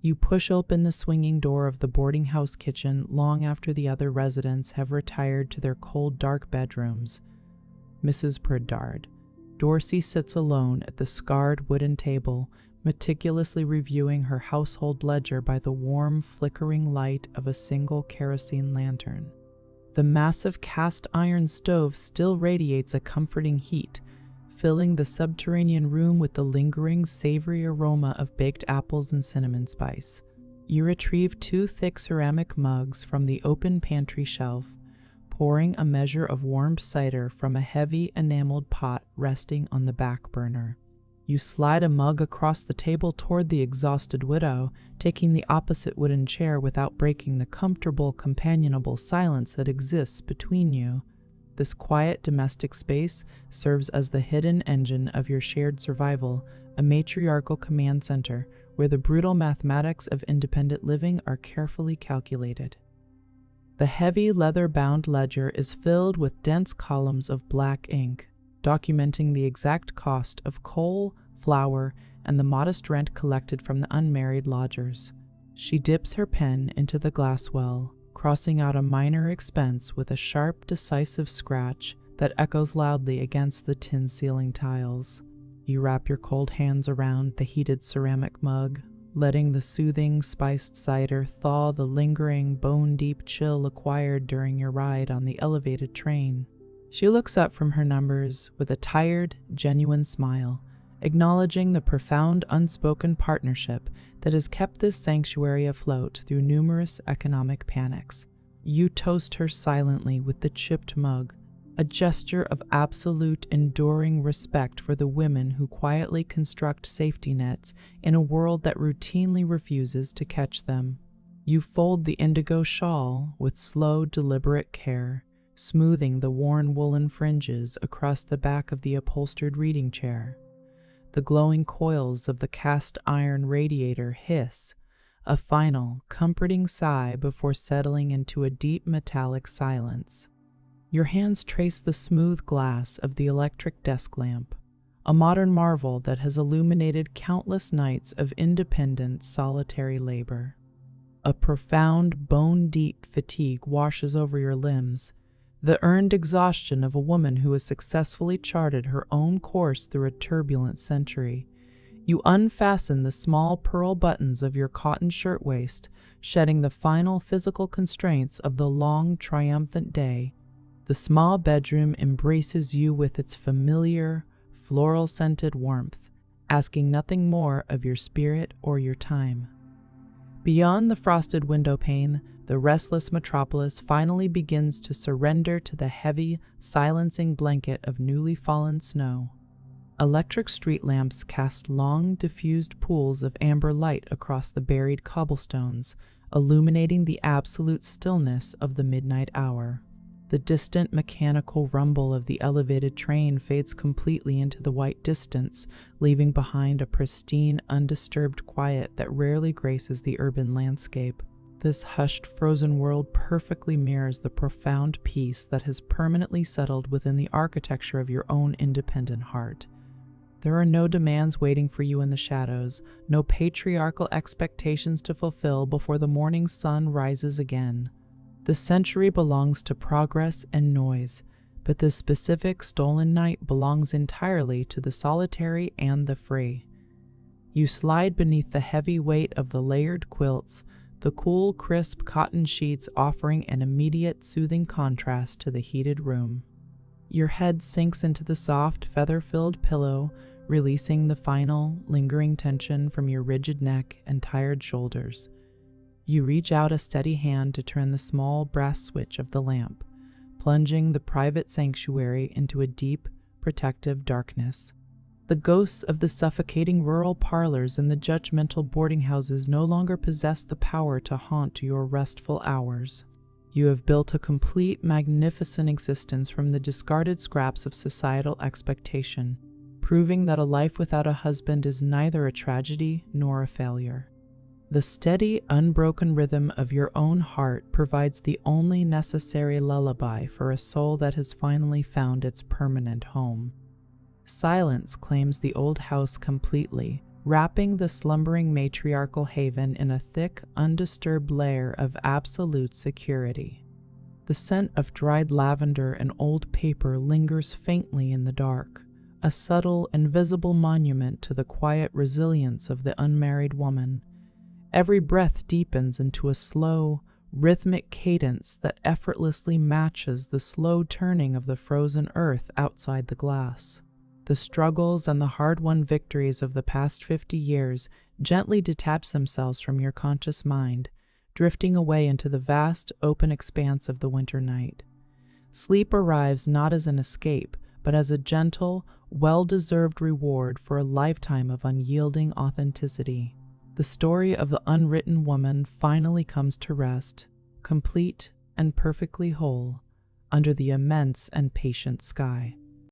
You push open the swinging door of the boarding house kitchen long after the other residents have retired to their cold, dark bedrooms. Mrs. Perdard. Dorsey sits alone at the scarred wooden table, meticulously reviewing her household ledger by the warm, flickering light of a single kerosene lantern. The massive cast iron stove still radiates a comforting heat, filling the subterranean room with the lingering, savory aroma of baked apples and cinnamon spice. You retrieve 2 thick ceramic mugs from the open pantry shelf, pouring a measure of warmed cider from a heavy, enameled pot resting on the back burner. You slide a mug across the table toward the exhausted widow, taking the opposite wooden chair without breaking the comfortable, companionable silence that exists between you. This quiet domestic space serves as the hidden engine of your shared survival, a matriarchal command center where the brutal mathematics of independent living are carefully calculated. The heavy leather-bound ledger is filled with dense columns of black ink, documenting the exact cost of coal, flour, and the modest rent collected from the unmarried lodgers. She dips her pen into the glass well, crossing out a minor expense with a sharp, decisive scratch that echoes loudly against the tin ceiling tiles. You wrap your cold hands around the heated ceramic mug, letting the soothing, spiced cider thaw the lingering, bone-deep chill acquired during your ride on the elevated train. She looks up from her numbers with a tired, genuine smile, acknowledging the profound, unspoken partnership that has kept this sanctuary afloat through numerous economic panics. You toast her silently with the chipped mug, a gesture of absolute, enduring respect for the women who quietly construct safety nets in a world that routinely refuses to catch them. You fold the indigo shawl with slow, deliberate care, smoothing the worn woolen fringes across the back of the upholstered reading chair. The glowing coils of the cast iron radiator hiss, a final, comforting sigh before settling into a deep metallic silence. Your hands trace the smooth glass of the electric desk lamp, a modern marvel that has illuminated countless nights of independent, solitary labor. A profound, bone-deep fatigue washes over your limbs, the earned exhaustion of a woman who has successfully charted her own course through a turbulent century. You unfasten the small pearl buttons of your cotton shirtwaist, shedding the final physical constraints of the long, triumphant day. The small bedroom embraces you with its familiar, floral-scented warmth, asking nothing more of your spirit or your time. Beyond the frosted window pane, the restless metropolis finally begins to surrender to the heavy, silencing blanket of newly fallen snow. Electric street lamps cast long, diffused pools of amber light across the buried cobblestones, illuminating the absolute stillness of the midnight hour. The distant mechanical rumble of the elevated train fades completely into the white distance, leaving behind a pristine, undisturbed quiet that rarely graces the urban landscape. This hushed, frozen world perfectly mirrors the profound peace that has permanently settled within the architecture of your own independent heart. There are no demands waiting for you in the shadows, no patriarchal expectations to fulfill before the morning sun rises again. The century belongs to progress and noise, but this specific stolen night belongs entirely to the solitary and the free. You slide beneath the heavy weight of the layered quilts, the cool, crisp cotton sheets offering an immediate, soothing contrast to the heated room. Your head sinks into the soft, feather-filled pillow, releasing the final, lingering tension from your rigid neck and tired shoulders. You reach out a steady hand to turn the small brass switch of the lamp, plunging the private sanctuary into a deep, protective darkness. The ghosts of the suffocating rural parlors and the judgmental boarding houses no longer possess the power to haunt your restful hours. You have built a complete, magnificent existence from the discarded scraps of societal expectation, proving that a life without a husband is neither a tragedy nor a failure. The steady, unbroken rhythm of your own heart provides the only necessary lullaby for a soul that has finally found its permanent home. Silence claims the old house completely, wrapping the slumbering matriarchal haven in a thick, undisturbed layer of absolute security. The scent of dried lavender and old paper lingers faintly in the dark, a subtle, invisible monument to the quiet resilience of the unmarried woman. Every breath deepens into a slow, rhythmic cadence that effortlessly matches the slow turning of the frozen earth outside the glass. The struggles and the hard-won victories of the past 50 years gently detach themselves from your conscious mind, drifting away into the vast, open expanse of the winter night. Sleep arrives not as an escape, but as a gentle, well-deserved reward for a lifetime of unyielding authenticity. The story of the unwritten woman finally comes to rest, complete and perfectly whole, under the immense and patient sky.